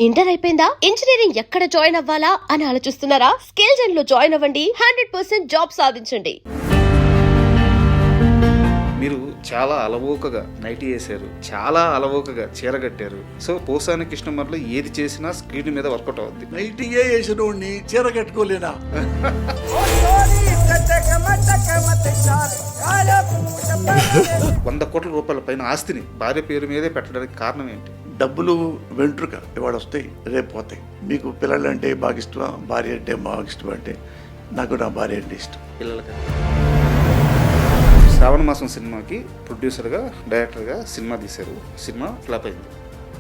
Inter అయిపోయిందా? Engineering ఎక్కడ join అవ్వాలా అని ఆలోచిస్తున్నారా? స్కిల్ జెన్ లో జాయిన్ అవ్వండి. 100% జాబ్ సాధించండి. మీరు చాలా అలవోకగా నైటీ వేసారు, చాలా అలవోకగా చీర కట్టారు. సో పోసాని కృష్ణమర్లో ఏది చేసినా స్క్రీన్ మీద వర్కౌట్ అవుద్ది. నైటీయే వేసినోడిని చీర కట్టుకోలేనా? ₹100 కోట్ల పైన ఆస్తిని భార్య పేరు మీదే పెట్టడానికి కారణం ఏంటి? డబ్బులు వెంట్రుక ఇవాళ వస్తాయి, రేపు పోతాయి. మీకు పిల్లలు అంటే బాగా ఇష్టమా, భార్య అంటే బాగా ఇష్టం అంటే నాకు నా భార్య అంటే ఇష్టం. పిల్లలకి శ్రావణ మాసం సినిమాకి ప్రొడ్యూసర్గా డైరెక్టర్గా సినిమా తీశారు. సినిమా ఫ్లాప్ అయింది.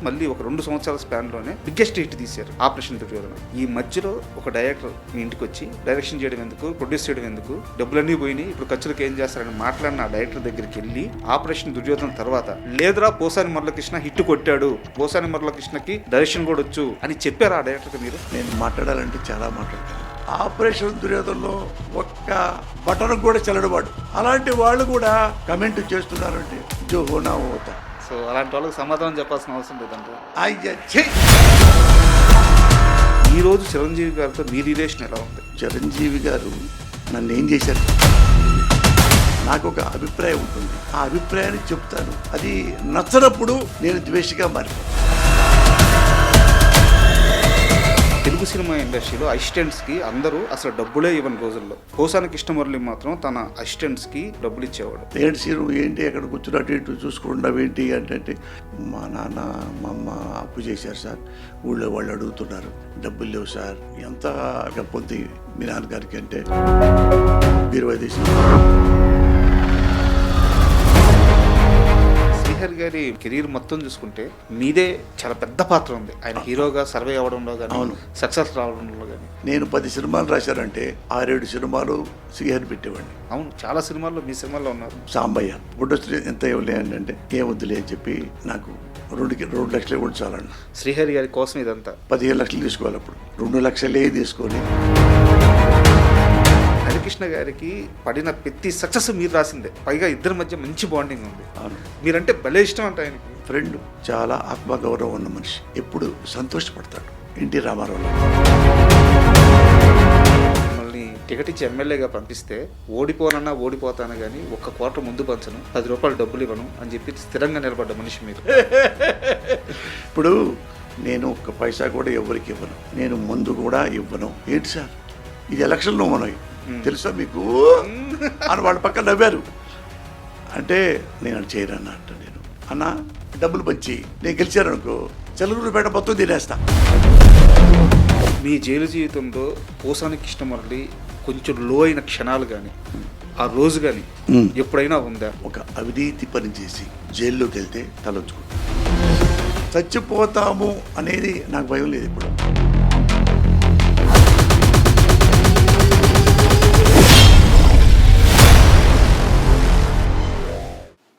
మళ్ళీ ఒక 2 సంవత్సరాల స్పాన్లోనే బిగ్గెస్ట్ హిట్ తీశారు, ఆపరేషన్ దుర్యోధన. ఈ మధ్యలో ఒక డైరెక్టర్ మీ ఇంటికి వచ్చి డైరెక్షన్ చేయడం ఎందుకు, ప్రొడ్యూస్ చేయడం ఎందుకు, డబ్బులన్నీ పోయినాయి, ఇప్పుడు ఖర్చులకు ఏం చేస్తారని మాట్లాడిన ఆ డైరెక్టర్ దగ్గరికి వెళ్ళి ఆపరేషన్ దుర్యోధన తర్వాత లేదురా పోసాని మురళకృష్ణ హిట్ కొట్టాడు, పోసాని మురళకృష్ణకి డైరెక్షన్ కూడా వచ్చు అని చెప్పారు ఆ డైరెక్టర్కి మీరు? నేను మాట్లాడాలంటే చాలా మాట్లాడతాను. ఆపరేషన్ దుర్యోధనలో ఒక్క బటన్ కూడా చెల్లడవాడు. అలాంటి వాళ్ళు కూడా కమెంట్ చేస్తున్నారంటే జో హోనా హోతా. సో అలాంటి వాళ్ళకి సమాధానం చెప్పాల్సిన అవసరం లేదంటే. ఈరోజు చిరంజీవి గారితో మీ రిలేషన్ ఎలా ఉంది? చిరంజీవి గారు నన్ను ఏం చేశారు? నాకు ఒక అభిప్రాయం ఉంటుంది, ఆ అభిప్రాయాన్ని చెప్తాను. అది నచ్చనప్పుడు నేను ద్వేషిగా మారిపోతాను. తెలుగు సినిమా ఇండస్ట్రీలో అసిస్టెంట్స్కి అందరూ అసలు డబ్బులే ఇవ్వని రోజుల్లో పోసాని కృష్ణమురళి మాత్రం తన అసిస్టెంట్స్కి డబ్బులు ఇచ్చేవాడు. ఏంటి సీను ఏంటి అక్కడ కూర్చున్నట్టు ఇటు చూసుకుంటున్నావు ఏంటి అంటే, మా నాన్న మా అమ్మ అప్పు చేశారు సార్, ఊళ్ళో వాళ్ళు అడుగుతున్నారు, డబ్బులు లేవు సార్. ఎంత డబ్బు ఉంది మీ నాన్నగారికి అంటే బీరువా తీసి. శ్రీహరి గారి కెరీర్ మొత్తం చూసుకుంటే మీదే చాలా పెద్ద పాత్ర ఉంది. ఆయన హీరోగా సర్వే అవ్వడంలో కానీ, సక్సెస్ రావడంలో కానీ. నేను 10 సినిమాలు రాశానంటే 6-7 సినిమాలు శ్రీహరి పెట్టేవాడిని. అవును, చాలా సినిమాల్లో మీ సినిమాల్లో ఉన్నారు. సాంబయ్య ఫోటో ఎంత ఇవ్వలే అంటే ఏమొద్దులే అని చెప్పి నాకు 2 లక్షలు ఉంచాలన్న. శ్రీహరి గారి కోసం ఇదంతా 15 లక్షలు తీసుకోవాలి. అప్పుడు 2 లక్షలే తీసుకొని హరికృష్ణ గారికి పడిన ప్రతి సక్సెస్ మీరు రాసిందే. పైగా ఇద్దరి మధ్య మంచి బాండింగ్ ఉంది. మీరంటే భలే ఇష్టం అంటే ఆయనకి. ఫ్రెండ్, చాలా ఆత్మగౌరవం ఉన్న మనిషి, ఎప్పుడు సంతోషపడతాడు. ఎన్టీ రామారావు మిమ్మల్ని టికెట్ ఇచ్చి ఎమ్మెల్యేగా పంపిస్తే ఓడిపోనన్నా ఓడిపోతాను కానీ ₹1 ముందు పంచను, ₹10 డబ్బులు ఇవ్వను అని చెప్పి స్థిరంగా నిలబడ్డ మనిషి మీరు. ఇప్పుడు నేను 1 పైసా కూడా ఎవరికి ఇవ్వను, నేను ముందు కూడా ఇవ్వను. ఏంటి సార్ ఇది ఎలక్షన్లో మనం తెలుసా మీకు అని వాళ్ళ పక్కన నవ్వారు. అంటే నేను చేయనన్నా అంట. నేను అన్న డబ్బులు పంచి నేను గెలిచాను అనుకో, చెల్లూరుపేట మొత్తం తినేస్తా. మీ జైలు జీవితంలో పోసాని కృష్ణమురళి కొంచెం లో అయిన క్షణాలు కానీ, ఆ రోజు కానీ ఎప్పుడైనా ఉందా? ఒక అవినీతి పని చేసి జైల్లోకి వెళ్తే తలొచ్చుకుంటా. చచ్చిపోతాము అనేది నాకు భయం లేదు ఇప్పుడు.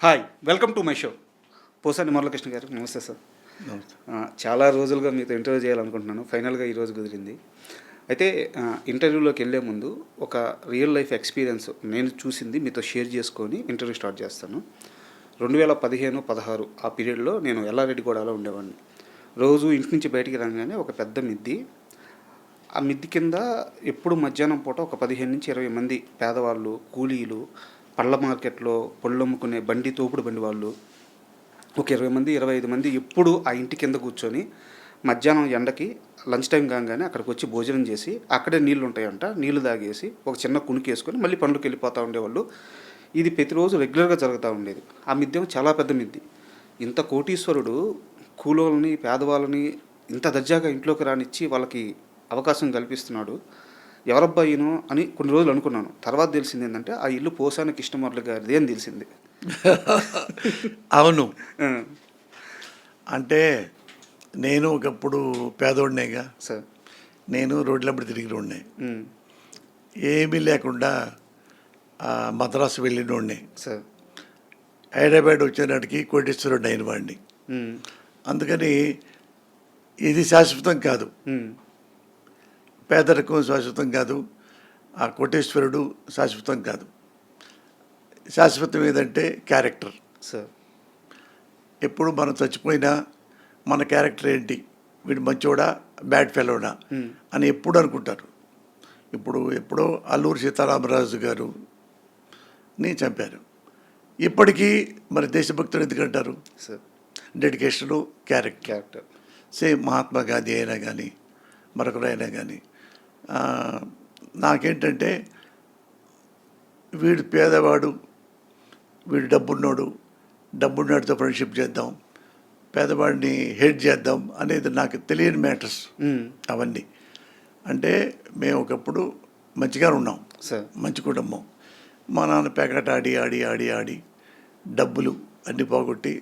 Hi, welcome to my show. Posani Muralikrishna గారు నమస్తే సార్. చాలా రోజులుగా మీతో ఇంటర్వ్యూ చేయాలనుకుంటున్నాను, ఫైనల్గా ఈరోజు కుదిరింది. అయితే ఇంటర్వ్యూలోకి వెళ్ళే ముందు ఒక రియల్ లైఫ్ ఎక్స్పీరియన్స్ నేను చూసింది మీతో షేర్ చేసుకొని ఇంటర్వ్యూ స్టార్ట్ చేస్తాను. 2015-16 ఆ పీరియడ్లో నేను ఎల్లారెడ్డిగూడలో ఉండేవాడిని. రోజు ఇంటి నుంచి బయటికి రాగానే ఒక పెద్ద మిద్ది, ఆ మిద్ది కింద ఎప్పుడు మధ్యాహ్నం పూట ఒక 15-20 మంది పేదవాళ్ళు, కూలీలు, పళ్ళ మార్కెట్లో పళ్ళు అమ్ముకునే తోపుడు బండి వాళ్ళు, ఒక 20 మంది 25 మంది ఎప్పుడు ఆ ఇంటి కింద కూర్చొని మధ్యాహ్నం ఎండకి లంచ్ టైం కాగానే అక్కడికి వచ్చి భోజనం చేసి అక్కడే నీళ్ళు ఉంటాయంట, నీళ్లు తాగేసి ఒక చిన్న కునికి వేసుకొని మళ్ళీ పనులకు వెళ్ళిపోతూ ఉండేవాళ్ళు. ఇది ప్రతిరోజు రెగ్యులర్గా జరుగుతూ ఉండేది. ఆ మిద్దె చాలా పెద్ద మిద్ది. ఇంత కోటీశ్వరుడు కూలోళ్ళని, పేదవాళ్ళని ఇంత దర్జాగా ఇంట్లోకి రానిచ్చి వాళ్ళకి అవకాశం కల్పిస్తున్నాడు, ఎవరబ్బాయినో అని కొన్ని రోజులు అనుకున్నాను. తర్వాత తెలిసింది ఏంటంటే ఆ ఇల్లు పోసాని కృష్ణమురళి గారిది అని తెలిసింది. అవును, అంటే నేను ఒకప్పుడు పేదోడినేగా సార్. నేను రోడ్లప్పుడు తిరిగి ఉండే, ఏమీ లేకుండా మద్రాసు వెళ్ళినోడిని సార్. హైదరాబాద్ వచ్చేనాటికి కోటేశ్వరుడు అయిన వాడిని. అందుకని ఇది శాశ్వతం కాదు, పేదరికం శాశ్వతం కాదు, ఆ కోటేశ్వరుడు శాశ్వతం కాదు. శాశ్వతం ఏదంటే క్యారెక్టర్ సార్. ఎప్పుడు మనం చచ్చిపోయినా మన క్యారెక్టర్ ఏంటి, వీడు మంచోడా బ్యాడ్ ఫెలోడా అని ఎప్పుడు అనుకుంటారు. ఎప్పుడో అల్లూరి సీతారామరాజు గారు ని చంపారు. ఇప్పటికీ మరి దేశభక్తులు ఎందుకంటారు? Sir dedication, character. Character same Mahatma Gandhi అయినా కానీ మరొకరైనా కానీ నాకేంటంటే వీడు పేదవాడు, వీడు డబ్బున్నోడితో ఫ్రెండ్షిప్ చేద్దాం, పేదవాడిని హెడ్ చేద్దాం అనేది నాకు తెలియని మ్యాటర్స్ అవన్నీ. అంటే మేము ఒకప్పుడు మంచిగా ఉన్నాం, సార్ మంచి కుటుంబం. మా నాన్న పేకాట ఆడి డబ్బులు అన్నీ పోగొట్టి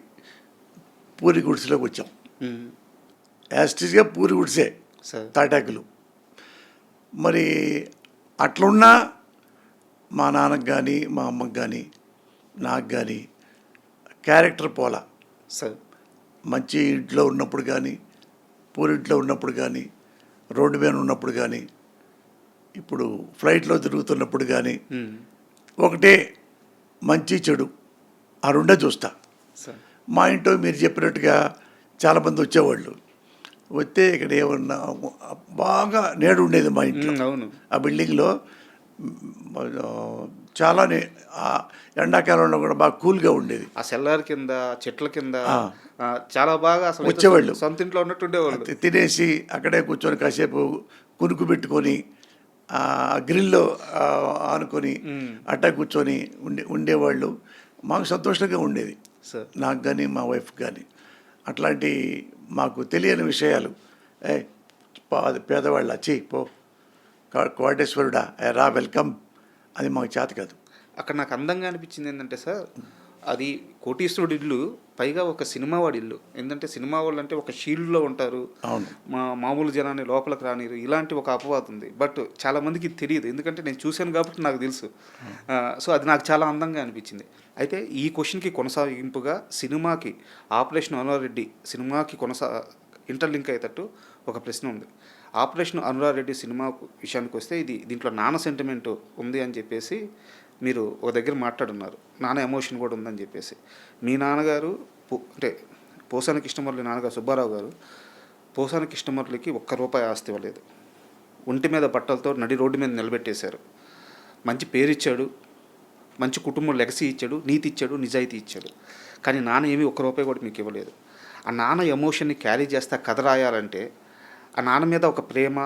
పూరి గుడిసెలోకి వచ్చాం. యాస్టిస్గా పూరి గుడిసే, సార్ తాటాకులు. మరి అట్లున్నా మా నాన్నకు కానీ మా అమ్మకు కానీ నాకు కానీ క్యారెక్టర్ పోలా. సార్ మంచి ఇంట్లో ఉన్నప్పుడు కానీ, పూరింట్లో ఉన్నప్పుడు కానీ, రోడ్డు మీద ఉన్నప్పుడు కానీ, ఇప్పుడు ఫ్లైట్లో తిరుగుతున్నప్పుడు కానీ ఒకటే మంచి చెడు ఆ రెండే చూస్తా. సార్ మా ఇంట్లో మీరు చెప్పినట్టుగా చాలామంది వచ్చేవాళ్ళు. వస్తే ఇక్కడ ఏమన్నా బాగా నేడు ఉండేది మా ఇంట్లో. అవును. ఆ బిల్డింగ్లో చాలా ఎండాకాలంలో కూడా బాగా కూల్గా ఉండేది. ఆ సెల్లార్ కింద చెట్ల కింద చాలా బాగా అసలు వచ్చేవాళ్ళు. సొంత ఇంట్లో ఉన్నట్టు ఉండేవాళ్ళు. తినేసి అక్కడే కూర్చొని కాసేపు కునుకు పెట్టుకొని గ్రిల్లో ఆనుకొని అట్టా కూర్చొని ఉండేవాళ్ళు. మాకు సంతోషంగా ఉండేది, సార్ నాకు కానీ మా వైఫ్ కానీ. అట్లాంటి మాకు తెలియని విషయాలు, పేదవాళ్ళు వచ్చి పో కోటేశ్వరుడా రా వెల్కమ్, అది మాకు చేత కాదు. అక్కడ నాకు అందంగా అనిపించింది ఏంటంటే సార్, అది కోటీశ్వరుడి ఇల్లు, పైగా ఒక సినిమా వాడి ఇల్లు. ఏంటంటే సినిమా వాళ్ళు అంటే ఒక షీల్డ్లో ఉంటారు, అవును, మామూలు జనాన్ని లోపలికి రానిరు, ఇలాంటి ఒక అపవాదం ఉంది. బట్ చాలామందికి తెలియదు, ఎందుకంటే నేను చూశాను కాబట్టి నాకు తెలుసు. సో అది నాకు చాలా అందంగా అనిపించింది. అయితే ఈ క్వశ్చన్కి కొనసాగింపుగా సినిమాకి ఆపరేషన్ అనురారెడ్డి సినిమాకి ఇంటర్లింక్ అయ్యేటట్టు ఒక ప్రశ్న ఉంది. ఆపరేషన్ అనురారెడ్డి సినిమా విషయానికి వస్తే దీంట్లో నాన్న సెంటిమెంట్ ఉంది అని చెప్పేసి మీరు ఒక దగ్గర మాట్లాడున్నారు. నాన్న ఎమోషన్ కూడా ఉందని చెప్పేసి. మీ నాన్నగారు అంటే పోసాని కృష్ణమురళి నాన్నగారు సుబ్బారావు గారు పోసాని కృష్ణమురళికి ₹1 ఆస్తి ఇవ్వలేదు. ఒంటి మీద బట్టలతో నడి రోడ్డు మీద నిలబెట్టేశారు. మంచి పేరు ఇచ్చాడు, మంచి కుటుంబం లెగసీ ఇచ్చాడు, నీతి ఇచ్చాడు, నిజాయితీ ఇచ్చాడు. కానీ నాన్న ఏమీ ₹1 కూడా మీకు ఇవ్వలేదు. ఆ నాన్న ఎమోషన్ని క్యారీ చేస్తా కథ రాయాలంటే ఆ నాన్న మీద ఒక ప్రేమ,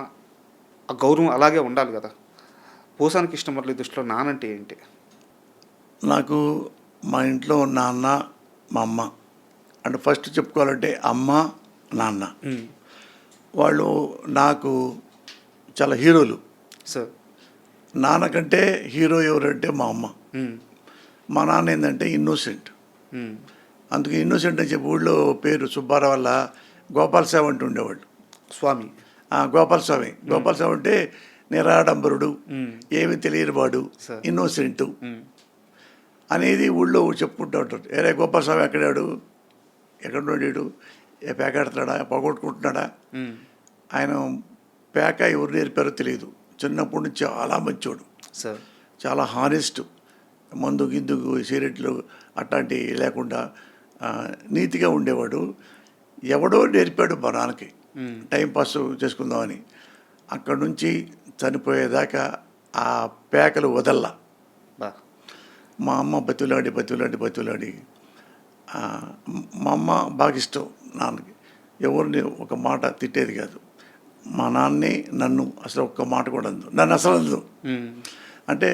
ఆ గౌరవం అలాగే ఉండాలి కదా. పోసాని కృష్ణమురళి దృష్టిలో నాన్న అంటే ఏంటి? నాకు మా ఇంట్లో నాన్న మా అమ్మ అంటే ఫస్ట్ చెప్పుకోవాలంటే అమ్మ నాన్న వాళ్ళు నాకు చాలా హీరోలు. సార్ నాన్న కంటే హీరో ఎవరంటే మా అమ్మ. మా నాన్న ఏంటంటే ఇన్నోసెంట్. అందుకే ఇన్నోసెంట్ అని చెప్పి ఊళ్ళో పేరు సుబ్బారావు వల్ల గోపాలస్వామి అంటూ ఉండేవాళ్ళు. స్వామి గోపాలస్వామి అంటే నిరాడంబరుడు, ఏమి తెలియని వాడు, ఇన్నోసెంటు అనేది ఊళ్ళో చెప్పుకుంటూ ఉంటారు. ఏరే గోపాలస్వామి ఎక్కడాడు, ఎక్కడ ఉన్నాడు, పేకాడుతున్నాడా, పోగొట్టుకుంటున్నాడా? ఆయన పేక ఎవరు నేర్పారో తెలియదు. చిన్నప్పటి నుంచి చాలా మంచోడు, సార్ చాలా హానెస్ట్. మందు గిందుకు సిగరెట్లు అట్లాంటివి లేకుండా నీతిగా ఉండేవాడు. ఎవడో నేర్పాడు మా నాన్నకి టైంపాస్ చేసుకుందామని. అక్కడి నుంచి చనిపోయేదాకా ఆ పేకలు వదల్లా. మా అమ్మ బతులాడి మా అమ్మ బాగా ఇష్టం నాన్నకి. ఎవరిని ఒక మాట తిట్టేది కాదు. మా నాన్నే నన్ను అసలు ఒక్క మాట కూడా అందు, నన్ను అసలు అందు. అంటే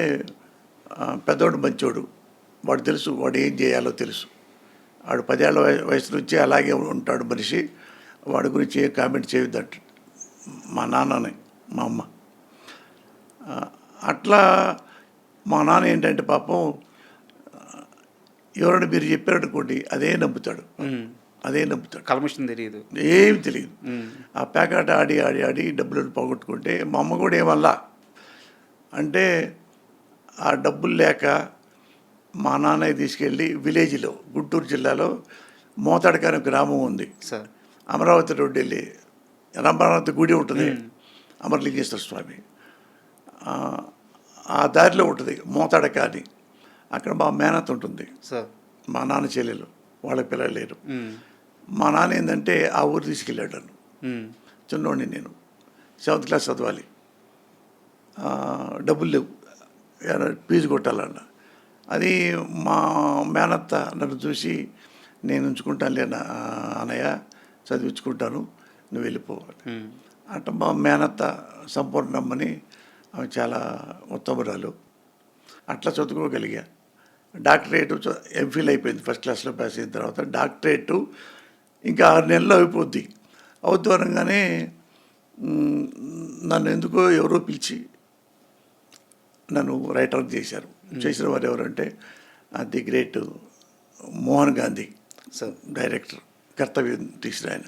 పెద్దోడు మంచోడు, వాడు తెలుసు వాడు ఏం చేయాలో తెలుసు. వాడు 10 ఏళ్ల వయసు నుంచి అలాగే ఉంటాడు మనిషి. వాడి గురించి ఏ కామెంట్ చేయొద్దంట మా నాన్నని మా అమ్మ. అట్లా మా నాన్న ఏంటంటే పాపం ఎవరైనా మీరు చెప్పారనుకోండి అదే నమ్ముతాడు. కల్మషం తెలియదు, ఏమి తెలియదు. ఆ పేకాట ఆడి డబ్బులను పోగొట్టుకుంటే మా అమ్మ కూడా ఏమల్లా. అంటే ఆ డబ్బులు లేక మా నాన్న తీసుకెళ్ళి విలేజ్లో గుంటూరు జిల్లాలో మోతాడకాని గ్రామం ఉంది సార్. అమరావతి రోడ్డు వెళ్ళి రంభానాథ్ గుడి ఉంటుంది, అమరలింగేశ్వర స్వామి ఆ దారిలో ఉంటుంది మోతాడక అని. అక్కడ మా మేనత్ ఉంటుంది సార్, మా నాన్న చెల్లెలు, వాళ్ళ పిల్లలు లేరు. మా నాన్న ఏంటంటే ఆ ఊరు తీసుకెళ్ళాడు. చిన్నోడిని నేను 7th క్లాస్ చదవాలి, డబ్బులు లేవు, ఫీజు కొట్టాలన్న. అది మా మేనత్త నన్ను చూసి, నేను ఉంచుకుంటానులే అన్నయ్య, చదివించుకుంటాను, నువ్వు వెళ్ళిపోవాలి అంటే. మా మేనత్త సంపూర్ణమ్మని, ఆమె చాలా ఉత్తమురాలు, అట్లా చదువుకోగలిగా. డాక్టరేటు ఎంఫిల్ అయిపోయింది, ఫస్ట్ క్లాస్లో పాస్ అయిన తర్వాత డాక్టరేటు ఇంకా 6 నెలల్లో అయిపోద్ది. అనగానే నన్ను ఎందుకో ఎవరో పిలిచి నన్ను రైటర్ చేశారు. చేసిన వారు ఎవరంటే the great Mohan Gandhi sir, director, కర్తవ్యం తీసిన ఆయన,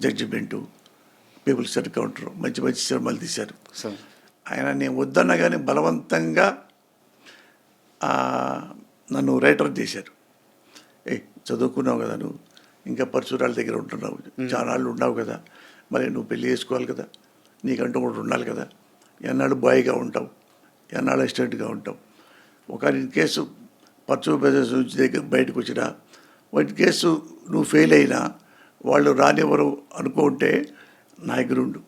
జడ్జిమెంటు, పీపుల్స్ ఎన్కౌంటర్, మంచి మంచి సినిమాలు తీశారు. సార్, ఆయన నేను వద్దన్నా కానీ బలవంతంగా నన్ను రైటర్ చేశారు. చదువుకున్నావు కదా నువ్వు, ఇంకా పరశురాల దగ్గర ఉంటున్నావు, చాలా నాళ్ళు ఉన్నావు కదా, మరి నువ్వు పెళ్లి చేసుకోవాలి కదా, నీకంటూ కూడా ఉండాలి కదా, ఎన్నాళ్ళు బాయ్గా ఉంటావు, ఎన్నాళ్ళు అసిస్టెంట్గా ఉంటావు. ఒక ఇన్ కేసు పరచు బ్రదర్స్ నుంచి దగ్గర బయటకు వచ్చినా, ఇన్ కేసు నువ్వు ఫెయిల్ అయినా వాళ్ళు రానివ్వరు అనుకుంటే నా దగ్గర ఉండు,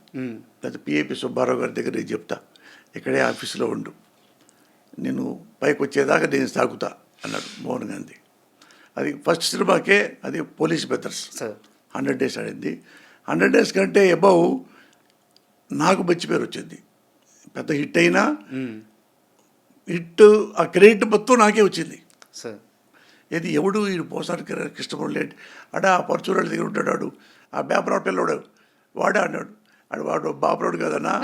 లేకపోతే పిఏపి సుబ్బారావు గారి దగ్గర నేను చెప్తా, ఇక్కడే ఆఫీసులో ఉండు, నేను పైకి వచ్చేదాకా నేను సాగుతా అన్నాడు మోహన్ గాంధీ. అది ఫస్ట్ సినిమాకే, అది పోలీస్ బ్రదర్స్, 100 days ఆడింది. 100 days కంటే అబౌవ్ నాకు మంచి పేరు వచ్చింది. పెద్ద హిట్ అయినా హిట్ ఆ క్రెడిట్ మొత్తం నాకే వచ్చింది. సార్, ఇది ఎవడు ఈ పోసాని కృష్ణమురళి అంటే ఆ పరచూరాళ్ళ దగ్గర ఉంటాడు, ఆ బాపరావు పిల్లవాడు వాడే అన్నాడు. వాడు బాపరావుడు కదన్నా,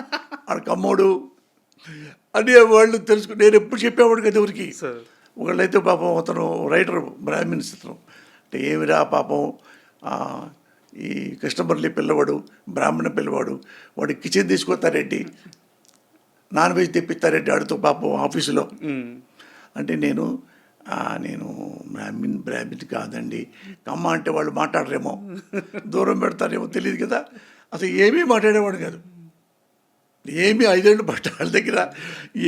ఆడు కమ్మోడు అని వాళ్ళు తెలుసుకుని నేను ఎప్పుడు చెప్పేవాడు కదా ఎవరికి. ఒకళ్ళైతే పాపం అతను రైటర్, బ్రాహ్మిన్స్ అతను, అంటే ఏమిరా పాపం ఈ కృష్ణమురళి పిల్లవాడు, బ్రాహ్మణ పిల్లవాడు, వాడు కిచెన్ తీసుకొస్తారేంటి, నాన్ వెజ్ తెప్పిస్తారేంటి ఆడితో పాపం ఆఫీసులో అంటే, నేను బ్రాహ్మిన్ కాదండి, కమ్మ అంటే వాళ్ళు మాట్లాడరేమో, దూరం పెడతారేమో తెలియదు కదా, అసలు ఏమీ మాట్లాడేవాడు కాదు. ఏమీ 5 ఏళ్ళు బట్ట వాళ్ళ దగ్గర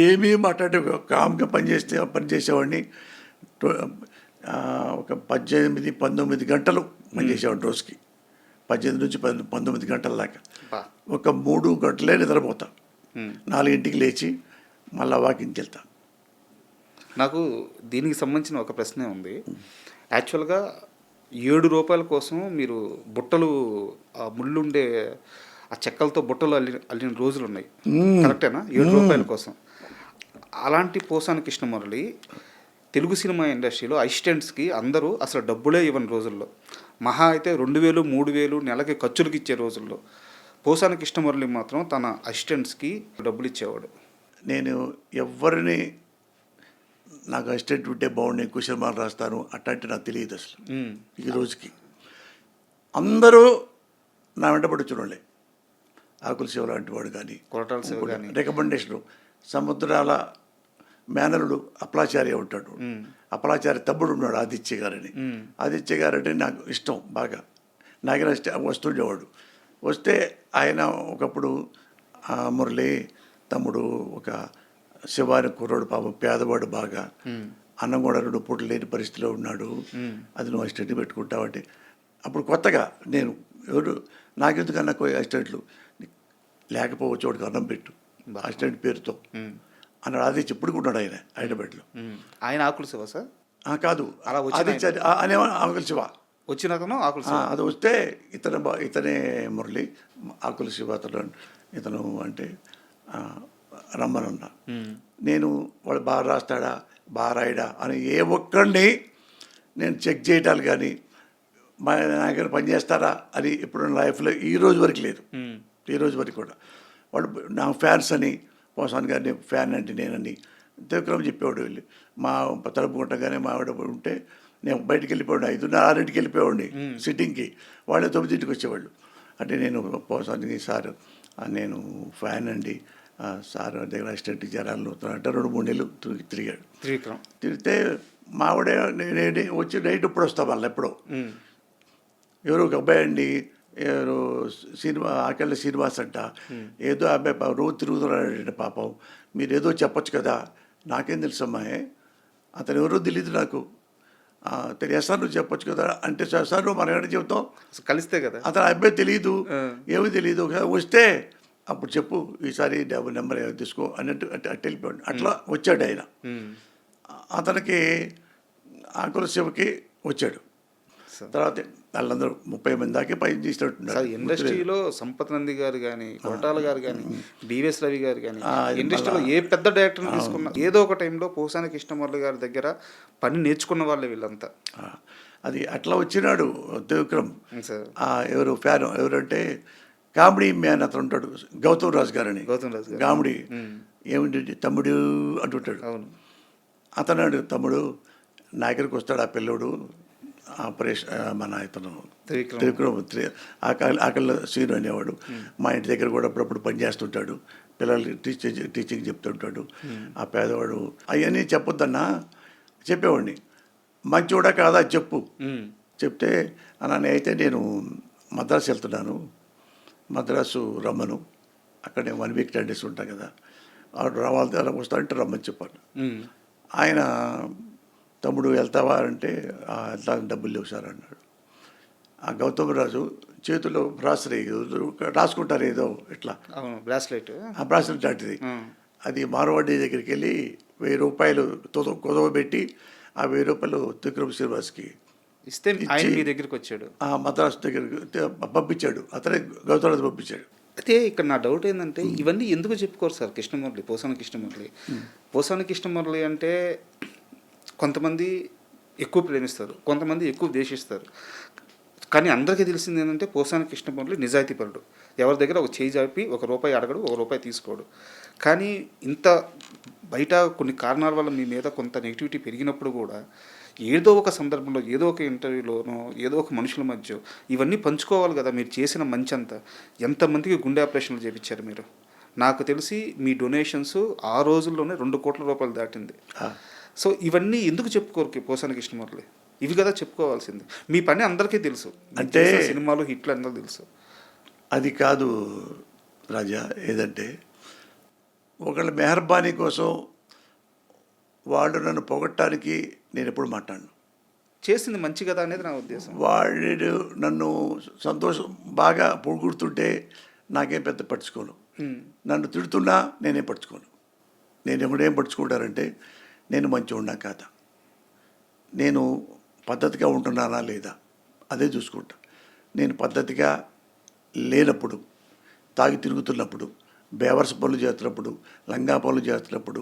ఏమీ మాట్లాడే కామ్గా పనిచేసేవాడిని. ఒక 18-19 గంటలు పనిచేసేవాడిని రోజుకి, 18 నుంచి 19 గంటల దాకా. ఒక 3 గంటలే నిద్రపోతా, 4 లేచి మళ్ళీ వాకింగ్కి వెళ్తా. నాకు దీనికి సంబంధించిన ఒక ప్రశ్నే ఉంది. యాక్చువల్గా 7 రూపాయల కోసం మీరు బుట్టలు, ఆ ముళ్ళుండే ఆ చెక్కలతో బుట్టలు అల్లిన రోజులు ఉన్నాయి, కరెక్టేనా? 7 రూపాయల కోసం. అలాంటి పోసాని కృష్ణమురళి తెలుగు సినిమా ఇండస్ట్రీలో అసిస్టెంట్స్కి అందరూ అసలు డబ్బులే ఇవ్వని రోజుల్లో, మహా అయితే 2000, 3000 నెలకి ఖర్చులకు ఇచ్చే రోజుల్లో పోసాని కృష్ణమురళి మాత్రం తన అసిస్టెంట్స్కి డబ్బులు ఇచ్చేవాడు. నేను ఎవరిని నాకు అసిస్టెంట్ ఉంటే బాగుండే, ఎక్కువ సినిమాలు రాస్తాను అట్లాంటి నాకు తెలియదు అసలు. ఈ రోజుకి అందరూ నా వెంటబడి వచ్చినోళ్ళే. ఆకుల శివ లాంటి వాడు కానీ, కొరటాల శివ కానీ, రికమెండేషను. సముద్రాల మేనలుడు అప్పలాచార్య ఉంటాడు, అప్పలాచార్య తమ్ముడు ఉన్నాడు ఆదిత్య గారని. ఆదిత్య గారంటే నాకు ఇష్టం బాగా, నాగర వస్తుండేవాడు. వస్తే ఆయన ఒకప్పుడు మురళి తమ్ముడు ఒక శివాని కుర్రాడు, పాపం పేదవాడు బాగా, అన్నం కూడా 2 పూటలు లేని పరిస్థితిలో ఉన్నాడు, అది నువ్వు అసిస్టెంట్ పెట్టుకుంటావంటే, అప్పుడు కొత్తగా నేను ఎవరు నాకెందుకన్నా అసిస్టెంట్లు లేకపోవచ్చు, వాడికి అన్నం పెట్టు అసిస్టెంట్ పేరుతో అన్నాడు. అది చెప్పుడుకున్నాడు ఆయన హైదరాబాద్లో. ఆయన ఆకుల శివ సార్ కాదు, ఆదిత్య అనే ఆకుల శివ వచ్చినాకను ఆకుల శివ. అది వస్తే ఇతనే మురళి, ఆకుల శివ ఇతను అంటే రమ్మనన్నా. నేను వాడు బాగా రాస్తాడా, బాగా రాయడా అని ఏ ఒక్కడిని నేను చెక్ చేయటాలు కానీ, మా దగ్గర పనిచేస్తారా అని ఇప్పుడు నా లైఫ్లో ఈ రోజు వరకు లేదు. ఈ రోజు వరకు కూడా వాళ్ళు నా ఫ్యాన్స్ అని, పోసాన్ గారిని ఫ్యాన్ అంటే నేనని త్రివిక్రమ్ చెప్పేవాడు. వెళ్ళి మా తలుపుకుంటగానే మా ఆవిడ ఉంటే నేను బయటికి వెళ్ళిపోయాడు, 5:30-6 వెళ్ళిపోయాడిని సిట్టింగ్కి, వాళ్ళే 9 వచ్చేవాళ్ళు. అంటే నేను పోసానికి సార్ నేను ఫ్యాన్ అండి, సార్ దగ్గర అసిస్టెంట్ జనాలు అంటే 2-3 నెలలు తిరిగాడు. తిరిగితే మా ఆవిడే నేను వచ్చి నైట్ ఇప్పుడు వస్తా వాళ్ళు ఎప్పుడో. ఎవరు ఒక అబ్బాయి అండి, ఎవరు సినిమా ఆకెళ్ళ శ్రీనివాస్ అంట, ఏదో అబ్బాయి రోజు తిరుగుతున్నాడండి పాపం, మీరు ఏదో చెప్పొచ్చు కదా. నాకేం తెలుసమ్మా, అతను ఎవరో తెలియదు నాకు. సార్ నువ్వు చెప్పొచ్చు కదా అంటే, సార్ నువ్వు మనం ఏమైనా చెబుతాం, అసలు కలిస్తే కదా. అతను అబ్బాయి తెలియదు, ఏమీ తెలియదు, ఒకసారి వస్తే అప్పుడు చెప్పు ఈసారి నెంబర్ తీసుకో అన్నట్టు అటు వెళ్ళిపోయాడు. అట్లా వచ్చాడు ఆయన. అతనికి ఆకుల శివకి వచ్చాడు. తర్వాత వాళ్ళందరూ 30 మంది దాకా పైన చేసినట్టున్నారు. ఇండస్ట్రీలో సంపత్ నంది గారు కానీ, కొరటాల గారు కానీ, బివిఎస్ రవి గారు కానీ, ఇండస్ట్రీలో ఏ పెద్ద డైరెక్టర్ని తీసుకున్నా ఏదో ఒక టైంలో పోసాని కృష్ణమురళి గారి దగ్గర పని నేర్చుకున్న వాళ్ళే వీళ్ళంతా. అది అట్లా వచ్చినాడు త్రివిక్రమ్. సార్ ఎవరు ఫ్యాన్ ఎవరంటే కామెడీ మ్యాన్ అతను ఉంటాడు, గౌతమ్ రాజు గారని. కామెడీ ఏమిటి తమ్ముడు అంటుంటాడు. అవును. అతను తమ్ముడు నా దగ్గరికి వస్తాడు ఆ పిల్లోడు, ఆపరేషన్ మన ఇతను త్రివిక్రమ్ ఆకళ్ళ సీను అనేవాడు. మా ఇంటి దగ్గర కూడా అప్పుడప్పుడు పనిచేస్తుంటాడు, పిల్లలకి టీచింగ్ చెప్తుంటాడు. ఆ పేదవాడు అవన్నీ చెప్పొద్దన్నా చెప్పేవాడిని. మంచివాడా కాదా చెప్పు. చెప్తే అన్న అయితే నేను మద్రాసు వెళ్తున్నాను, మద్రాసు రమ్మను, అక్కడే 1 వీక్ 10 days ఉంటాను కదా, ఆవిడ రావాలి వస్తానంటే రమ్మని చెప్పాను. ఆయన తమ్ముడు వెళ్తావా అంటే వెళ్తా, డబ్బులు లేవు సార్ అన్నాడు. ఆ గౌతమ్ రాజు చేతిలో బ్రాస్లెట్ రాసుకుంటారు ఏదో ఇట్లా, బ్రాస్లెట్, ఆ బ్రాస్లెట్ లాంటిది. అది మార్వాడి దగ్గరికి వెళ్ళి 1000 రూపాయలు కుదవ పెట్టి ఆ 1000 రూపాయలు త్రివిక్రమ్ శ్రీనివాస్కి ఇస్తే ఆయన మీ దగ్గరికి వచ్చాడు. మద్రాసు దగ్గరికి పంపించాడు, అతనే గౌతమ్ రాజు పంపించాడు. అయితే ఇక్కడ నా డౌట్ ఏంటంటే ఇవన్నీ ఎందుకు చెప్పుకోరు సార్ కృష్ణమురళి, పోసాని కృష్ణమురళి. పోసాని కృష్ణమురళి అంటే కొంతమంది ఎక్కువ ప్రేమిస్తారు, కొంతమంది ఎక్కువ ద్వేషిస్తారు. కానీ అందరికీ తెలిసింది ఏంటంటే పోసాని కృష్ణమురళి నిజాయితీపరుడు. ఎవరి దగ్గర ఒక చేయి జాపి ₹1 అడగడు, ₹1 తీసుకోడు. కానీ ఇంత బయట కొన్ని కారణాల వల్ల మీ మీద కొంత నెగిటివిటీ పెరిగినప్పుడు కూడా ఏదో ఒక సందర్భంలో, ఏదో ఒక ఇంటర్వ్యూలోనో, ఏదో ఒక మనుషుల మధ్య ఇవన్నీ పంచుకోవాలి కదా. మీరు చేసిన మంచి అంతా ఎంతమందికి గుండె ఆపరేషన్లు చేయించారు మీరు. నాకు తెలిసి మీ డొనేషన్స్ ఆ రోజుల్లోనే ₹2 కోట్ల దాటింది. సో ఇవన్నీ ఎందుకు చెప్పుకోరు పోసాని కృష్ణమురళి? ఇవి కదా చెప్పుకోవాల్సింది. మీ పని అందరికీ తెలుసు, అంటే సినిమాలు హిట్లు అందరూ తెలుసు. అది కాదు రాజా, ఏదంటే ఒకళ్ళ మెహర్బానీ కోసం వాళ్ళు నన్ను పొగట్టడానికి నేను ఎప్పుడు మాట్లాడను. చేసింది మంచి కదా అనేది నా ఉద్దేశం. వాడు నన్ను సంతోషం బాగా పొగుడుతుంటే నాకేం పెద్ద పట్టించుకోను, నన్ను తిడుతున్నా నేనేం పట్టించుకోను. నేను ఎప్పుడేం పట్టించుకుంటానంటే నేను మంచిగా ఉన్నా కాదా, నేను పద్ధతిగా ఉంటున్నానా లేదా అదే చూసుకుంటా. నేను పద్ధతిగా లేనప్పుడు, తాగి తిరుగుతున్నప్పుడు, బేవర్స్ పనులు చేస్తున్నప్పుడు, లంగా పనులు చేస్తున్నప్పుడు,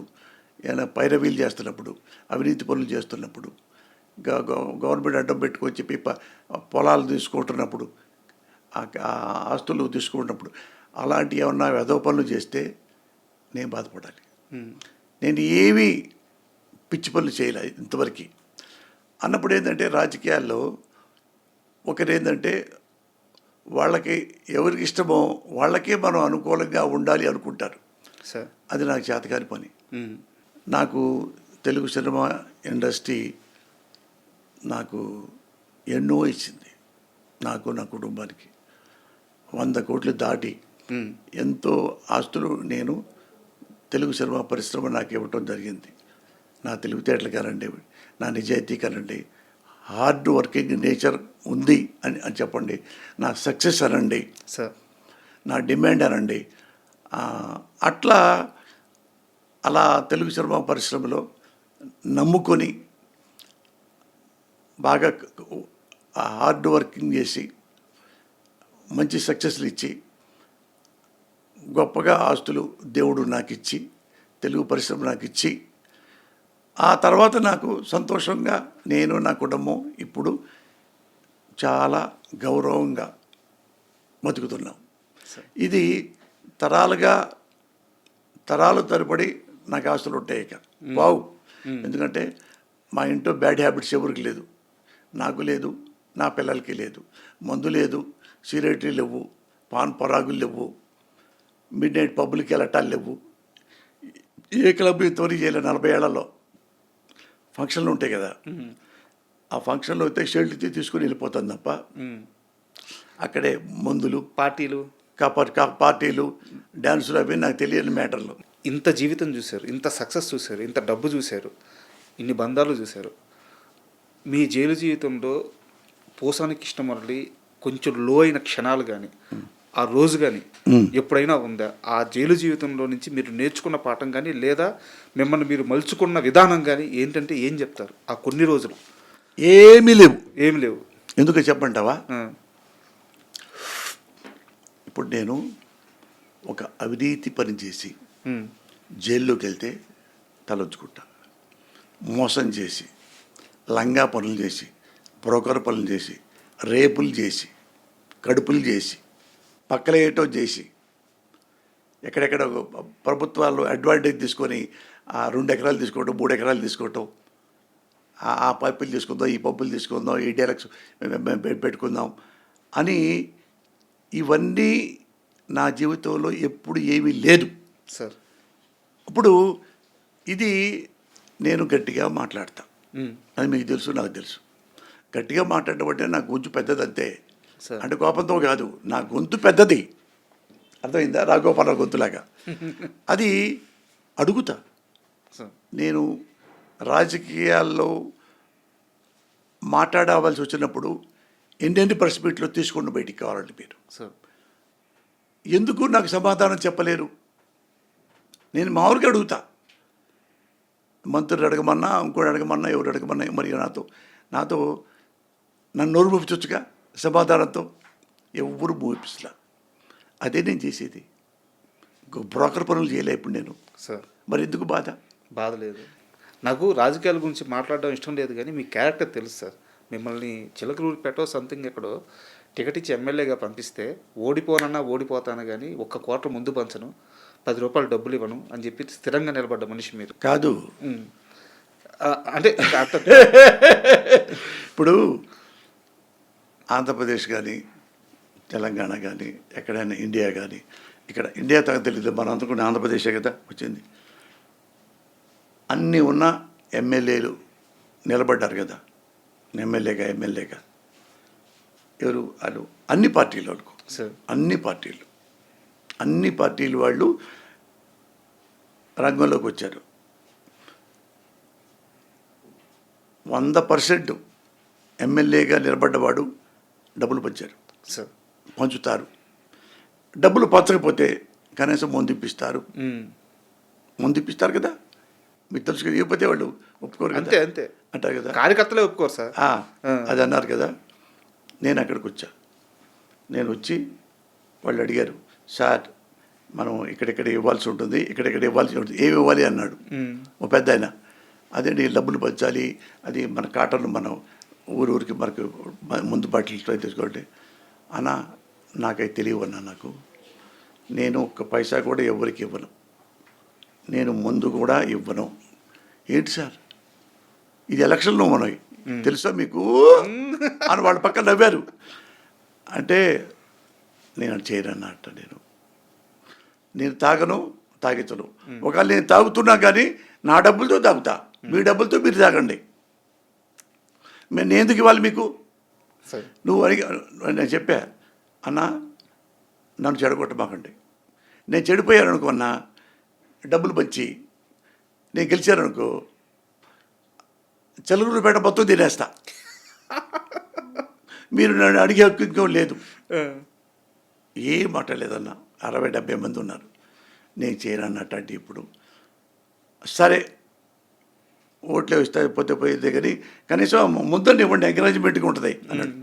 ఏమైనా పైరవీలు చేస్తున్నప్పుడు, అవినీతి పనులు చేస్తున్నప్పుడు, గవర్నమెంట్ అడ్డం పెట్టుకొని చెప్పి పొలాలు తీసుకుంటున్నప్పుడు, ఆస్తులు తీసుకుంటున్నప్పుడు, అలాంటి ఏమన్నా వెధవ పనులు చేస్తే నేను బాధపడాలి. నేను ఏమీ పిచ్చి పనులు చేయలే ఇంతవరకు. అన్నప్పుడు ఏంటంటే రాజకీయాల్లో ఒకరేంటంటే వాళ్ళకి ఎవరికి ఇష్టమో వాళ్ళకే మనం అనుకూలంగా ఉండాలి అనుకుంటారు. అది నాకు చేతకాని పని. నాకు తెలుగు సినిమా ఇండస్ట్రీ నాకు ఎన్నో ఇచ్చింది, నాకు నా కుటుంబానికి 100 కోట్లు దాటి ఎంతో ఆస్తులు నేను తెలుగు సినిమా పరిశ్రమ నాకు ఇవ్వటం జరిగింది. నా తెలివితేటలు కానండి, నా నిజాయితీ కానండి, హార్డ్ వర్కింగ్ నేచర్ ఉంది అని చెప్పండి, నా సక్సెస్ అనండి, నా డిమాండ్ అనండి. అట్లా అలా తెలుగు సినిమా పరిశ్రమలో నమ్ముకొని బాగా హార్డ్ వర్కింగ్ చేసి మంచి సక్సెస్లు ఇచ్చి గొప్పగా ఆస్తులు దేవుడు నాకు ఇచ్చి, తెలుగు పరిశ్రమ నాకు ఇచ్చి, ఆ తర్వాత నాకు సంతోషంగా నేను నా కుటుంబం ఇప్పుడు చాలా గౌరవంగా బతుకుతున్నాం. ఇది తరాలు తరబడి నాకు ఆస్తులు ఉంటాయి. ఇక బావు, ఎందుకంటే మా ఇంట్లో బ్యాడ్ హ్యాబిట్స్ ఎవరికి లేదు, నాకు లేదు, నా పిల్లలకి లేదు. మందు లేదు, సిగరెట్లు లేవు, పాన్ పరాగులు లేవు, మిడ్ నైట్ పబ్లిక్ వెళ్ళటాలు లేవు. ఏ క్లబ్ తోని చేయలే 40 ఏళ్లలో. ఫంక్షన్లు ఉంటాయి కదా, ఆ ఫంక్షన్లో అయితే షెల్ట్ తీసుకుని వెళ్ళిపోతాను తప్ప అక్కడే మందులు, పార్టీలు, డ్యాన్సులు అవి నాకు తెలియని మ్యాటర్లు. ఇంత జీవితం చూశారు, ఇంత సక్సెస్ చూశారు, ఇంత డబ్బు చూశారు, ఇన్ని బంధాలు చూశారు. మీ జైలు జీవితంలో పోసాని కృష్ణమురళి కొంచెం లో అయిన క్షణాలు కానీ ఆ రోజు కానీ ఎప్పుడైనా ఉందా? ఆ జైలు జీవితంలో నుంచి మీరు నేర్చుకున్న పాఠం కానీ లేదా మిమ్మల్ని మీరు మలుచుకున్న విధానం కానీ ఏంటంటే ఏం చెప్తారు? ఆ కొన్ని రోజులు ఏమీ లేవు. ఏమి లేవు. ఎందుకు చెప్పంటావా? ఆ, ఇప్పుడు నేను ఒక అవినీతి పని చేసి ఉమ్, జైల్లోకి వెళ్తే తలొచ్చుకుంటా. మోసం చేసి, లంగా పనులు చేసి, బ్రోకర్ పనులు చేసి, రేపులు చేసి, కడుపులు చేసి, పక్కలేయటం చేసి, ఎక్కడెక్కడ ప్రభుత్వాలు అడ్వాంటేజ్ తీసుకొని 2 ఎకరాలు తీసుకోవటం, 3 ఎకరాలు తీసుకోవటం, ఆ పప్పులు తీసుకుందాం, ఈ పప్పులు తీసుకుందాం, ఈ డైలాగ్స్ పెట్టుకుందాం అని, ఇవన్నీ నా జీవితంలో ఎప్పుడు ఏమీ లేదు సార్. ఇప్పుడు ఇది నేను గట్టిగా మాట్లాడతా, ఉమ్, అది మీకు తెలుసు, నాకు తెలుసు. గట్టిగా మాట్లాడడం అంటే నా గొంతు పెద్దదంతే. సార్. అంటే కోపంతో కాదు, నా గొంతు పెద్దది, అర్థమైందా? రాఘోపాల గొంతులాగా. అది అడుగుతా. సార్. నేను రాజకీయాల్లో మాట్లాడవలసి వచ్చినప్పుడు ఎన్ని ప్రెస్ మీట్లో తీసుకొని బయటికి కావాలండి మీరు. సార్. ఎందుకు నాకు సమాధానం చెప్పలేరు? నేను మామూలుగా అడుగుతా. మంత్రులు అడగమన్నా, ఇంకోటి అడగమన్నా, ఎవరు అడగమన్నా, మరి నాతో నన్ను నోరు మూపించవచ్చుగా సమాధానంతో. ఎవరు మూపిస్తా. అదే నేను చేసేది. బ్రోకర్ పనులు చేయలే ఇప్పుడు నేను. సార్. మరి ఎందుకు బాధ? బాధ లేదు. నాకు రాజకీయాల గురించి మాట్లాడడం ఇష్టం లేదు, కానీ మీ క్యారెక్టర్ తెలుసు సార్. మిమ్మల్ని చిలకలూరిపేటో సంథింగ్ ఎక్కడో టికెట్ ఇచ్చి ఎమ్మెల్యేగా పంపిస్తే ఓడిపోనన్నా ఓడిపోతాను కానీ ఒక్క కోట్ల ముందు పంచను, 10 రూపాయలు డబ్బులు ఇవ్వను అని చెప్పి స్థిరంగా నిలబడ్డ మనిషి మీరు. కాదు, అంటే ఇప్పుడు ఆంధ్రప్రదేశ్ కానీ, తెలంగాణ కానీ, ఎక్కడైనా ఇండియా కానీ, ఇక్కడ ఇండియా తగ్గ తెలియదు, మనం అనుకున్న ఆంధ్రప్రదేశే కదా వచ్చింది. అన్నీ ఉన్న ఎమ్మెల్యేలు నిలబడ్డారు కదా, ఎమ్మెల్యేగా ఎవరు? వాళ్ళు అన్ని పార్టీలు అనుకో, సార్. అన్ని పార్టీలు వాళ్ళు రంగంలోకి వచ్చారు. 100% ఎమ్మెల్యేగా నిలబడ్డవాడు డబ్బులు పంచారు, సార్. పంచుతారు. డబ్బులు పంచకపోతే కనీసం ముందిప్పిస్తారు కదా. మీకు తెలుసు కదా, ఇవ్వకపోతే వాళ్ళు ఒప్పుకోరు అంతే కదా, అంతే అంటారు కదా. కార్యకర్తలే ఒప్పుకోరు సార్. అది అన్నారు కదా. నేను అక్కడికి వచ్చా. నేను వచ్చి వాళ్ళు అడిగారు, సార్ మనం ఇక్కడెక్కడ ఇవ్వాల్సి ఉంటుంది, ఇక్కడెక్కడ ఇవ్వాల్సి ఉంటుంది, ఏమి ఇవ్వాలి అన్నాడు ఓ పెద్ద ఆయన. అదేంటి డబ్బులు పంచాలి, అది మన కాటన్లు మనం ఊరికి మనకు ముందు బాటిల్ తీసుకోండి అన్న. నాకైతే తెలియవన్నా, నేను ఒక్క పైసా కూడా ఎవరికి ఇవ్వను, నేను ముందు కూడా ఇవ్వను. ఏంటి సార్ ఇది ఎలక్షన్లో మనవి తెలుసా మీకు అని వాళ్ళ పక్కన నవ్వారు. అంటే నేను చేయనన్నట్ట. నేను తాగను, తాగించను. ఒకవేళ నేను తాగుతున్నా కానీ నా డబ్బులతో తాగుతా, మీ డబ్బులతో మీరు తాగండి. నేను ఎందుకు ఇవ్వాలి మీకు? నువ్వు అడిగి నేను చెప్పా, అన్న నన్ను చెడగొట్టమాకండి. నేను చెడిపోయాను అనుకో అన్న, డబ్బులు పంచి నేను గెలిచాననుకో చిలకలూరిపేట మొత్తం తినేస్తా. మీరు నన్ను అడిగే హక్కు ఇంకో లేదు. ఏం మాట్లాడలేదన్న. 60-70 మంది ఉన్నారు. నేను చేయనన్నట్టు. అంటే ఇప్పుడు సరే ఓట్లు ఇస్తా పోతే పోయేదే కానీ కనీసం ముందని ఇవ్వండి, ఎంకరేజ్మెంట్గా ఉంటుంది అన్నాడు.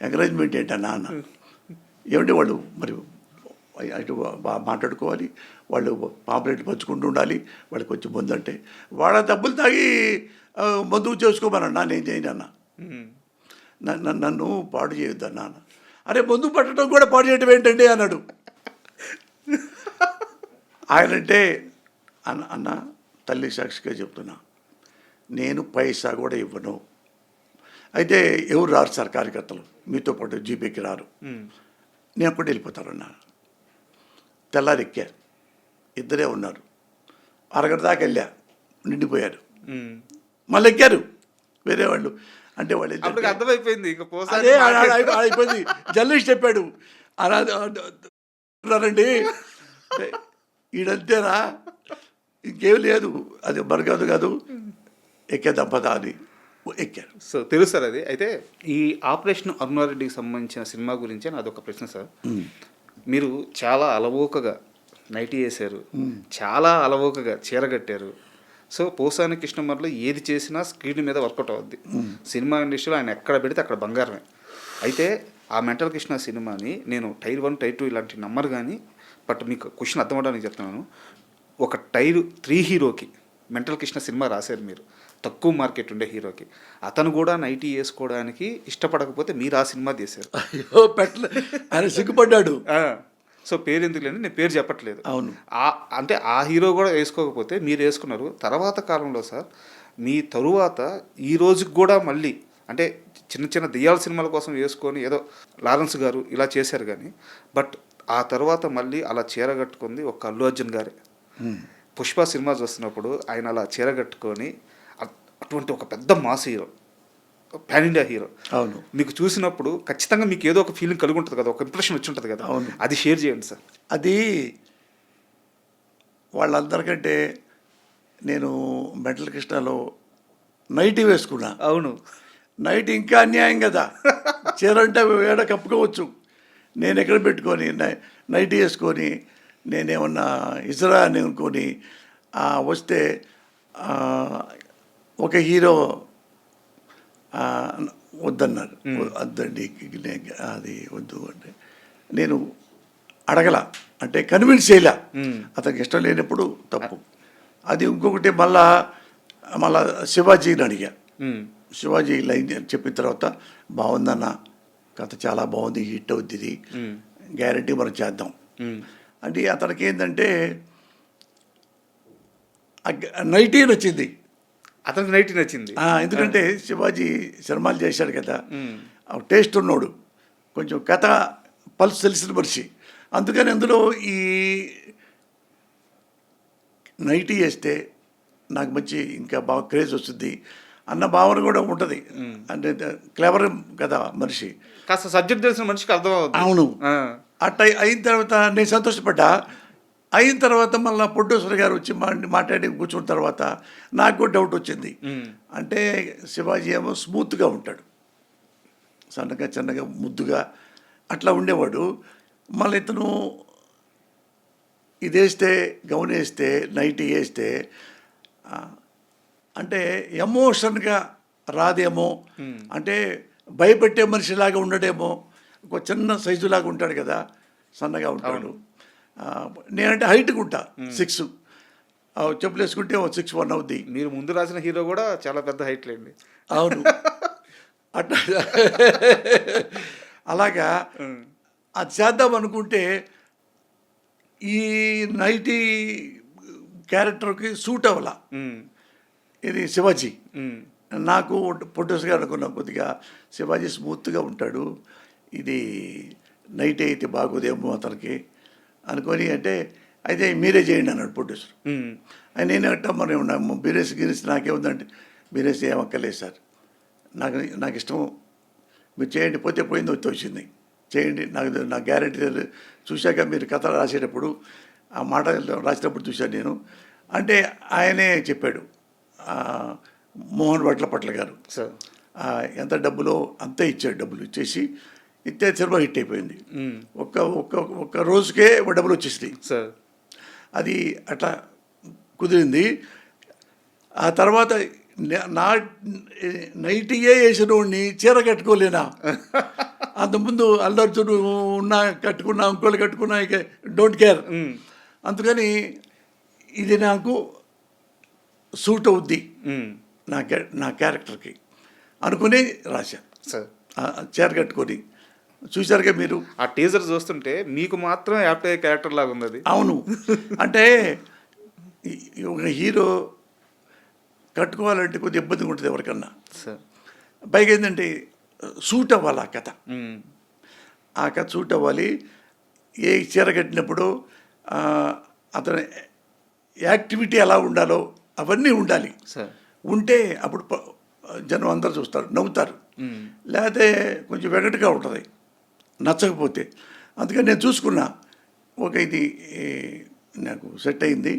ఎంకరేజ్మెంట్ ఏంటన్నా అన్న? ఏమంటే వాళ్ళు మరి అటు మాట్లాడుకోవాలి, వాళ్ళు పాంప్లెట్లు పంచుకుంటూ ఉండాలి, వాళ్ళకి వచ్చి ముందు అంటే వాళ్ళ డబ్బులు తాగి మందుకు చేసుకోమన్నా. నేను చేయనన్నా. నన్ను పాడు చేయొద్దు అన్నా. అరే ముందు పట్టడం కూడా పాడు చేయటం ఏంటండి అన్నాడు. ఆయనంటే అన్న తల్లి సాక్షిగా చెప్తున్నా, నేను పైసా కూడా ఇవ్వను. అయితే ఎవరు రారు సార్ కార్యకర్తలు, మీతో పాటు జీపీకి రారు, నేను అప్పుడు వెళ్ళిపోతారన్నా. తెల్లారెక్కా, ఇద్దరే ఉన్నారు. అరగంట దాకా వెళ్ళా, నిండిపోయారు. మళ్ళీ ఎక్కారు వేరే వాళ్ళు. అంటే వాళ్ళు అర్థమైపోయింది అయిపోయింది. జర్నలిస్ట్ చెప్పాడు అన్నారండి, ఈడంతేనా, ఇంకేం లేదు, అది మరకాదు కాదు, ఎక్కేద్దాం పదా అని. ఎక్కారు. సో తెలుసు సార్ అది. అయితే ఈ ఆపరేషన్ అరుణారెడ్డికి సంబంధించిన సినిమా గురించే నాదొక ప్రశ్న సార్. మీరు చాలా అలవోకగా నైటీ వేశారు, చాలా అలవోకగా చీర కట్టారు. సో పోసాని కృష్ణమూర్తిలో ఏది చేసినా స్క్రీన్ మీద వర్కౌట్ అవుద్ది. సినిమా ఇండస్ట్రీలో ఆయన ఎక్కడ పెడితే అక్కడ బంగారమే. అయితే ఆ మెంటల్ కృష్ణ సినిమాని నేను టైర్ 1 టైర్ 2 ఇలాంటి నమ్మరు కానీ, బట్ మీకు క్వశ్చన్ అర్థం అవడానికి చెప్తున్నాను. ఒక టైర్ 3 హీరోకి మెంటల్ కృష్ణ సినిమా రాశారు మీరు, తక్కువ మార్కెట్ ఉండే హీరోకి. అతను కూడా నైటీ వేసుకోవడానికి ఇష్టపడకపోతే మీరు ఆ సినిమా తీశారు. అయ్యో పెట్టలే, ఆయన సిగ్గుపడ్డాడు. సో పేరు ఎందుకు లేని నేను పేరు చెప్పట్లేదు. అవును. అంటే ఆ హీరో కూడా వేసుకోకపోతే మీరు వేసుకున్నారు. తర్వాత కాలంలో సార్ మీ తరువాత ఈ రోజుకి కూడా మళ్ళీ అంటే చిన్న చిన్న దెయ్యాల సినిమాల కోసం వేసుకొని ఏదో లారెన్స్ గారు ఇలా చేశారు కానీ, బట్ ఆ తర్వాత మళ్ళీ అలా చీర కట్టుకుంది ఒక అల్లు అర్జున్ గారే. పుష్ప సినిమా చూస్తున్నప్పుడు ఆయన అలా చీర కట్టుకొని అటువంటి ఒక పెద్ద mass hero, pan India hero. అవును. మీకు చూసినప్పుడు ఖచ్చితంగా మీకు ఏదో ఒక ఫీలింగ్ కలిగి ఉంటుంది కదా, ఒక ఇంప్రెషన్ వచ్చి ఉంటుంది కదా. అవును. అది షేర్ చేయండి సార్. అది వాళ్ళందరికంటే నేను మెంటల్ కృష్ణలో నైటీ వేసుకున్నా. అవును. నైట్ ఇంకా అన్యాయం కదా, చీర అంటే వేడ కప్పుకోవచ్చు. నేను ఎక్కడ పెట్టుకొని నైటీ వేసుకొని నేనేమన్నా ఇసరా అని అనుకొని వస్తే ఒక హీరో వద్దన్నారు. వద్దండి అది వద్దు అంటే నేను అడగల, అంటే కన్విన్స్ చేయలే. అతనికి ఇష్టం లేనప్పుడు తప్పు. అది ఇంకొకటి మళ్ళా శివాజీని అడిగా. శివాజీ లైన్ చెప్పిన తర్వాత బాగుందన్న, కథ చాలా బాగుంది, హిట్ అవుద్ది, ఇది గ్యారంటీ మనం చేద్దాం అంటే అతనికి ఏంటంటే నైటీ నచ్చింది. అతనికి నైటీ నచ్చింది. ఎందుకంటే శివాజీ సినిమాలు చేశాడు కదా, టేస్ట్ ఉన్నోడు, కొంచెం కథ పల్స్ తెలిసిన మనిషి. అందుకని అందులో ఈ నైటీ వేస్తే నాకు మంచి ఇంకా బాగా క్రేజ్ వస్తుంది అన్న భావన కూడా ఉంటుంది. అంటే క్లెవర్ కదా మనిషి, కాస్త సబ్జెక్ట్ తెలిసిన మనిషికి అర్థం అవుతుంది. అవును. అట్లా అయిన తర్వాత నేను సంతోషపడ్డా. అయిన తర్వాత మళ్ళీ ప్రొడ్యూసర్ గారు వచ్చి మాట్లాడి కూర్చున్న తర్వాత నాకు కూడా డౌట్ వచ్చింది. అంటే శివాజీ ఏమో స్మూత్గా ఉంటాడు, సన్నగా చిన్నగా ముద్దుగా అట్లా ఉండేవాడు. మళ్ళీ ఇతను ఇది వేస్తే, గౌన్ వేస్తే, నైటీ వేస్తే అంటే ఎమోషన్గా రాదేమో, అంటే భయపెట్టే మనిషిలాగా ఉండడేమో. ఒక చిన్న సైజులాగా ఉంటాడు కదా, సన్నగా ఉంటాడు. నేనంటే హైట్గా ఉంటా, 6, చెప్పులు వేసుకుంటే 6'1" అవుద్ది. మీరు ముందు రాసిన హీరో కూడా చాలా పెద్ద హైట్ లేండి. అవును. అట్లా అలాగా అది చేద్దాం అనుకుంటే ఈ నైటీ క్యారెక్టర్కి సూట్ అవ్వాల. ఇది శివాజీ. నాకు ప్రొడ్యూసర్ గారు అనుకున్నా, కొద్దిగా శివాజీ స్మూత్గా ఉంటాడు, ఇది నైట్ అయితే బాగోదేమో అతనికి అనుకొని, అంటే అయితే మీరే చేయండి అన్నాడు ప్రొడ్యూసర్. నేను అంటా మరి బీరేసి గిరేసి నాకేముందంటే, బీరేసి ఏమక్కర్లేదు సార్, నాకు ఇష్టం, మీరు చేయండి, పోతే పోయింది, వచ్చింది, చేయండి, నా గ్యారెంటీ చూశాక మీరు కథ రాసేటప్పుడు ఆ మాట రాసేటప్పుడు చూశాను నేను అంటే ఆయనే చెప్పాడు, మోహన్ వడ్లపట్ల గారు. ఎంత డబ్బులో అంతే ఇచ్చాడు, డబ్బులు ఇచ్చేసి ఇస్తే సినిమా హిట్ అయిపోయింది. ఒక్క రోజుకే డబ్బులు వచ్చేసినాయి. అది అట్లా కుదిరింది. ఆ తర్వాత నా నైటీయే వేసిన వాడిని చీర కట్టుకోలేనా? అంతకుముందు అల్లు అర్జున్ ఉన్నా కట్టుకున్నా, ఇంకోళ్ళు కట్టుకున్నా, ఇక డోంట్ కేర్. అందుకని ఇది నాకు సూట్ అవుద్ది నా క్యారెక్టర్కి అనుకుని రాశాను. చీర కట్టుకొని చూశారుగా మీరు. ఆ టీజర్ చూస్తుంటే మీకు మాత్రం యాప్ట్ అయ్యే క్యారెక్టర్ లాగా ఉంది అది. అవును. అంటే ఒక హీరో కట్టుకోవాలంటే కొద్దిగా ఇబ్బందిగా ఉంటుంది ఎవరికన్నా. పైగా ఏంటంటే సూట్ అవ్వాలి ఆ కథ. ఆ కథ సూట్ అవ్వాలి. ఏ చీర కట్టినప్పుడు అతని యాక్టివిటీ ఎలా ఉండాలో అవన్నీ ఉండాలి. ఉంటే అప్పుడు జనం అందరూ చూస్తారు, నవ్వుతారు. లేకపోతే కొంచెం వెగటుగా ఉంటుంది నచ్చకపోతే. అందుకని నేను చూసుకున్నా, ఒక ఇది నాకు సెట్ అయింది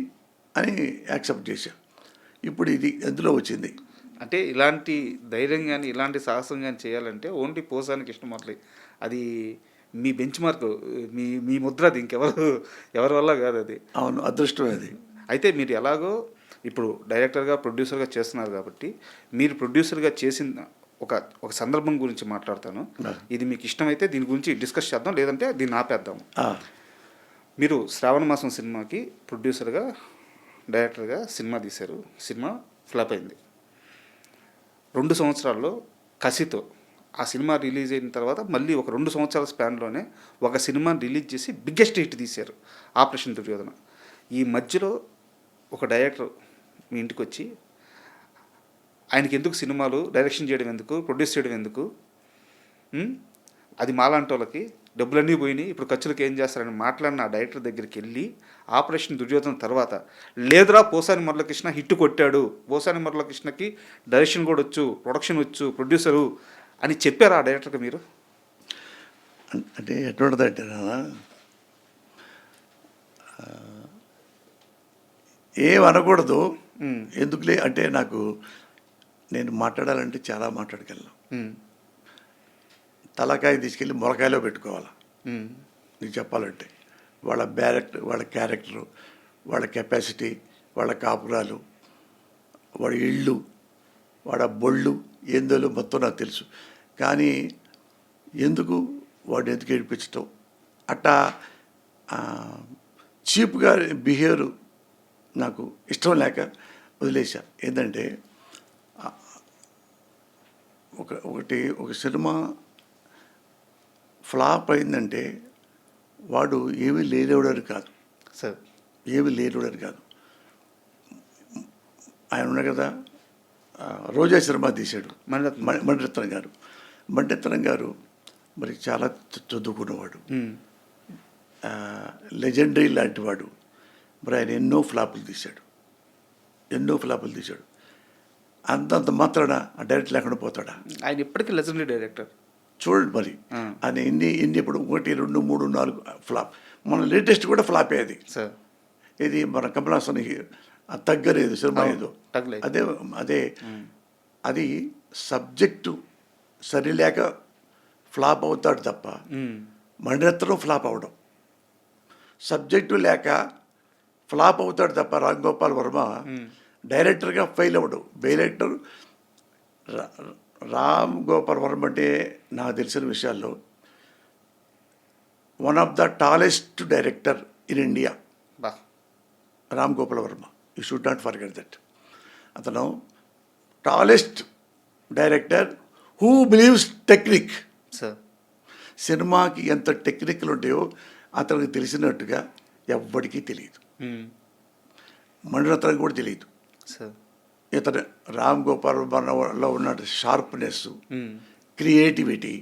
అని యాక్సెప్ట్ చేశాను. ఇప్పుడు ఇది ఎందులో వచ్చింది. అంటే ఇలాంటి ధైర్యం కానీ ఇలాంటి సాహసం కానీ చేయాలంటే ఓన్లీ పోసాని కృష్ణమురళి, అది మీ బెంచ్ మార్క్, మీ ముద్ర, అది ఎవరి వల్ల కాదు అది. అవును, అదృష్టం అది. అయితే మీరు ఎలాగో ఇప్పుడు డైరెక్టర్గా ప్రొడ్యూసర్గా చేస్తున్నారు కాబట్టి మీరు ప్రొడ్యూసర్గా చేసిన ఒక సందర్భం గురించి మాట్లాడతాను. ఇది మీకు ఇష్టమైతే దీని గురించి డిస్కస్ చేద్దాం, లేదంటే దీన్ని ఆపేద్దాం. మీరు శ్రావణ మాసం సినిమాకి ప్రొడ్యూసర్గా డైరెక్టర్గా సినిమా తీశారు. సినిమా ఫ్లాప్ అయింది. 2 సంవత్సరాల్లో కసితో ఆ సినిమా రిలీజ్ అయిన తర్వాత మళ్ళీ ఒక 2 సంవత్సరాల స్పాన్లోనే ఒక సినిమాని రిలీజ్ చేసి బిగ్గెస్ట్ హిట్ తీశారు, ఆపరేషన్ దుర్యోధన. ఈ మధ్యలో ఒక డైరెక్టర్ మీ ఇంటికి వచ్చి ఆయనకి ఎందుకు సినిమాలు డైరెక్షన్ చేయడం ఎందుకు, ప్రొడ్యూస్ చేయడం ఎందుకు, అది మాలాంటి వాళ్ళకి డబ్బులన్నీ పోయినాయి, ఇప్పుడు ఖర్చులకు ఏం చేస్తారని మాట్లాడిన ఆ డైరెక్టర్ దగ్గరికి వెళ్ళి ఆపరేషన్ దుర్యోధన తర్వాత లేదురా పోసాని మురళీకృష్ణ హిట్ కొట్టాడు, పోసాని మురళీకృష్ణకి డైరెక్షన్ కూడా వచ్చు, ప్రొడక్షన్ వచ్చు, ప్రొడ్యూసరు అని చెప్పారు ఆ డైరెక్టర్కి మీరు? అంటే ఎటువంటిదంటే ఏం అనకూడదు, ఎందుకులే అంటే నేను మాట్లాడాలంటే చాలా మాట్లాడగలను. తలకాయ తీసుకెళ్ళి మొలకాయలో పెట్టుకోవాలి నీకు చెప్పాలంటే. వాళ్ళ క్యారెక్టరు, వాళ్ళ కెపాసిటీ, వాళ్ళ కాపురాలు, వాడి ఇళ్ళు, వాడి బొళ్ళు ఏందో మొత్తం నాకు తెలుసు. కానీ ఎందుకు ఏడిపించటం అట్టా చీప్గా బిహేవియర్ నాకు ఇష్టం లేక వదిలేసా. ఏంటంటే ఒక సినిమా ఫ్లాప్ అయిందంటే వాడు ఏమీ లేనివాడని కాదు సార్, ఏమీ లేనివాడని కాదు. ఆయన ఉన్నారు కదా, రోజా సినిమా తీశాడు మణిరత్నం గారు మరి చాలా చదువుకున్నవాడు, లెజెండరీ లాంటి వాడు. మరి ఆయన ఎన్నో ఫ్లాపులు తీశాడు. అంతంత మాత్రాన ఆ డైరెక్ట్ లేకుండా పోతాడా? ఆయన ఇప్పటికీ లెజెండరీ డైరెక్టర్. చూడండి మరి ఆయన ఎన్ని ఇప్పుడు 1, 2, 3, 4 ఫ్లాప్. మన లేటెస్ట్ కూడా ఫ్లాప్ అయ్యేది సార్. ఇది మన కమల్ హాసన్ తగ్గలేదు సినిమా ఏదో, అదే అది సబ్జెక్టు సరిలేక ఫ్లాప్ అవుతాడు తప్ప మణిరత్నం ఫ్లాప్ అవడం. సబ్జెక్టు లేక ఫ్లాప్ అవుతాడు తప్ప రామ్ గోపాల్ వర్మ డైరెక్టర్గా ఫెయిల్ అవ్వడు. డైరెక్టర్ రామ్ గోపాల్ వర్మ అంటే నాకు తెలిసిన విషయాల్లో one of the tallest director in India. Ram Gopal Varma, you should not forget that. అతను tallest director who believes technique. సినిమాకి ఎంత టెక్నిక్లు ఉంటాయో అతనికి తెలిసినట్టుగా ఎవ్వడికి తెలియదు, మణిరత్నం కూడా తెలియదు. ఇతను రామ్ గోపాల్ వర్మలో ఉన్న షార్ప్నెస్, క్రియేటివిటీ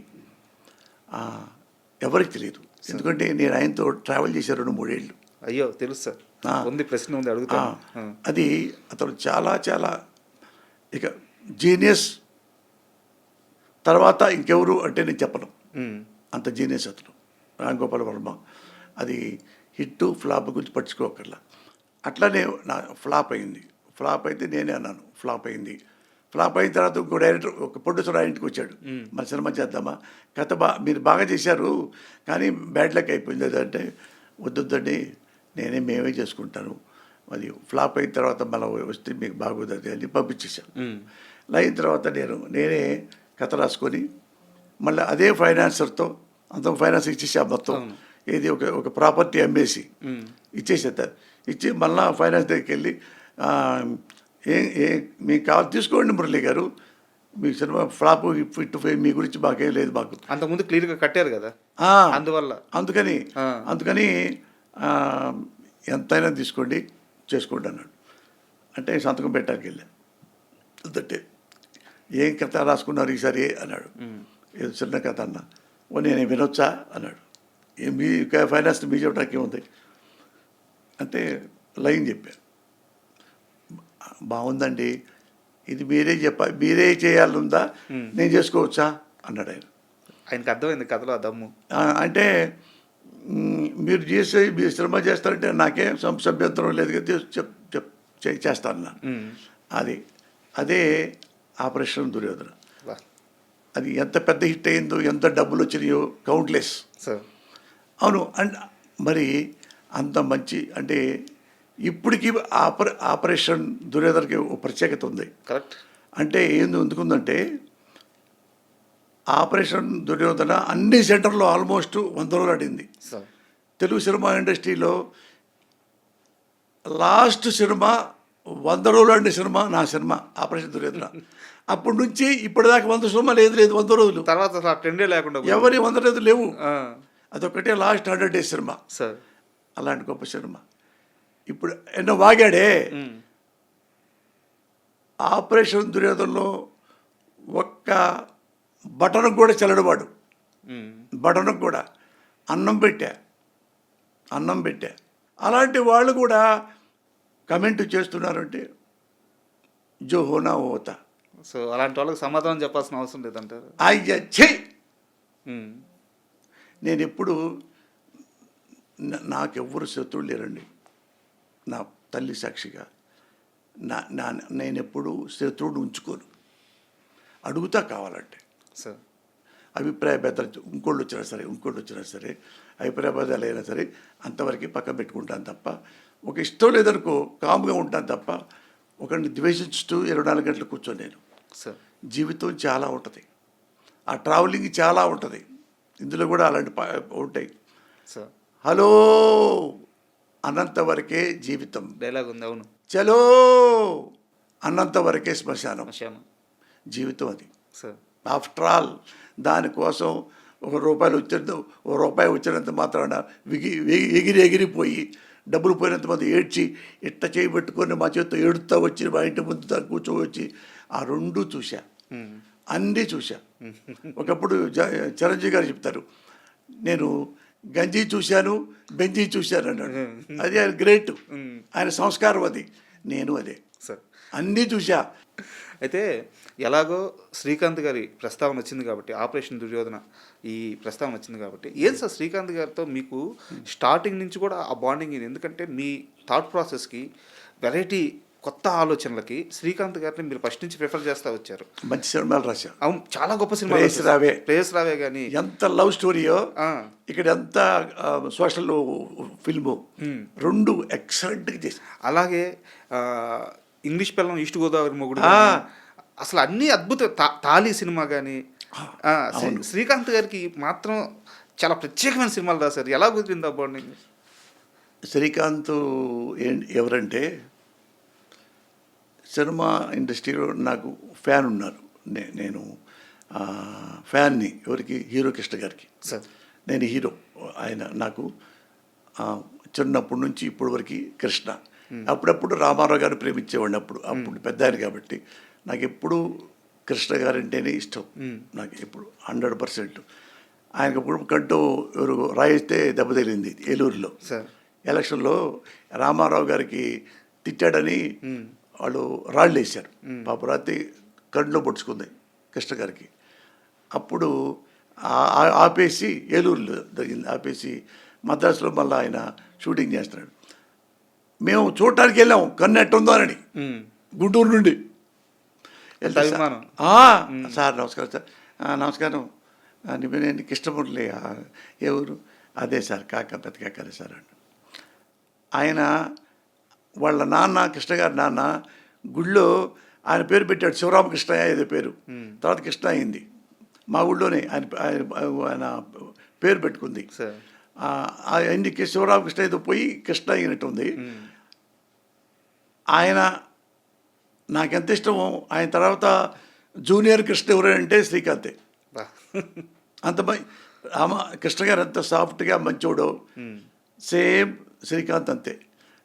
ఎవరికి తెలియదు. ఎందుకంటే నేను ఆయనతో ట్రావెల్ చేశాను 2-3 ఏళ్ళు. అయ్యో తెలుసు సార్, ఉంది ప్రశ్న ఉంది అడుగుతాను. అది అతను చాలా చాలా ఇక జీనియస్. తర్వాత ఇంకెవరు అంటే నేను చెప్పను, అంత జీనియస్ అతను రామ్ గోపాల్ వర్మ. అది హిట్ ఫ్లాప్ గురించి పట్టించుకోకర్లా. అట్లనే నా ఫ్లాప్ అయితే నేనే అన్నాను ఫ్లాప్ అయింది. ఫ్లాప్ అయిన తర్వాత ఇంకో డైరెక్టర్, ఒక ప్రొడ్యూసర్ ఆ ఇంటికి వచ్చాడు, మన సినిమా చేద్దామా, కథ మీరు బాగా చేశారు కానీ బ్యాడ్ లక్ అయిపోయింది అదంటే, వద్దండి మేమే చేసుకుంటాను, అది ఫ్లాప్ అయిన తర్వాత మళ్ళీ వస్తే మీకు బాగోదు అని పంపించేశాను. అయిన తర్వాత నేనే కథ రాసుకొని మళ్ళీ అదే ఫైనాన్సర్తో అంత ఫైనాన్స్ ఇచ్చేసా మొత్తం. ఏది ఒక ప్రాపర్టీ అమ్మేసి ఇచ్చేసేస్తారు. ఇచ్చి మళ్ళీ ఫైనాన్స్ దగ్గరికి వెళ్ళి మీకు కావాలి తీసుకోండి మురళి గారు, మీ సినిమా ఫ్లాప్ హిట్ మీ గురించి మాకేం లేదు, మాకు అంతకుముందు క్లియర్గా కట్టారు కదా, అందుకని ఎంతైనా తీసుకోండి చేసుకోండి అన్నాడు. అంటే సంతకం పెట్టడానికి వెళ్ళాను. అంటే ఏం కథ రాసుకున్నారు ఈసారి అన్నాడు. ఏదో చిన్న కథ అన్నా. నేను వినొచ్చా అన్నాడు. మీ ఫైనాన్స్ మీ చెప్పడానికి ఏముంది అంటే లైన్ చెప్పాను. బాగుందండి, ఇది మీరే చేయాలందా, నేను చేసుకోవచ్చా అన్నాడు ఆయన. ఆయనకు అర్థమైంది కథలో దమ్ము. అంటే మీరు సినిమా చేస్తారంటే నాకేం అభ్యంతరం లేదు కదా, చేస్తాను. అదే ఆపరేషన్ దుర్యోధన. వా. అది ఎంత పెద్ద హిట్ అయిందో, ఎంత డబ్బులు వచ్చినాయో కౌంట్లెస్. సార్ అవును. అండ్ మరి అంత మంచి అంటే ఇప్పటికీ ఆపరేషన్ దుర్యోధనకి ఒక ప్రత్యేకత ఉంది. కరెక్ట్. అంటే ఎందుకుందంటే ఆపరేషన్ దుర్యోధన అన్ని సెంటర్లో ఆల్మోస్ట్ 100 రోజులు ఆడింది. సార్ తెలుగు సినిమా ఇండస్ట్రీలో లాస్ట్ సినిమా 100 రోజులు ఆడిన సినిమా నా సినిమా ఆపరేషన్ దుర్యోధన. అప్పటి నుంచి ఇప్పటిదాకా 100 సినిమా లేదు 100 రోజులు. తర్వాత అసలు ట్రెండే లేకుండా పోయింది. ఎవరి 100 రోజులు లేవు. ఆ, అదొకటే లాస్ట్ 100 డేస్ సినిమా. సార్ అలాంటి గొప్ప సినిమా. ఇప్పుడు ఎన్నో వాగాడే. ఆపరేషన్ దుర్యోధనలో ఒక్క బటన్ కూడా చెల్లడవాడు. బటన్ కూడా అన్నం పెట్టా. అలాంటి వాళ్ళు కూడా కమెంట్ చేస్తున్నారంటే జో హోనా హోతా. సో అలాంటి వాళ్ళకి సమాధానం చెప్పాల్సిన అవసరం లేదంటారు. అయ్య ఛీ. నేను ఎప్పుడు నాకెవ్వరు శత్రువులు లేరండి. నా తల్లి సాక్షిగా నేను ఎప్పుడు శత్రువుని ఉంచుకోను. అడుగుతా కావాలంటే. సార్ అభిప్రాయ భేదాలు ఇంకోళ్ళు వచ్చినా సరే అభిప్రాయ భేదాలు అయినా సరే అంతవరకు పక్కన పెట్టుకుంటాను తప్ప, ఒక ఇష్టం లేదనుకో కామ్గా ఉంటాను తప్ప ఒకరిని ద్వేషించుతూ 24 గంటలు కూర్చొని నేను. సార్ జీవితం చాలా ఉంటుంది, ఆ ట్రావెలింగ్ చాలా ఉంటుంది. ఇందులో కూడా అలాంటి ఉంటాయి. సార్ హలో అన్నంతవరకే జీవితం, డైలాగ్ ఉంది. అవును. చలో అన్నంతవరకే శ్మశానం. జీవితం అది. సార్ ఆఫ్టర్ ఆల్ దానికోసం రూపాయి వచ్చినంత మాత్రాన ఎగిరిపోయి డబ్బులు పోయినంత మంది ఏడ్చి ఇట్ట చేయబెట్టుకొని మా చేతితో ఏడుతూ వచ్చి మా ఇంటి ముందు కూర్చోవచ్చి ఆ రెండు చూసా, అన్నీ చూసా. ఒకప్పుడు చిరంజీవి గారు చెప్తారు, నేను గంజి చూశాను, బెంజి చూశాను అన్నాడు. అది ఆయన గ్రేట్, ఆయన సంస్కారం అది. నేను అదే సార్ అన్నీ చూసా. అయితే ఎలాగో శ్రీకాంత్ గారి ప్రస్తావన వచ్చింది కాబట్టి, ఆపరేషన్ దుర్యోధన ఈ ప్రస్తావన వచ్చింది కాబట్టి, ఏం సార్ శ్రీకాంత్ గారితో మీకు స్టార్టింగ్ నుంచి కూడా ఆ బాండింగ్ ఇది? ఎందుకంటే మీ థాట్ ప్రాసెస్కి, వెరైటీ కొత్త ఆలోచనలకి శ్రీకాంత్ గారిని మీరు ఫస్ట్ నుంచి ప్రిఫర్ చేస్తూ వచ్చారు. మంచి సినిమాలు రాశారు. అవును, చాలా గొప్ప సినిమా. ప్రేయస్ రావే కానీ ఎంత లవ్ స్టోరీయో, ఇక్కడ ఎంత సోషల్ ఫిల్ము, రెండు ఎక్సలెంట్గా చేశారు. అలాగే ఇంగ్లీష్ పిల్లం, ఈస్ట్ గోదావరి మొగుడు, అసలు అన్నీ అద్భుత. తాళీ సినిమా కానీ శ్రీకాంత్ గారికి మాత్రం చాలా ప్రత్యేకమైన సినిమాలు రాశారు. ఎలా కుదిరింది ఆ బాండింగ్? శ్రీకాంత్ ఎవరంటే సినిమా ఇండస్ట్రీలో నాకు ఫ్యాన్ ఉన్నారు. నేను ఫ్యాన్ని ఎవరికి? హీరో కృష్ణ గారికి. సార్ నేను హీరో, ఆయన నాకు చిన్నప్పటి నుంచి ఇప్పటి వరకు కృష్ణ. అప్పుడప్పుడు రామారావు గారిని ప్రేమించేవాడిని. అప్పుడు పెద్ద ఆయన కాబట్టి నాకు ఎప్పుడు కృష్ణ గారంటేనే ఇష్టం. నాకు ఎప్పుడు 100%. ఆయనకు అప్పుడు కంటూ ఎవరు రాయిస్తే దెబ్బతగిలింది ఏలూరులో ఎలక్షన్లో. రామారావు గారికి తిట్టాడని వాళ్ళు రాళ్ళు వేశారు. పాప రాత్రి కంట్లో పొడుచుకుంది కృష్ణ గారికి. అప్పుడు ఆపేసి, ఏలూరులో జరిగింది, ఆపేసి మద్రాసులో మళ్ళీ ఆయన షూటింగ్ చేస్తున్నాడు. మేము చూడటానికి వెళ్ళాము, కన్ను ఎట్టుందో అని, గుంటూరు నుండి వెళ్తే, సార్ నమస్కారం సార్. నమస్కారం, నేను కృష్ణమురళి. ఏ ఊరు? అదే సార్, పెద్ద కాకరే సార్ అండి. ఆయన వాళ్ళ నాన్న, కృష్ణ గారి నాన్న గుళ్ళో ఆయన పేరు పెట్టాడు, శివరామకృష్ణ ఏదో పేరు, తర్వాత కృష్ణ అయింది. మా ఊళ్ళోనే ఆయన పేరు పెట్టుకుంది. ఆయనకి శివరామకృష్ణ ఏదో పోయి కృష్ణ అయినట్టు ఉంది. ఆయన నాకెంత ఇష్టమో, ఆయన తర్వాత జూనియర్ కృష్ణ ఎవరంటే శ్రీకాంతే. అంత కృష్ణ గారు ఎంత సాఫ్ట్గా మంచోడో, సేమ్ శ్రీకాంత్ అంతే.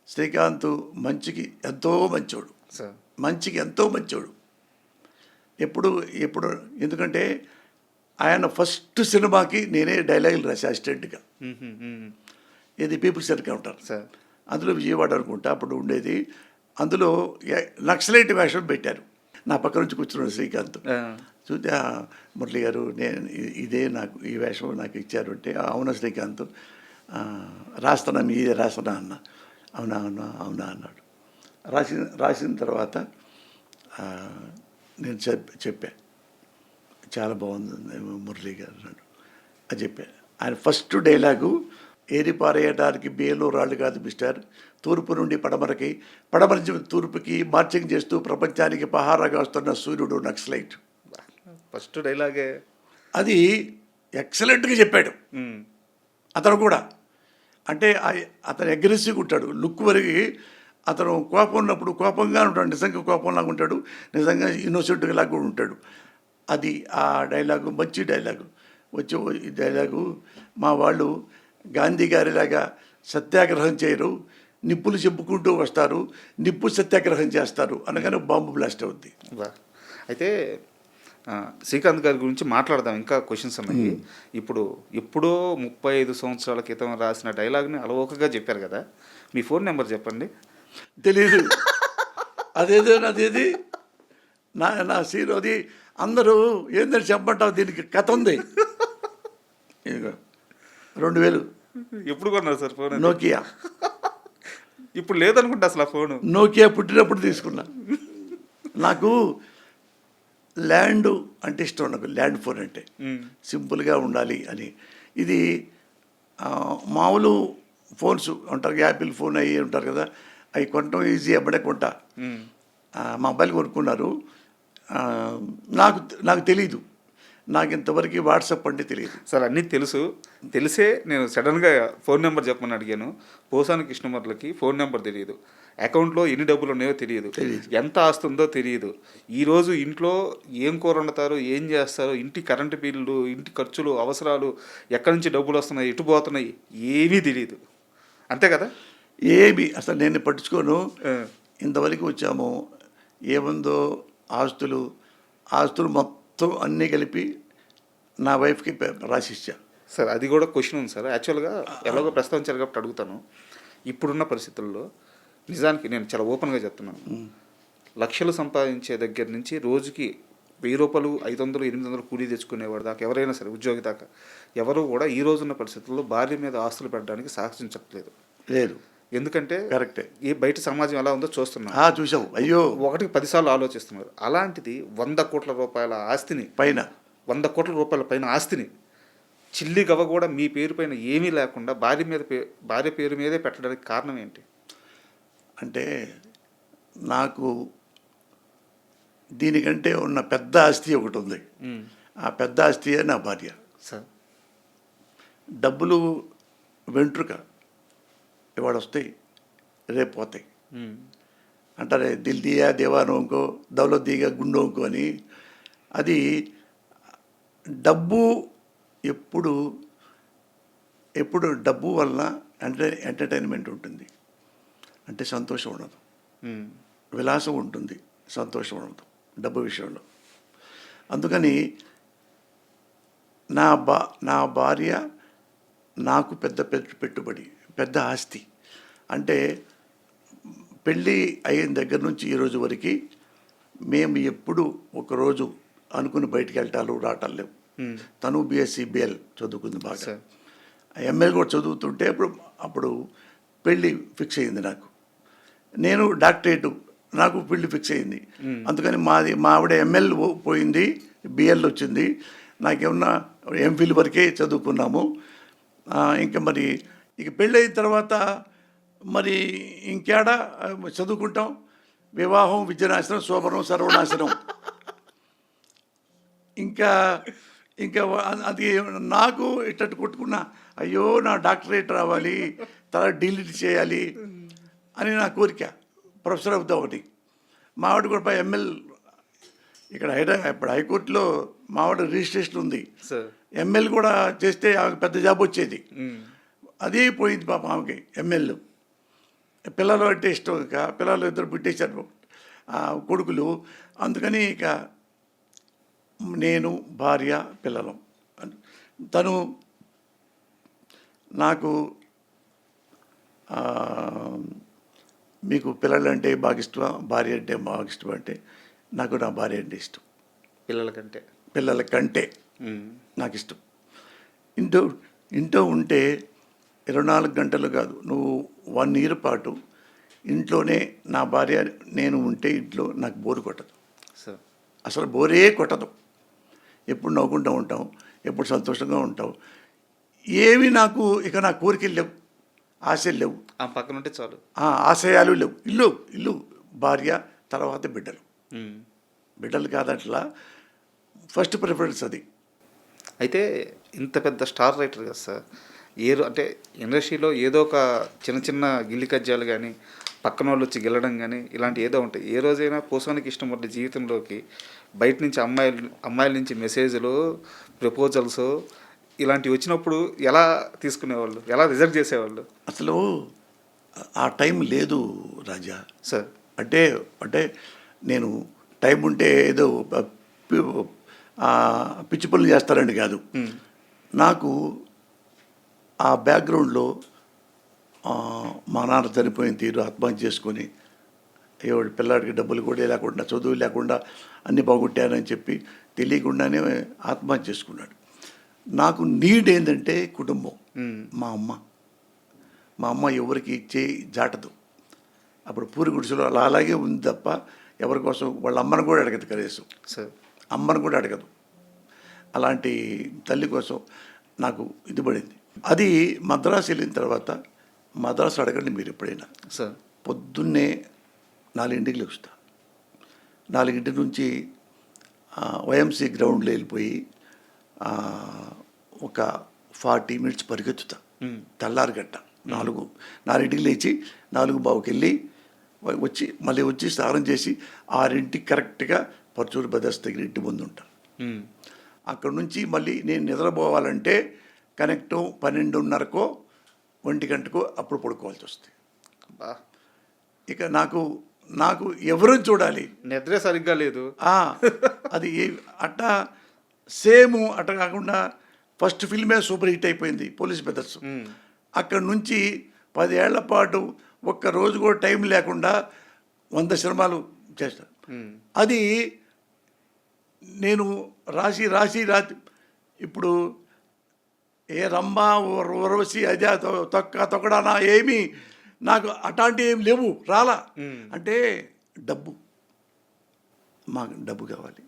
శ్రీకాంత్ మంచికి ఎంతో మంచోడు, మంచికి ఎంతో మంచోడు. ఎప్పుడు ఎందుకంటే ఆయన ఫస్ట్ సినిమాకి నేనే డైలాగులు రాసా అసిస్టెంట్గా. ఇది పీపుల్స్ ఎన్కౌంటర్, అందులో విజయవాడ అనుకుంటా అప్పుడు ఉండేది. అందులో నక్సలైట్ వేషం పెట్టారు. నా పక్క నుంచి కూర్చున్నాడు శ్రీకాంత్. చూస్తే మురళి గారు, నేను ఇదే నాకు ఈ వేషం నాకు ఇచ్చారు అంటే, అవునా శ్రీకాంత్, రాస్తానా, మీదే రాస్తానా అన్న. అవునా అన్నాడు. రాసిన తర్వాత నేను చెప్పా చాలా బాగుంది మురళీ గారు అన్నాడు. అది చెప్పా. ఆయన ఫస్ట్ డైలాగు, ఏరిపారేయడానికి బేలు రాళ్ళు కాదు మిస్టర్, తూర్పు నుండి పడమరకి, పడమర నుంచి తూర్పుకి మార్చింగ్ చేస్తూ ప్రపంచానికి పహారాగా వస్తున్న సూర్యుడు నక్సలైట్. ఫస్ట్ డైలాగే అది ఎక్సలెంట్గా చెప్పాడు అతను కూడా. అంటే అతను అగ్రెసివ్గా ఉంటాడు, లుక్ వరకు అతను కోపం ఉన్నప్పుడు కోపంగా ఉంటాడు, నిజంగా కోపంలాగా ఉంటాడు, నిజంగా ఇన్నోసెంట్గా లాగా కూడా ఉంటాడు. అది ఆ డైలాగు మంచి డైలాగు. వచ్చి ఈ డైలాగు, మా వాళ్ళు గాంధీ గారిలాగా సత్యాగ్రహం చేయరు, నిప్పులు చెప్పుకుంటూ వస్తారు, నిప్పు సత్యాగ్రహం చేస్తారు అనగానే బాంబు బ్లాస్ట్ అవుద్ది. అయితే శ్రీకాంత్ గారి గురించి మాట్లాడదాం, ఇంకా క్వశ్చన్స్ ఉన్నాయి. ఇప్పుడు ఎప్పుడో 35 సంవత్సరాల క్రితం రాసిన డైలాగ్ని అలవోకగా చెప్పారు కదా, మీ ఫోన్ నెంబర్ చెప్పండి. తెలీదు. అదేది నా సీన్ అది. అందరూ ఏందని చెప్పమంటావు, దీనికి కథ ఉంది. ఇదిగో 2000 ఎప్పుడు కొన్నారు సార్ ఫోన్? నోకియా. ఇప్పుడు లేదనుకుంటా అసలు ఆ ఫోను. నోకియా పుట్టినప్పుడు తీసుకున్నా. నాకు ల్యాండ్ అంటే ఇష్టం, నాకు ల్యాండ్ ఫోన్ అంటే సింపుల్గా ఉండాలి అని. ఇది మామూలు ఫోన్స్ ఉంటారు, యాపిల్ ఫోన్ అయ్యి ఉంటారు కదా, అవి కొనటం ఈజీ, అప్పుడే కొంటా. మా అబ్బాయిలు కొనుక్కున్నారు. నాకు తెలీదు, నాకు ఇంతవరకు వాట్సాప్ అంటే తెలియదు సార్. అన్నీ తెలిసే నేను సడన్గా ఫోన్ నెంబర్ చెప్పమని అడిగాను. పోసాని కృష్ణమూర్తికి ఫోన్ నెంబర్ తెలియదు, అకౌంట్లో ఎన్ని డబ్బులు ఉన్నాయో తెలియదు, ఎంత ఆస్తి ఉందో తెలియదు, ఈరోజు ఇంట్లో ఏం కూర వండుతారు, ఏం చేస్తారు, ఇంటి కరెంటు బిల్లు, ఇంటి ఖర్చులు, అవసరాలు, ఎక్కడి నుంచి డబ్బులు వస్తున్నాయి, ఎటు పోతున్నాయి, ఏమీ తెలియదు. అంతే కదా? ఏమి అసలు నేను పట్టించుకోను. ఇంతవరకు వచ్చాము, ఏముందో ఆస్తులు మొత్తం అన్నీ కలిపి నా వైఫ్కి రాసిచ్చా. సార్ అది కూడా క్వశ్చన్ ఉంది సార్. యాక్చువల్గా ఎలాగో ప్రస్తావించారు కాబట్టి అడుగుతాను. ఇప్పుడున్న పరిస్థితుల్లో నిజానికి నేను చాలా ఓపెన్గా చెప్తున్నాను, లక్షలు సంపాదించే దగ్గర నుంచి రోజుకి 1000 రూపాయలు, 500, 800 కూలీ తెచ్చుకునేవాడు దాకా, ఎవరైనా సరే ఉద్యోగి దాకా ఎవరు కూడా ఈ రోజున్న పరిస్థితుల్లో భార్య మీద ఆస్తులు పెట్టడానికి సాహసించట్లేదు. లేదు. ఎందుకంటే కరెక్టే, ఈ బయట సమాజం ఎలా ఉందో చూస్తున్నాం, చూసావు. అయ్యో, ఒకటికి 10 సార్లు ఆలోచిస్తున్నారు. అలాంటిది 100 కోట్ల రూపాయల ఆస్తిని, 100 కోట్ల రూపాయల పైన ఆస్తిని చిల్లి గవ కూడా మీ పేరు పైన ఏమీ లేకుండా భార్య పేరు మీదే పెట్టడానికి కారణం ఏంటి? అంటే నాకు దీనికంటే ఉన్న పెద్ద ఆస్తి ఒకటి ఉంది. ఆ పెద్ద ఆస్తియే నా భార్య. సార్, డబ్బులు వెంట్రుక, ఇవాళ వస్తాయి, రేపు పోతాయి అంటారే. దిల్ దియా దేవానోంకో, దౌలత్ దిగా గుండోంకో అని. అది డబ్బు ఎప్పుడు డబ్బు వలన ఎంటర్టైన్మెంట్ ఉంటుంది, అంటే సంతోషం ఉండదు. విలాసం ఉంటుంది, సంతోషం ఉండదు డబ్బు విషయంలో. అందుకని నా భార్య నాకు పెద్ద పెట్టుబడి, పెద్ద ఆస్తి. అంటే పెళ్ళి అయిన దగ్గర నుంచి ఈరోజు వరకు మేము ఎప్పుడు ఒకరోజు అనుకుని బయటికి వెళ్ళటాలు రావటాలు లేవు. తను BSc BL చదువుకుంది బాగా, ML కూడా చదువుతుంటే అప్పుడు పెళ్ళి ఫిక్స్ అయింది నాకు. నేను డాక్టరేటు, నాకు పెళ్ళి ఫిక్స్ అయింది. అందుకని మా ఆవిడ ML పోయింది, BL వచ్చింది, నాకేమన్నా MPhil వరకే చదువుకున్నాము. ఇంకా మరి ఇక పెళ్ళి అయిన తర్వాత మరి ఇంకేడా చదువుకుంటాం? వివాహం విద్యనాశనం, శోభనం సర్వనాశనం. ఇంకా అది నాకు ఇట్టట్టు కొట్టుకున్నా, అయ్యో నా డాక్టరేట్ రావాలి, తర్వాత డిలీట్ చేయాలి అని నా కోరిక. ప్రొఫెసర్ అవుతా ఒకటి. మావాడు కూడా ML ఇక్కడ ఇప్పుడు హైకోర్టులో మావాడు రిజిస్ట్రేషన్ ఉంది. ML కూడా చేస్తే ఆమెకు పెద్ద జాబ్ వచ్చేది. అదే పోయింది పాప ఆమెకి. ML పిల్లలు అంటే ఇష్టం, ఇక పిల్లలు ఇద్దరు పుట్టేశారు కొడుకులు. అందుకని ఇక నేను, భార్య, పిల్లలు. తను నాకు మీకు పిల్లలంటే బాగా ఇష్టమా, భార్య అంటే బాగా ఇష్టం అంటే నాకు నా భార్య అంటే ఇష్టం. పిల్లల కంటే నాకు ఇష్టం. ఇంట్లో ఉంటే 24 గంటలు కాదు, నువ్వు 1 year పాటు ఇంట్లోనే నా భార్య నేను ఉంటే ఇంట్లో నాకు బోరు కొట్టదు. అసలు బోరే కొట్టదు. ఎప్పుడు నవ్వుకుంటూ ఉంటాం, ఎప్పుడు సంతోషంగా ఉంటాం. ఏమి నాకు ఇక నా కోరికలు లేవు, ఆశలు లేవు, ఆ పక్కన ఉంటే చాలు. ఆశయాలు లేవు. ఇల్లు భార్య, తర్వాత బిడ్డలు. బిడ్డలు కాదట్లా ఫస్ట్ ప్రిఫరెన్స్ అది. అయితే ఇంత పెద్ద స్టార్ రైటర్ కదా సార్, అంటే ఇండస్ట్రీలో ఏదో ఒక చిన్న చిన్న గిల్లి కజ్జాలు కానీ పక్కన వాళ్ళు వచ్చి గెలడం కానీ ఇలాంటి ఏదో ఉంటాయి. ఏ రోజైనా పోసాని కృష్ణమూర్తి జీవితంలోకి బయట నుంచి అమ్మాయిల నుంచి మెసేజ్లు, ప్రపోజల్స్ ఇలాంటివి వచ్చినప్పుడు ఎలా తీసుకునేవాళ్ళు, ఎలా రిజెక్ట్ చేసేవాళ్ళు? అసలు ఆ టైం లేదు రాజా సార్. అంటే నేను టైం ఉంటే ఏదో పిచ్చి పనులు చేస్తారండి కాదు. నాకు ఆ బ్యాక్గ్రౌండ్లో మా నాన్న చనిపోయిన తీరు, ఆత్మహత్య చేసుకొని ఎవడి పిల్లాడికి డబ్బులు కూడా లేకుండా, చదువు లేకుండా అన్నీ బాగుంటానని చెప్పి తెలియకుండానే ఆత్మహత్య చేసుకున్నాడు. నాకు నీడ్ ఏంటంటే కుటుంబం. మా అమ్మ ఎవరికి జాటదు. అప్పుడు పూరి గుడిసెలో అలాగే ఉంది తప్ప ఎవరి కోసం వాళ్ళ అమ్మను కూడా అడగదు కనీసం. అమ్మను కూడా అడగదు. అలాంటి తల్లి కోసం నాకు ఇది పడింది. అది మద్రాసు వెళ్ళిన తర్వాత, మద్రాసు అడగండి మీరు ఎప్పుడైనా, పొద్దున్నే 4ంటికి లేస్తా. 4 నుంచి వైఎంసీ గ్రౌండ్లో వెళ్ళిపోయి ఒక 40 మినిట్స్ పరిగెత్తుతా. తెల్లారిగట్ట 4ంటికి లేచి 4:15కి వెళ్ళి మళ్ళీ వచ్చి స్నానం చేసి 6ంటికి కరెక్ట్గా పర్చూరు బ్రదర్స్ దగ్గర ఇంటి ముందు ఉంటాను. అక్కడ నుంచి మళ్ళీ నేను నిద్రపోవాలంటే కనెక్ట్ 12:30కో 1 గంటకో అప్పుడు పడుకోవాల్సి వస్తుంది. ఇక నాకు ఎవరిని చూడాలి, నిద్ర సరిగ్గా లేదు. అది అట్టా సేమ్ అట్ట కాకుండా ఫస్ట్ ఫిల్మే సూపర్ హిట్ అయిపోయింది పోలీస్ బ్రదర్స్. అక్కడ నుంచి 10 ఏళ్ల పాటు ఒక్కరోజు కూడా టైం లేకుండా 100 సినిమాలు చేస్తాను. అది నేను రాసి ఇప్పుడు ఏ రంభా ఉర్వశి అదే తొక్కడానా ఏమీ నాకు అట్లాంటివి ఏమి లేవు, రాలా. అంటే మాకు డబ్బు కావాలి,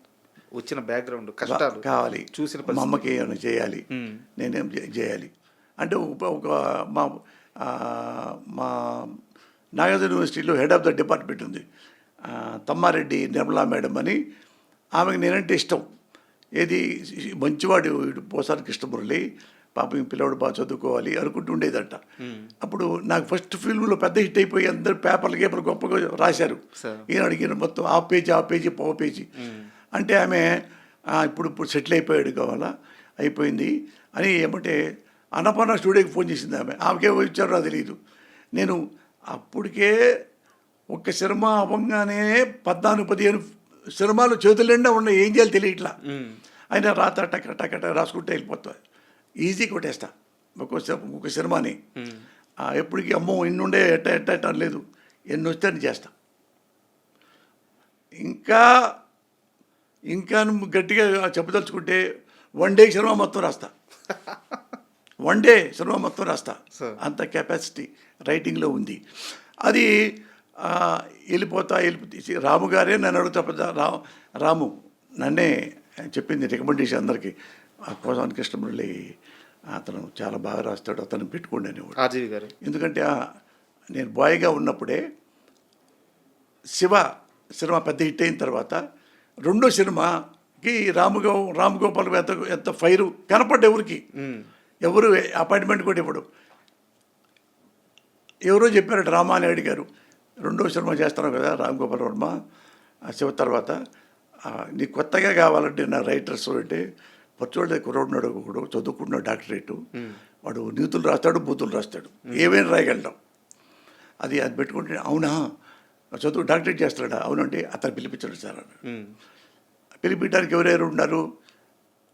వచ్చిన బ్యాక్గ్రౌండ్ కష్టాలు కావాలి, చూసిన మా అమ్మకి ఏమైనా చేయాలి, నేనేం చేయాలి అంటే ఒక మా నాగార్జున యూనివర్సిటీలో హెడ్ ఆఫ్ ద డిపార్ట్మెంట్ ఉంది, తమ్మారెడ్డి నిర్మలా మేడం అని. ఆమెకు నేనంటే ఇష్టం. ఏది మంచివాడు పోసాని కృష్ణమురళి, పాపం పిల్లవాడు బాగా చదువుకోవాలి అనుకుంటూ ఉండేదంట. అప్పుడు నాకు ఫస్ట్ ఫిల్మ్లో పెద్ద హిట్ అయిపోయి అందరు పేపర్లు గొప్పగా రాశారు. ఈయన మొత్తం ఆ పేజీ పో పేజీ అంటే ఆమె ఇప్పుడు సెటిల్ అయిపోయాడు కావాలా, అయిపోయింది అని ఏమంటే అన్నపూర్ణ స్టూడియోకి ఫోన్ చేసింది ఆమె. ఆమెకే ఇచ్చారో నాకు తెలియదు. నేను అప్పటికే ఒక్క సినిమా అవ్వగానే 14-15 సినిమాలు చేతులు నిండా ఉన్నాయి, ఏం చేయాలి తెలియట్లా. అయినా రాత టక రాసుకుంటే వెళ్ళిపోతా, ఈజీ కొట్టేస్తా ఒక సినిమాని. ఎప్పటికీ అమ్మో ఇన్ని ఉండే ఎట్ట లేదు, ఎన్ని వస్తే అని చేస్తా. ఇంకా గట్టిగా చెప్పదలుచుకుంటే 1 డే సినిమా మొత్తం రాస్తా. 1 డే సినిమా మొత్తం రాస్తా. అంత కెపాసిటీ రైటింగ్లో ఉంది. అది వెళ్ళిపోతా. రాము గారే నన్ను అడుగుతా, రాము నన్నే చెప్పింది రికమెండేషన్ అందరికీ, పోసాని కృష్ణమురళి అతను చాలా బాగా రాస్తాడు, అతను పెట్టుకోండి అనేవాడు ఆర్జీవి గారు. ఎందుకంటే నేను బాయ్గా ఉన్నప్పుడే శివ సినిమా పెద్ద హిట్ అయిన తర్వాత 2వ సినిమాకి రామ్ గోపాల్ ఎంత ఫైరు కనపడ్డ ఎవరు అపాయింట్మెంట్ కూడా ఇవ్వడు. ఎవరో చెప్పారట రామానాయుడు గారు, 2వ సినిమా చేస్తున్నావు కదా రామ్ గోపాల్ వర్మ శివ తర్వాత, నీకు కొత్తగా కావాలంటే నా రైటర్స్ అంటే పచ్చోళ్ళ కుర్రోడున్నాడు, ఒకడు చదువుకుంటున్నాడు డాక్టరేటు, వాడు నీతులు రాస్తాడు, బూతులు రాస్తాడు, ఏమైనా రాయగలడం. అది పెట్టుకుంటే అవునా చదువు డాక్టరేట్ చేస్తాడా, అవునంటే అతను పిలిపించాడు సార్ అని. పిలిపించడానికి ఎవరెవరు ఉన్నారు,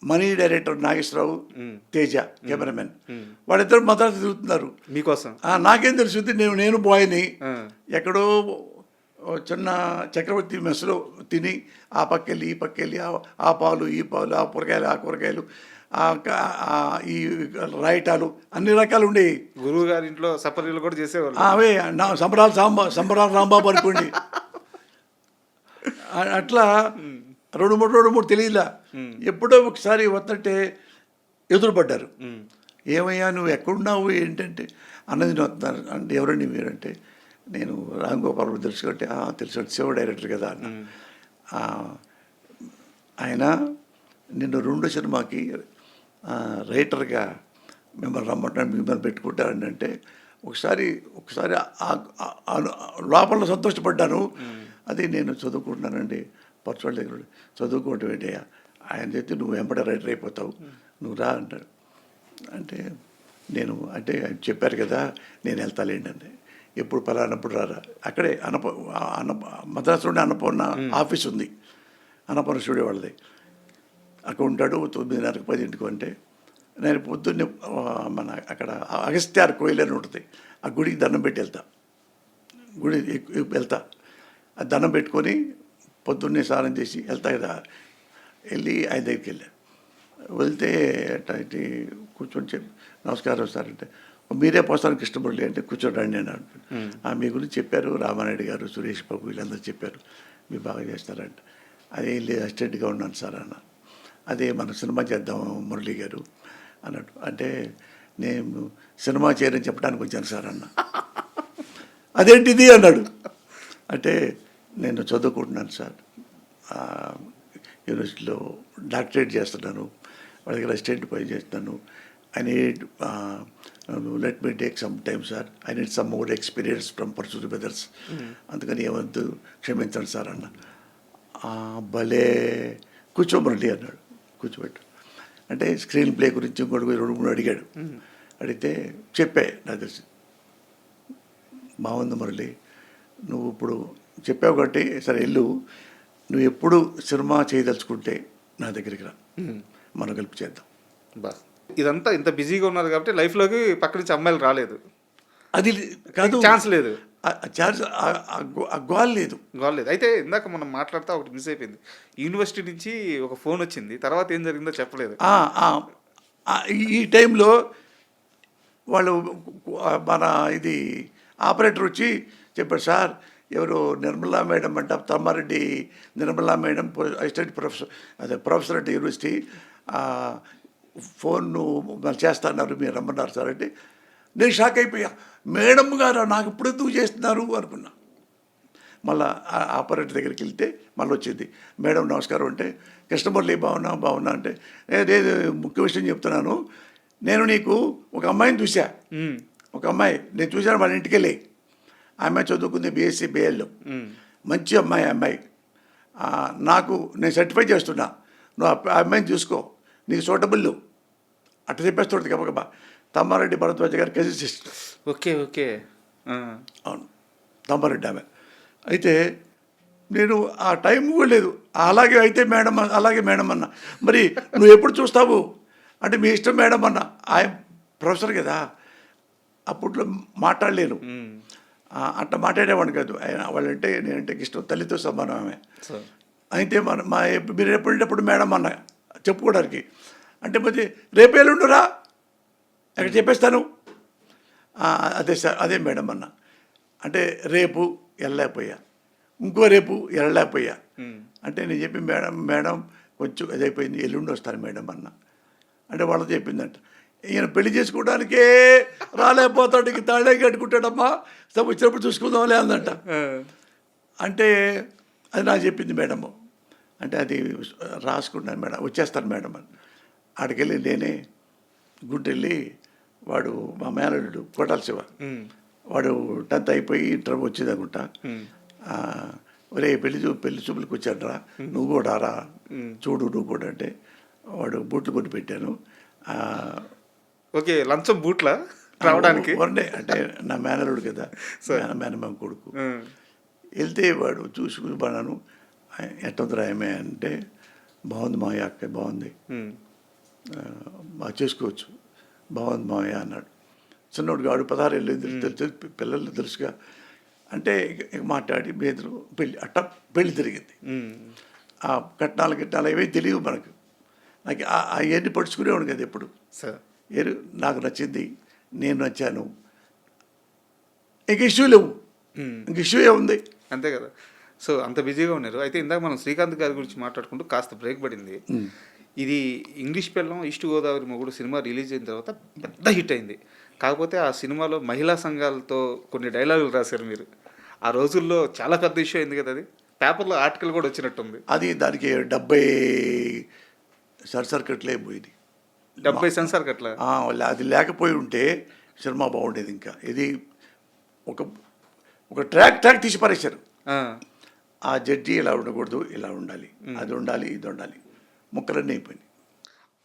మనీ డైరెక్టర్ నాగేశ్వరరావు, తేజ కెమెరామెన్, వాళ్ళిద్దరు మద్రాసు తిరుగుతున్నారు మీకోసం. నాకేం తెలుస్తుంది, నేను బాయ్ని ఎక్కడో చిన్న చక్రవర్తి మెస్సులో తిని ఆ పక్కెళ్ళి ఈ పక్కెళ్ళి ఆ పాలు ఈ పాలు, ఆ కూరగాయలు ఈ రాయటాలు అన్ని రకాలు ఉండేవి. గురువు గారి ఇంట్లో సపర్యలు కూడా చేసేవాళ్ళు. అవే సంబరాలు రాంబాబు అనుకోండి. అట్లా రెండు మూడు తెలియలా. ఎప్పుడో ఒకసారి వస్తుంటే ఎదురుపడ్డారు. ఏమయ్యా నువ్వు ఎక్కడున్నావు ఏంటంటే అన్నది వస్తున్నారు అంటే ఎవరండి మీరంటే నేను రామ్ గోపాల్ తెలుసు అంటే తెలుసు శివ డైరెక్టర్ కదా అన్న. ఆయన నిన్ను 2 సినిమాకి రైటర్గా మిమ్మల్ని రమ్మంటాను మిమ్మల్ని పెట్టుకుంటారని అంటే ఒకసారి లోపల సంతోషపడ్డాను. అది నేను చదువుకుంటున్నానండి పర్చువల్ దగ్గర చదువుకోవటం ఏంటయ్యా ఆయన చెప్తే నువ్వు వెంబడే రైటర్ అయిపోతావు నువ్వు రా అంటాడు. అంటే నేను అంటే ఆయన చెప్పారు కదా నేను వెళ్తాలేండి అండి ఎప్పుడు పలానప్పుడు రారా అక్కడే మద్రాసులోనే అన్నపూర్ణ ఆఫీస్ ఉంది అన్నపూర్ణ స్టూడియో వాళ్ళది అక్కడ ఉంటాడు 9:30 10 అంటే నేను పొద్దున్నే మన అక్కడ అగస్త్యార్ కోయిల్ అని ఉంటుంది ఆ గుడికి దండం పెట్టి వెళ్తా ఆ దండం పెట్టుకొని పొద్దున్నే స్నానం చేసి వెళ్తా కదా వెళ్ళి ఆయన దగ్గరికి వెళ్తే అట్లా కూర్చొని చెప్పి నమస్కారం సార్ అంటే మీరే పోస్తాను కృష్ణమురళి అంటే కూర్చోండి అని అంటాడు. మీ గురించి చెప్పారు రామానాయుడు గారు సురేష్ బాబు వీళ్ళందరూ చెప్పారు మీరు బాగా చేస్తారంట. అదే అసిస్టెంట్గా ఉన్నాను సార్ అన్న. అదే మన సినిమా చేద్దాం మురళి గారు అన్నట్టు అంటే నేను సినిమా చేయరని చెప్పడానికి వచ్చాను సార్ అన్న. అదేంటిది అన్నాడు. అంటే నేను చదువుకుంటున్నాను సార్ యూనివర్సిటీలో డాక్టరేట్ చేస్తున్నాను వాళ్ళ దగ్గర అసిస్టెంట్ పని చేస్తున్నాను. I need let me take some time sir I need some more experience from pursuit weathers అందుకని ఏమద్దు క్షమించండి సార్ అన్న. భలే కూర్చోమరండి అన్నాడు. కూర్చోబెట్టు అంటే స్క్రీన్ ప్లే గురించి ఇంకోటి 2-3 అడిగాడు. అడిగితే చెప్పే నాకు తెలిసి బాగుంది మురళి నువ్వు ఇప్పుడు చెప్పావు కాబట్టి సరే వెళ్ళు నువ్వు ఎప్పుడు సినిమా చేయదలుచుకుంటే నా దగ్గరికి రా మనం కలిపి చేద్దాం. ఇదంతా ఇంత బిజీగా ఉన్నారు కాబట్టి లైఫ్లోకి పక్క నుంచి అమ్మాయిలు రాలేదు. అది కాదు ఛాన్స్ లేదు ఛాన్స్ గోల్ లేదు. అయితే ఇందాక మనం మాట్లాడితే ఒకటి మిస్ అయిపోయింది. యూనివర్సిటీ నుంచి ఒక ఫోన్ వచ్చింది తర్వాత ఏం జరిగిందో చెప్పలేదు. ఈ టైంలో వాళ్ళు మన ఇది ఆపరేటర్ వచ్చి చెప్పాడు సార్ ఎవరు నిర్మలా మేడం అంట Tammareddy Nirmala madam assistant professor అంటే యూనివర్సిటీ ఫోన్ చేస్తున్నారు మీరు రమ్మన్నారు సార్ అంటే నేను షాక్ అయిపోయా. మేడం గారు నాకు ఇప్పుడు ఎందుకు చేస్తున్నారు అనుకున్నా. మళ్ళీ ఆపరేటర్ దగ్గరికి వెళ్తే మళ్ళీ వచ్చింది మేడం నమస్కారం అంటే కృష్ణమురళి బాగున్నా అంటే లేదు ముఖ్య విషయం చెప్తున్నాను నేను నీకు ఒక అమ్మాయిని చూసా ఒక అమ్మాయి నేను చూశాను వాళ్ళ ఇంటికి వెళ్ళి ఆ అమ్మాయి చదువుకుంది బీఎస్సీ బిఎల్లో మంచి అమ్మాయి నాకు నేను సర్టిఫై చేస్తున్నా నువ్వు ఆ అమ్మాయిని చూసుకో నీకు సూటబుల్ అట్లా చెప్పేస్తుంది గబగబా. తమ్మారెడ్డి భరద్వాజ గారి కజిన్ సిస్టర్. ఓకే అవును తమ్మారెడ్డి ఆమె. అయితే నేను ఆ టైం కూడా లేదు అలాగే అయితే మేడం అలాగే మేడం అన్న మరి నువ్వు ఎప్పుడు చూస్తావు అంటే మీ ఇష్టం మేడం అన్న. ఆయన ప్రొఫెసర్ కదా అప్పట్లో మాట్లాడలేను అట్లా మాట్లాడేవాడిని కాదు. ఆయన వాళ్ళంటే నేనంటే ఇష్టం తల్లితో సమానం ఆమె. అయితే మీరు ఎప్పుడేటప్పుడు మేడం అన్న చెప్పుకోవడానికి అంటే మరి రేపు ఎల్లుండురా ఎక్కడ చెప్పేస్తాను అదే సార్ అదే మేడం అన్న. అంటే రేపు వెళ్ళలేకపోయా ఇంకో రేపు వెళ్ళలేకపోయా అంటే నేను చెప్పి మేడం కొంచెం అదైపోయింది ఎల్లుండి వస్తాను మేడం అన్న. అంటే వాళ్ళతో చెప్పిందంట ఈయన పెళ్లి చేసుకోవడానికే రాలేకపోతాడు ఇంక తాళే కట్టుకుంటాడమ్మా వచ్చినప్పుడు చూసుకుందాంలే అందంట. అంటే అది నాకు చెప్పింది మేడము. అంటే అది రాసుకున్నాను మేడం వచ్చేస్తాను మేడం అని. ఆడికెళ్ళి నేనే గుంటెళ్ళి వాడు మా మేనల్లుడు కోటాల శివ వాడు 10th అయిపోయి ఇంటర్ వచ్చేది అనుకుంటా. ఒరే పెళ్లి చూపులకు వచ్చాడు రా నువ్వు కూడా రా చూడు నువ్వు కూడా అంటే వాడు బూట్లు కొట్టి పెట్టాను. ఓకే లంచం బూట్ల రావడానికి అంటే నా మేనల్లుడు కదా మేనమామ కొడుకు. వెళ్తే వాడు చూసుకుని పడాను ఎట్టొద్దు రాయమే అంటే బాగుంది మావయ్య అక్క బాగుంది బాగా చేసుకోవచ్చు బాగుంది మావయ్య అన్నాడు. చిన్నోడు వాడు 16 ఏళ్ళు తెలుసు పిల్లలు తెలుసుగా అంటే మాట్లాడి బేదరు పెళ్ళి తిరిగింది. ఆ కట్నాలు ఏవీ తెలియవు మనకు. నాకు అవన్నీ పడుచుకునేవాడు కదా ఎప్పుడు నాకు నచ్చింది నేను నచ్చాను ఇంక ఇష్యూ లేవు ఇంక ఇష్యూ ఏముంది అంతే కదా. సో అంత బిజీగా ఉన్నారు. అయితే ఇందాక మనం శ్రీకాంత్ గారి గురించి మాట్లాడుకుంటూ కాస్త బ్రేక్ పడింది. ఇది ఇంగ్లీష్ పిల్లం ఈస్ట్ గోదావరి మొగుడు సినిమా రిలీజ్ అయిన తర్వాత పెద్ద హిట్ అయింది. కాకపోతే ఆ సినిమాలో మహిళా సంఘాలతో కొన్ని డైలాగులు రాశారు మీరు. ఆ రోజుల్లో చాలా పెద్ద ఇష్యూ అయింది కదా, అది పేపర్లో ఆర్టికల్ కూడా వచ్చినట్టుంది. అది దానికి 70 సర్సర్కట్లే పోయింది. 70 సెన్సార్ కట్ల. అది లేకపోయి ఉంటే సినిమా బాగుండేది. ఇంకా ఇది ఒక ఒక ట్రాక్ తీసి పారేశారు. ఆ జడ్జి ఇలా ఉండకూడదు, ఇలా ఉండాలి, అది ఉండాలి, ఇది ఉండాలి, ముక్కలన్నీ అయిపోయింది.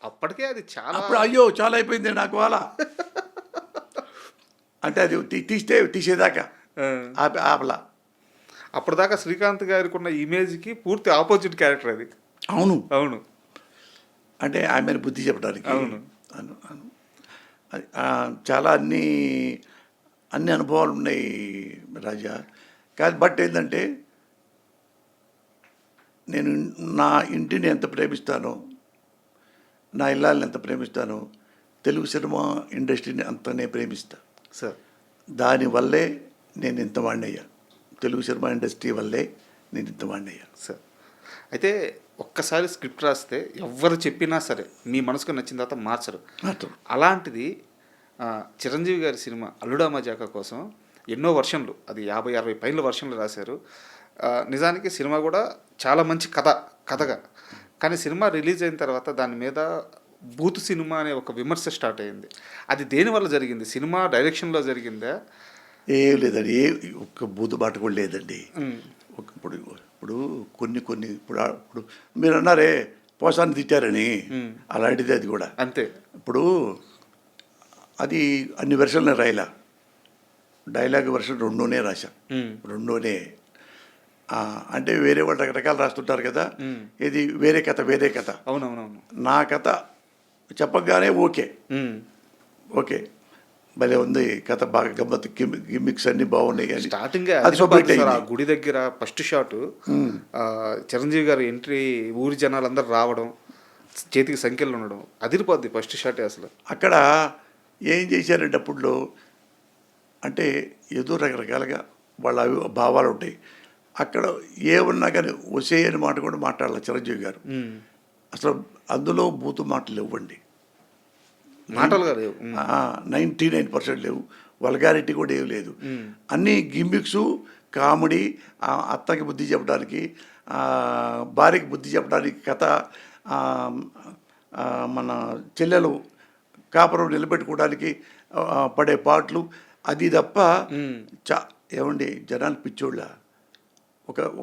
అప్పటికే అది చాలా అప్పుడు అయ్యో చాలా అయిపోయింది నాకు అలా అంటే అది తీసేదాకా ఆపలా. అప్పటిదాకా శ్రీకాంత్ గారికి ఉన్న ఇమేజ్కి పూర్తి ఆపోజిట్ క్యారెక్టర్ అది. అవును అవును, అంటే ఆమెను బుద్ధి చెప్పడానికి. అవును. చాలా అన్ని అనుభవాలు ఉన్నాయి రాజా. కాదు బట్ ఏంటంటే నేను నా ఇంటిని ఎంత ప్రేమిస్తానో, నా ఇల్లాలని ఎంత ప్రేమిస్తానో, తెలుగు సినిమా ఇండస్ట్రీని అంతనే ప్రేమిస్తా సార్. దానివల్లే నేను ఇంత వాడినయ్యా. తెలుగు సినిమా ఇండస్ట్రీ వల్లే నేను ఇంత వాడినయ్యా సార్. అయితే ఒక్కసారి స్క్రిప్ట్ రాస్తే ఎవరు చెప్పినా సరే మీ మనసుకు నచ్చిన తర్వాత మార్చరు. అలాంటిది చిరంజీవి గారి సినిమా అల్లుడా మజాకా కోసం ఎన్నో వర్షన్లు, అది 50-60 పైన వర్షన్లు రాశారు. నిజానికి సినిమా కూడా చాలా మంచి కథగా, కానీ సినిమా రిలీజ్ అయిన తర్వాత దాని మీద బూత్ సినిమా అనే ఒక విమర్శ స్టార్ట్ అయింది. అది దేనివల్ల జరిగింది? సినిమా డైరెక్షన్లో జరిగిందా? ఏం లేదండి, ఒక్క బూతు బాట కూడా లేదండి. ఇప్పుడు కొన్ని ఇప్పుడు మీరు అన్నారే పోసాన్ని తిట్టారని, అలాంటిది అది కూడా అంతే. ఇప్పుడు అది అన్ని వెర్షన్లు రాయలా, డైలాగ్ వెర్షన్ 2నే రాశా, 2నే. అంటే వేరే వాళ్ళు రకరకాలు రాస్తుంటారు కదా, ఇది వేరే కథ. అవునవునవును. నా కథ చెప్పగానే ఓకే భలే ఉంది కథ, బాగా గమ్మత్తు, గిమ్మిక్స్ అన్ని బాగున్నాయి. స్టార్టింగ్ గుడి దగ్గర ఫస్ట్ షాట్ చిరంజీవి గారు ఎంట్రీ, ఊరి జనాలందరూ రావడం, చేతికి సంఖ్యలు ఉండడం, అదిరిపోద్ది ఫస్ట్ షాటే అసలు. అక్కడ ఏం చేశారంటే అప్పుడులో అంటే ఏదో రకరకాలుగా వాళ్ళ భావాలు ఉంటాయి. అక్కడ ఏమన్నా కానీ వసే అని మాట కూడా మాట్లాడాలి చిరంజీవి గారు. అసలు అందులో బూతు మాటలు ఇవ్వండి, మాటలుగా లేవు, 99% లేవు. వల్గారిటీ కూడా ఏం లేదు. అన్నీ గిమ్మిక్స్, కామెడీ, అత్తకి బుద్ధి చెప్పడానికి, భార్యకి బుద్ధి చెప్పడానికి కథ, మన చెల్లెలు కాపురం నిలబెట్టుకోవడానికి పడే పాటలు, అది తప్ప ఏమండి జనాలు పిచ్చోళ్ళ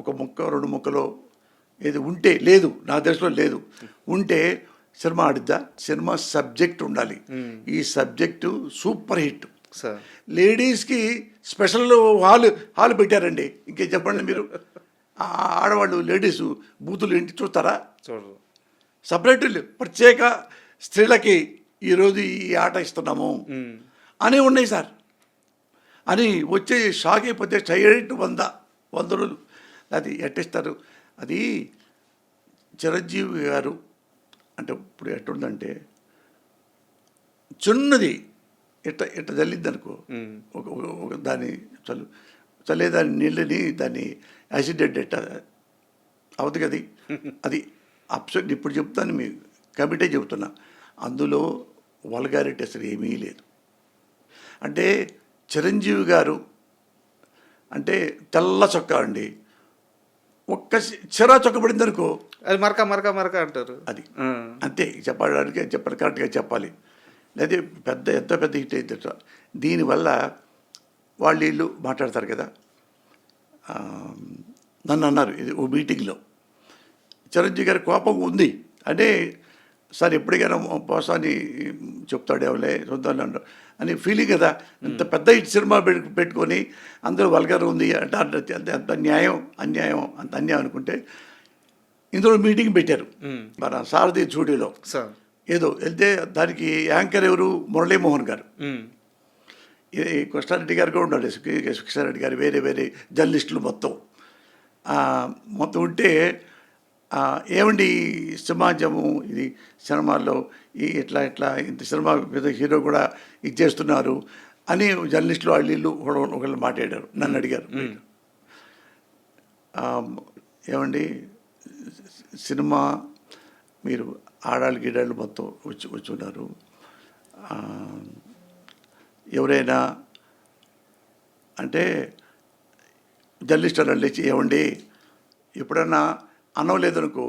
ఒక ముక్క 2 ముక్కలో ఏది ఉంటే లేదు, నా దృష్టిలో లేదు. ఉంటే సినిమా ఆడిద్దా? సినిమా సబ్జెక్ట్ ఉండాలి. ఈ సబ్జెక్టు సూపర్ హిట్. లేడీస్కి స్పెషల్ హాల్ పెట్టారండి. ఇంకేం చెప్పండి మీరు. ఆడవాళ్ళు లేడీస్ బూతులు ఇంటి చూస్తారా? చూడరు. సపరేట్ ప్రత్యేక స్త్రీలకి ఈరోజు ఈ ఆట ఇస్తున్నాము అని ఉన్నాయి సార్ అని వచ్చే షాక్ అయిపోతే స్ట్రైట్ 100 రోజులు అది ఎట్టిస్తారు. అది చిరంజీవి గారు అంటే ఇప్పుడు ఎట్టుందంటే చిన్నది ఇట్ట చల్లిద్ది అనుకో, ఒక దాన్ని చల్లేదాన్ని నీళ్ళని దాన్ని యాసిడ్ ఎట్ట అవుతుంది కదా, అది అప్సెట్. ఇప్పుడు చెప్తాను, మీ కమిటీ చెబుతున్నా, అందులో వల్గారిటీ అసలు ఏమీ లేదు. అంటే చిరంజీవి గారు అంటే తెల్ల చొక్కా అండి, ఒక్క చిరా చొక్క పడింది అనుకో అది మరక అంటారు. అది అంతే చెప్పాలి కరెక్ట్గా చెప్పాలి. లేదా ఎంత పెద్ద హిట్ అయితే దీనివల్ల వాళ్ళు వీళ్ళు మాట్లాడతారు కదా. నన్ను అన్నారు ఇది ఓ మీటింగ్లో, చిరంజీవి గారి కోపం ఉంది అంటే సార్ ఎప్పటికైనా పోసాని చెప్తాడేవలే చూద్దాం అని ఫీలింగ్ కదా. ఇంత పెద్ద హిట్ సినిమా పెట్టుకొని అందరూ వల్గర్ ఉంది అంటే అంత అన్యాయం అనుకుంటే ఇందులో మీటింగ్ పెట్టారు మన సారథి స్టూడియోలో. ఏదో వెళ్తే దానికి యాంకర్ ఎవరు? మురళీమోహన్ గారు, కృష్ణారెడ్డి గారు కూడా ఉన్నాడు, కృష్ణారెడ్డి గారు, వేరే జర్నలిస్టులు మొత్తం ఉంటే ఏమండి సమాజము ఇది సినిమాల్లో ఇట్లా ఇంత సినిమా పెద్ద హీరో కూడా ఇది చేస్తున్నారు అని జర్నలిస్టులు వాళ్ళు ఒకళ్ళు మాట్లాడారు. నన్ను అడిగారు, ఆ, ఏమండి సినిమా మీరు ఆడాళ్ళు గీడాళ్ళు మొత్తం వచ్చి ఉన్నారు. ఆ, ఎవరైనా అంటే జర్నలిస్టులు లేచి ఏమండి ఎప్పుడన్నా అన్నం లేదనుకో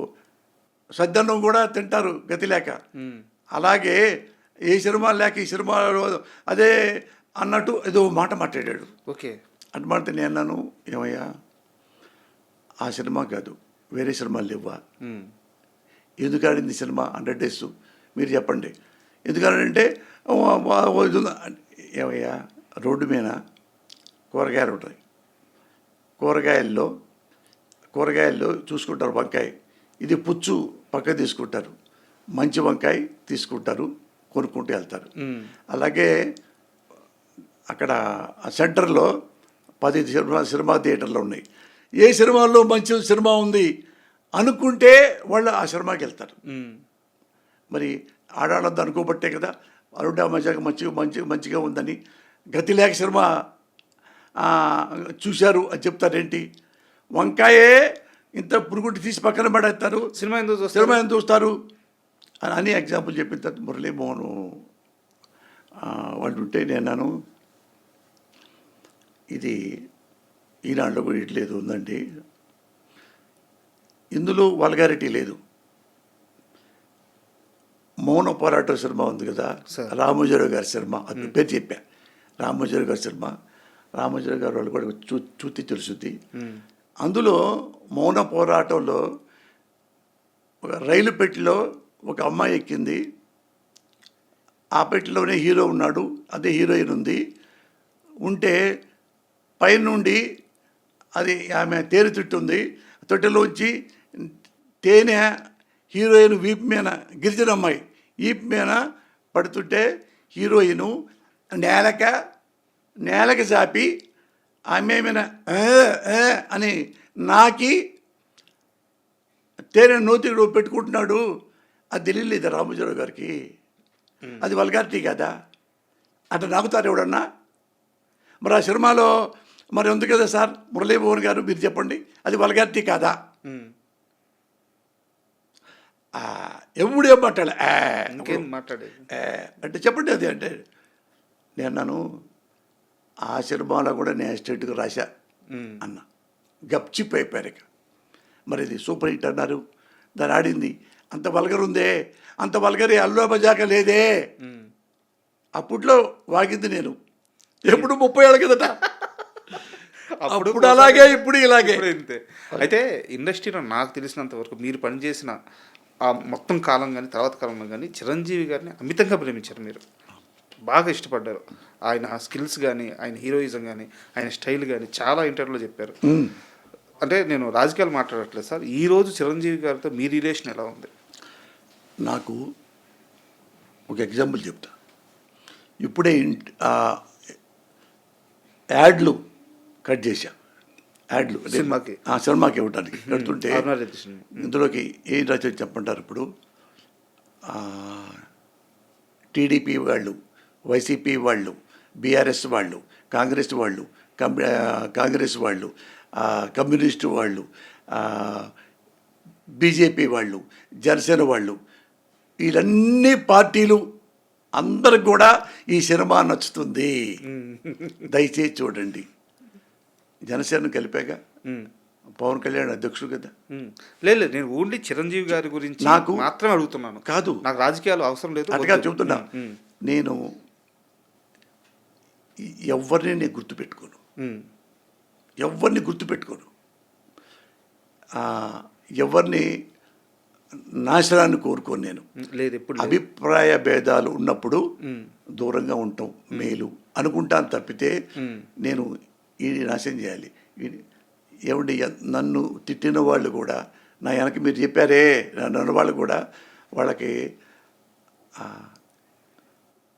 సద్దన్నం కూడా తింటారు గతి లేక. అలాగే ఏ సినిమా లేక ఈ సినిమాలో అదే అన్నట్టు ఏదో మాట మాట్లాడాడు. ఓకే. అటు మాడితే నేను అన్నాను, ఏమయ్యా ఆ సినిమా కాదు వేరే సినిమాలు లేవా? ఎందుకు ఆడింది సినిమా 100 డేస్ మీరు చెప్పండి. ఎందుకనంటే ఏమయ్యా రోడ్డు మీద కూరగాయలు ఉంటాయి, కూరగాయల్లో చూసుకుంటారు వంకాయ, ఇది పుచ్చు పక్క తీసుకుంటారు, మంచి వంకాయ తీసుకుంటారు, కొనుక్కుంటూ వెళ్తారు. అలాగే అక్కడ సెంటర్లో 10 సినిమా థియేటర్లు ఉన్నాయి. ఏ సినిమాల్లో మంచి సినిమా ఉంది అనుకుంటే వాళ్ళు ఆ సినిమాకి వెళ్తారు. మరి ఆడాడొద్దు అనుకోబట్టే కదా అరుణ మంచిగా ఉందని గతి లేక సినిమా చూశారు అని చెప్తారేంటి? వంకాయే ఇంత పురుగుంటి తీసి పక్కన పడేస్తారు, సినిమా ఎందుకు చూస్తారు అని ఎగ్జాంపుల్ చెప్పిన తర్వాత మురళీమోహన్ వాళ్ళు ఉంటే నేను ఇది ఈనాడులో కూడా ఇట్లేదు ఉందండి, ఇందులో వల్గారిటీ లేదు. మౌన పోరాటం సినిమా ఉంది కదా, రామోజీరావు గారి సినిమా, అది పేరు చెప్పా, రామోజీరావు గారి సినిమా. రామోజీరావు గారు వాళ్ళు కూడా చూతి తెలుసుద్ది. అందులో మౌన పోరాటంలో ఒక రైలు పెట్టిలో ఒక అమ్మాయి ఎక్కింది, ఆ పెట్టిలోనే హీరో ఉన్నాడు, అదే హీరోయిన్ ఉంటే పైనుండి అది ఆమె తేనె తిట్టుంది, తొట్టెలోంచి తేనె హీరోయిన్ వీపు మీద, గిరిజన అమ్మాయి వీపు మీద పడుతుంటే హీరోయిను నేలకి చాపి ఆమె మీద అని నాకి తేనె నోతిలో పెట్టుకుంటున్నాడు. అది తెలియలేదు రామోజీరావు గారికి. అది వల్గారిటీ కదా, అట్లా నాకుతారు ఎవడన్నా? మరి ఆ సినిమాలో మరి ఉంది కదా సార్ మురళీమోహన్ గారు, మీరు చెప్పండి అది వల్గారిటీ కాదా? ఎవడేం మాట్లాడేది అంటే చెప్పండి అది అంటే నేను ఆ సినిమాలో కూడా నేను స్టేట్గా రాశా అన్న, గప్చిప్ అయిపోయారు. ఇక మరి ఇది సూపర్ హిట్ అన్నారు, దాన్ని ఆడింది. అంత వల్గర్ ఉందే, అంత వల్గరి అల్లు మజాక లేదే. అప్పట్లో వాగింది నేను ఎప్పుడు 30 ఏళ్ళ కిందట, అప్పుడు అలాగే ఇప్పుడు ఇలాగే. ఇంతే. అయితే ఇండస్ట్రీలో నాకు తెలిసినంత వరకు మీరు పనిచేసిన ఆ మొత్తం కాలం కానీ తర్వాత కాలంలో కానీ చిరంజీవి గారిని అమితంగా ప్రేమించారు, మీరు బాగా ఇష్టపడ్డారు. ఆయన స్కిల్స్ కానీ, ఆయన హీరోయిజం కానీ, ఆయన స్టైల్ కానీ చాలా ఇంటర్వ్యూలో చెప్పారు. అంటే నేను రాజకీయాలు మాట్లాడట్లేదు సార్, ఈరోజు చిరంజీవి గారితో మీ రిలేషన్ ఎలా ఉంది? నాకు ఒక ఎగ్జాంపుల్ చెప్తా. ఇప్పుడే యాడ్లు కట్ చేశా, యాడ్లు సినిమాకి ఇవ్వడానికి కడుతుంటే ఇందులోకి ఏం రచన చెప్పంటారు. ఇప్పుడు టీడీపీ వాళ్ళు, వైసీపీ వాళ్ళు, బీఆర్ఎస్ వాళ్ళు, కాంగ్రెస్ వాళ్ళు, కమ్యూనిస్టు వాళ్ళు, బీజేపీ వాళ్ళు, జనసేన వాళ్ళు, వీళ్ళన్ని పార్టీలు అందరికి కూడా ఈ సినిమా నచ్చుతుంది, దయచేసి చూడండి. జనసేన కలిపాక పవన్ కళ్యాణ్ అధ్యక్షుడు కదా. లేదు, నేను ఓన్లీ చిరంజీవి గారి గురించి నాకు మాత్రమే అడుగుతున్నాను. కాదు, నాకు రాజకీయాలు అవసరం లేదు, అటుగా చెబుతున్నా. నేను ఎవరిని నేను గుర్తుపెట్టుకోను, ఎవరిని నాశనాన్ని కోరుకోను. నేను లేదు, ఎప్పుడు అభిప్రాయ భేదాలు ఉన్నప్పుడు దూరంగా ఉంటాం మేలు అనుకుంటాను తప్పితే నేను ఈ నాశనం చేయాలి. ఏమండి, నన్ను తిట్టిన వాళ్ళు కూడా, నా వెనక మీరు చెప్పారే నన్ను వాళ్ళు కూడా, వాళ్ళకి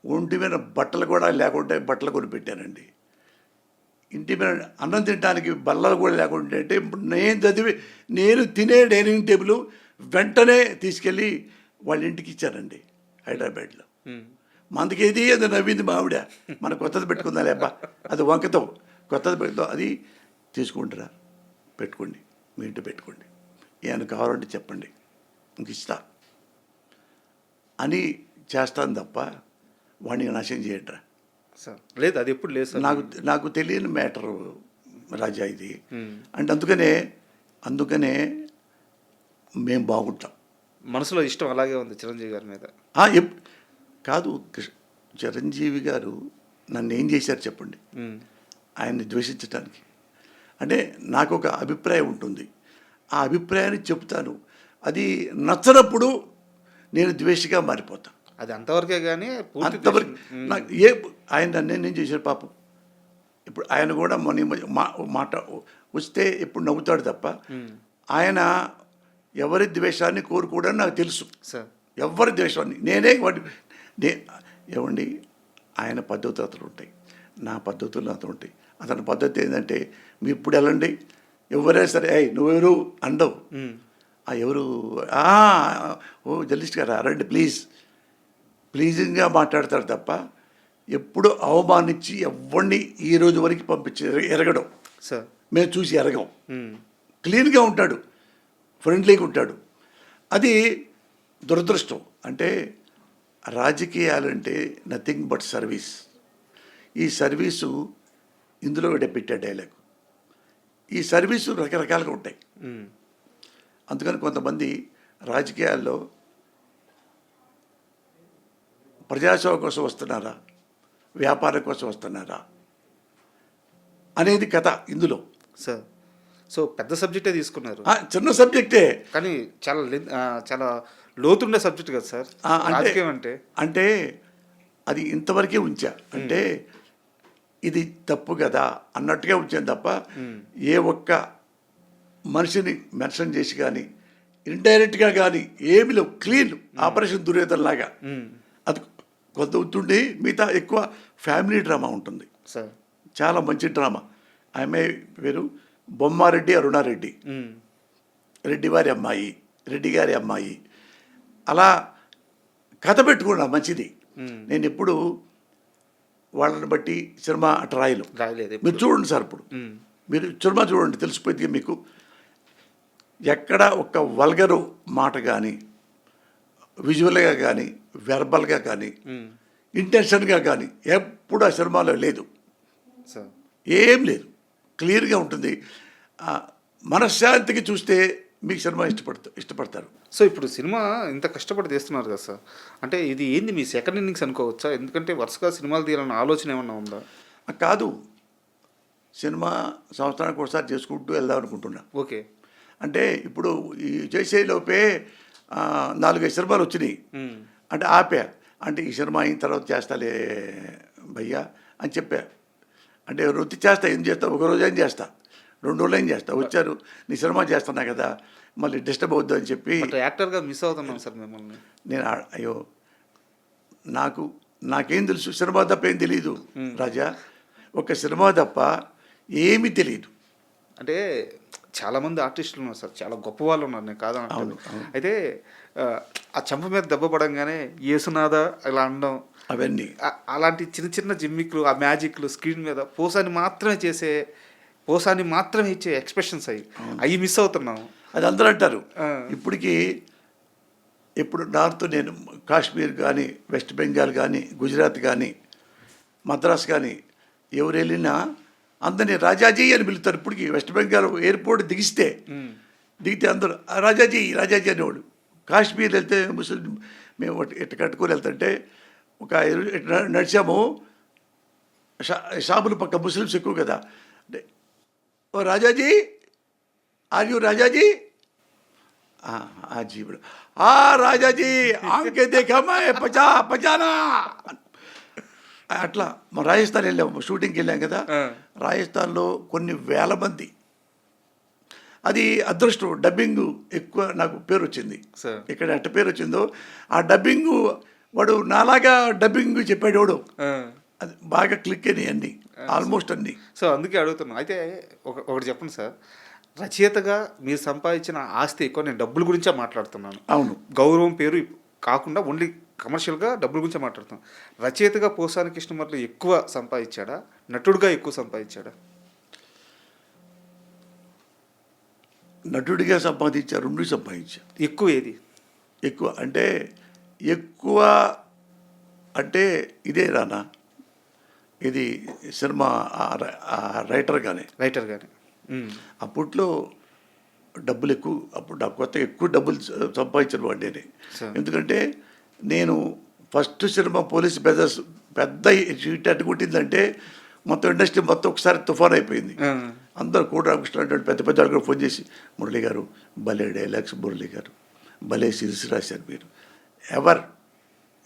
ఒంటి మీద బట్టలు కూడా లేకుంటే బట్టలు కొనిపెట్టానండి. ఇంటి మీద అన్నం తినడానికి బల్లలు కూడా లేకుంటే అంటే నేను తినే డైనింగ్ టేబుల్ వెంటనే తీసుకెళ్ళి వాళ్ళ ఇంటికి ఇచ్చానండి హైదరాబాద్లో. మందుకేది అది నవ్వింది మావిడ, మన కొత్తది పెట్టుకుందా లేబ్బా, అది వంకతో కొత్తది పెడతాం, అది తీసుకుంటారా పెట్టుకోండి. మీ ఇంటి పెట్టుకోండి, ఏమైనా కావాలంటే చెప్పండి, ఇంక ఇస్తా అని చేస్తాను తప్ప వాడిని నాశనం చేయట్రా. సార్ లేదు, అది ఎప్పుడు లేదు సార్. నాకు తెలియని మ్యాటరు రాజా ఇది. అంటే అందుకనే మేము బాగుంటాం. మనసులో ఇష్టం అలాగే ఉంది చిరంజీవి గారి మీద. కాదు, చిరంజీవి గారు నన్ను ఏం చేశారు చెప్పండి ఆయన్ని ద్వేషించడానికి? అంటే నాకు ఒక అభిప్రాయం ఉంటుంది, ఆ అభిప్రాయాన్ని చెప్తాను, అది నచ్చనప్పుడు నేను ద్వేషిగా మారిపోతాను. అది అంతవరకే కానీ అంతవరకు నాకు ఆయన నన్ను ఏం చేశారు పాపం. ఇప్పుడు ఆయన కూడా మాట వస్తే ఇప్పుడు నవ్వుతాడు తప్ప ఆయన ఎవరి ద్వేషాన్ని కోరుకోవడం నాకు తెలుసు సార్. ఎవరి ద్వేషాన్ని నేనే ఏమండి, ఆయన పద్ధతులు అతను ఉంటాయి, నా పద్ధతులు అతను ఉంటాయి. అతని పద్ధతి ఏంటంటే మీరు ఇప్పుడు వెళ్ళండి, ఎవరైనా సరే నువ్వెవరు అండవు, ఎవరు జర్నలిస్ట్ గారు రండి ప్లీజింగ్గా మాట్లాడతాడు తప్ప ఎప్పుడు అవమానించి ఎవరిని ఈ రోజు వరకు పంపించి ఎరగడం సార్ మేము చూసి ఎరగం. క్లీన్గా ఉంటాడు, ఫ్రెండ్లీగా ఉంటాడు. అది దురదృష్టం. అంటే రాజకీయాలంటే నథింగ్ బట్ సర్వీస్. ఈ సర్వీసు ఇందులో పెట్టే డైలాగ్, ఈ సర్వీసు రకరకాలుగా ఉంటాయి. అందుకని కొంతమంది రాజకీయాల్లో ప్రజాసేవ కోసం వస్తున్నారా, వ్యాపారం కోసం వస్తున్నారా అనేది కథ ఇందులో. సార్ సో పెద్ద సబ్జెక్టే తీసుకున్నారు. చిన్న సబ్జెక్టే కానీ చాలా లోతుండే సబ్జెక్ట్ కదా సార్ రాజకీయం అంటే అది ఇంతవరకే ఉంచా. అంటే ఇది తప్పు కదా అన్నట్టుగా ఉంచాను తప్ప ఏ ఒక్క మనిషిని మెన్షన్ చేసి కానీ ఇండైరెక్ట్గా కానీ ఏమి లేవు. క్లీన్ ఆపరేషన్ దుర్యోధనలాగా అది కొంత ఉంటుండి, మిగతా ఎక్కువ ఫ్యామిలీ డ్రామా ఉంటుంది సార్. చాలా మంచి డ్రామా. ఆమె పేరు బొమ్మారెడ్డి అరుణారెడ్డి, రెడ్డి వారి అమ్మాయి, రెడ్డి గారి అమ్మాయి. అలా కథ పెట్టుకున్నా మంచిది. నేను ఎప్పుడు వాళ్ళని బట్టి సినిమా అటు రాయలేదు. మీరు చూడండి సార్, ఇప్పుడు మీరు సినిమా చూడండి, తెలిసిపోయింది మీకు. ఎక్కడ ఒక వల్గరు మాట కానీ, విజువల్గా కానీ, వెర్బల్గా కానీ, ఇంటెన్షన్గా కానీ ఎప్పుడు ఆ సినిమాలో లేదు. ఏం లేదు, క్లియర్గా ఉంటుంది. మనశ్శాంతికి చూస్తే మీకు సినిమా ఇష్టపడతారు. సో ఇప్పుడు సినిమా ఇంత కష్టపడి తీస్తున్నారు కదా సార్, అంటే ఇది ఏంది మీ సెకండ్ ఇన్నింగ్స్ అనుకోవచ్చా? ఎందుకంటే వరుసగా సినిమాలు తీయాలన్న ఆలోచన ఏమన్నా ఉందా? కాదు, సినిమా సంవత్సరానికి ఒకసారి చేసుకుంటూ వెళ్దాం అనుకుంటున్నా. ఓకే. అంటే ఇప్పుడు ఈ చేసేలోపే 4-5 సినిమాలు వచ్చినాయి. అంటే ఆపా, అంటే ఈ సినిమా అయిన తర్వాత చేస్తాలే భయ్యా అని చెప్పా. అంటే వృత్తి చేస్తా, ఏం చేస్తా, ఒక రోజు ఏం చేస్తా, 2 రోజులు ఏం చేస్తా. వచ్చారు, నీ సినిమా చేస్తున్నా కదా, మళ్ళీ డిస్టర్బ్ అవుద్దు అని చెప్పి యాక్టర్గా మిస్ అవుతున్నాం సార్ మిమ్మల్ని. నేను అయ్యో నాకేం తెలుసు, సినిమా తప్ప ఏం తెలియదు రాజా, ఒక సినిమా తప్ప ఏమీ తెలియదు. అంటే చాలామంది ఆర్టిస్టులు ఉన్నారు సార్, చాలా గొప్ప వాళ్ళు ఉన్నారు, నేను కాదని. అయితే ఆ చెంప మీద దెబ్బ పడంగానే యేసునాథ ఇలా అనడం, అవన్నీ అలాంటి చిన్న చిన్న జిమ్మిక్లు, ఆ మ్యాజిక్లు, స్క్రీన్ మీద పోసాని మాత్రమే ఇచ్చే ఎక్స్ప్రెషన్స్ అవి మిస్ అవుతున్నాము. అది అందరూ అంటారు. ఇప్పుడు నార్త్ నేను కాశ్మీర్ కానీ, వెస్ట్ బెంగాల్ కానీ, గుజరాత్ కానీ, మద్రాస్ కానీ ఎవరు వెళ్ళినా అందరినీ రాజాజీ అని పిలుస్తారు. ఇప్పటికి వెస్ట్ బెంగాల్ ఎయిర్పోర్ట్ దిగితే అందరూ రాజాజీ అనేవాడు. కాశ్మీర్ వెళ్తే ముస్లిం, మేము ఇట్ట కట్టుకొని వెళ్తుంటే ఒక నడిచాము, షాపుల పక్క ముస్లిమ్స్ ఎక్కువ కదా, అంటే ఓ రాజాజీ, ఆర్ యూ రాజాజీ? జీవుడు రాజాజీ ఆంకే దేఖా మై పచానా. అట్లా రాజస్థాన్ వెళ్ళాము, షూటింగ్కి వెళ్ళాం కదా, రాజస్థాన్లో కొన్ని వేల మంది. అది అదృష్టం, డబ్బింగ్ ఎక్కువ నాకు పేరు వచ్చింది. ఇక్కడ ఎట్ట పేరు వచ్చిందో ఆ డబ్బింగ్, వాడు నాలాగా డబ్బింగ్ చెప్పాడు వాడు, అది బాగా క్లిక్ అయినాయి అన్నీ, ఆల్మోస్ట్ అన్నీ. సో అందుకే అడుగుతున్నాను. అయితే ఒకటి చెప్పండి సార్, రచయితగా మీరు సంపాదించిన ఆస్తి ఎక్కువ, నేను డబ్బుల గురించే మాట్లాడుతున్నాను. అవును, గౌరవం పేరు కాకుండా ఓన్లీ కమర్షియల్గా డబ్బుల గురించే మాట్లాడుతున్నాను. రచయితగా పోసాని కృష్ణమురళి ఎక్కువ సంపాదించాడా, నటుడుగా ఎక్కువ సంపాదించాడా? నటుడిగా సంపాదించా, 2 సంపాదించా. ఎక్కువ ఏది? ఎక్కువ అంటే ఇదే రానా, ఇది సినిమా రైటర్గానే. అప్పట్లో డబ్బులు ఎక్కువ, అప్పుడు నాకు ఎక్కువ డబ్బులు సంపాదించిన వాడిని. ఎందుకంటే నేను ఫస్ట్ సినిమా పోలీస్ బ్రదర్స్ పెద్ద షీట్ అట్టుకుంటుందంటే మొత్తం ఇండస్ట్రీ మొత్తం ఒకసారి తుఫాన్ అయిపోయింది. అందరూ కూడా రామకృష్ణ అంటే పెద్ద పెద్ద వాళ్ళు కూడా ఫోన్ చేసి, మురళి గారు భలే డైలాగ్స్, మురళి గారు భలే సీల్స్ రాశారు మీరు, ఎవర్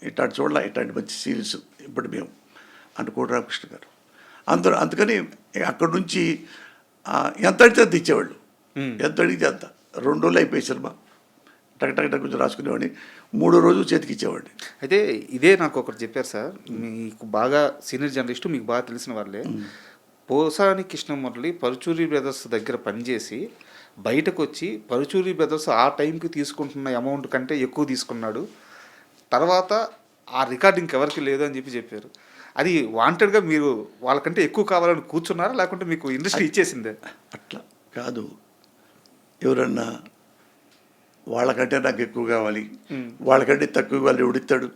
ఇట్లాంటి చూడాల, ఇట్లాంటి మంచి సీల్స్ ఇప్పుడు మేము అంటే కూడా రామకృష్ణ గారు అందరూ. అందుకని అక్కడి నుంచి ఎంత అడిగితే అంత ఇచ్చేవాళ్ళు, ఎంత అడిగితే అంత. 2 రోజులు అయిపోయి సినిమా టక్ కొంచెం రాసుకునేవాడిని, 3వ రోజు చేతికి ఇచ్చేవాడిని. అయితే ఇదే నాకు ఒకటి చెప్పారు సార్, మీకు బాగా సీనియర్ జర్నలిస్టు, మీకు బాగా తెలిసిన వాళ్ళే, పోసాని కృష్ణమురళి పరుచూరి బ్రదర్స్ దగ్గర పనిచేసి బయటకు వచ్చి పరుచూరి బ్రదర్స్ ఆ టైంకి తీసుకుంటున్న అమౌంట్ కంటే ఎక్కువ తీసుకున్నాడు, తర్వాత ఆ రికార్డింగ్ ఎవరికి లేదు అని చెప్పారు. అది వాంటెడ్గా మీరు వాళ్ళకంటే ఎక్కువ కావాలని కూర్చున్నారా, లేకుంటే మీకు ఇండస్ట్రీ ఇచ్చేసిందే? అట్లా కాదు, ఎవరన్నా వాళ్ళకంటే నాకు ఎక్కువ కావాలి, వాళ్ళకంటే తక్కువ కావాలి, ఎవడిస్తాడు?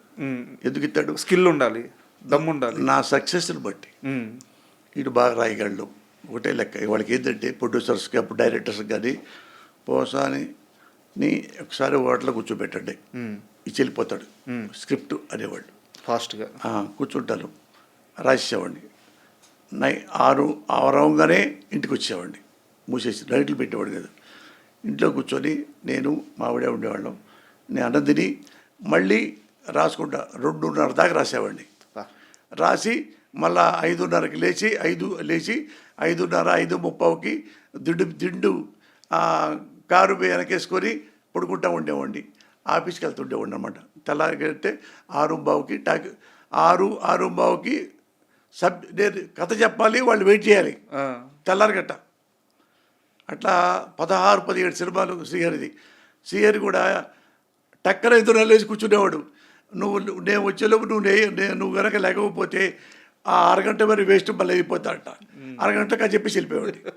ఎందుకు ఇస్తాడు? స్కిల్ ఉండాలి, దమ్ము ఉండాలి. నా సక్సెస్ని బట్టి ఇటు బాగా రాయగలడు ఒకటే లెక్క. వాళ్ళకి ఏంటంటే ప్రొడ్యూసర్స్కి అప్పుడు డైరెక్టర్స్ కానీ పోసాని ఒకసారి హోటల్లో కూర్చోబెట్టండి, ఇచ్చి వెళ్ళిపోతాడు స్క్రిప్ట్ అనేవాళ్ళు. ఫాస్ట్గా కూర్చుంటాను, రాసేవాడిని. 6 అవరంగానే ఇంటికి వచ్చేవాడిని, మూసేసి లైట్లు పెట్టేవాడు కదా. ఇంట్లో కూర్చొని నేను మావిడే ఉండేవాళ్ళం. నేను అన్నం తిని మళ్ళీ రాసుకుంటా 2:30 దాకా రాసేవాడిని. రాసి మళ్ళా 5:30కి లేచి 5:30, 5:30కి దిండు కారు వెనకేసుకొని పడుకుంటా ఉండేవాడిని. ఆఫీస్కి వెళ్తుండేవాడిని అనమాట. తెల్లారితే 6:15కి 6:15కి నేను కథ చెప్పాలి, వాళ్ళు వెయిట్ చేయాలి తెల్లారిగట్ట. అట్లా 16-17 సినిమాలు శ్రీహరి కూడా టక్కన 5 నెలలు వేసి కూర్చునేవాడు. నేను వచ్చేలోపు నువ్వు కనుక లేకపోతే ఆ అరగంట మరి వేస్ట్ మళ్ళీ అయిపోతాడట, అరగంటగా చెప్పేసి వెళ్ళిపోయాడు.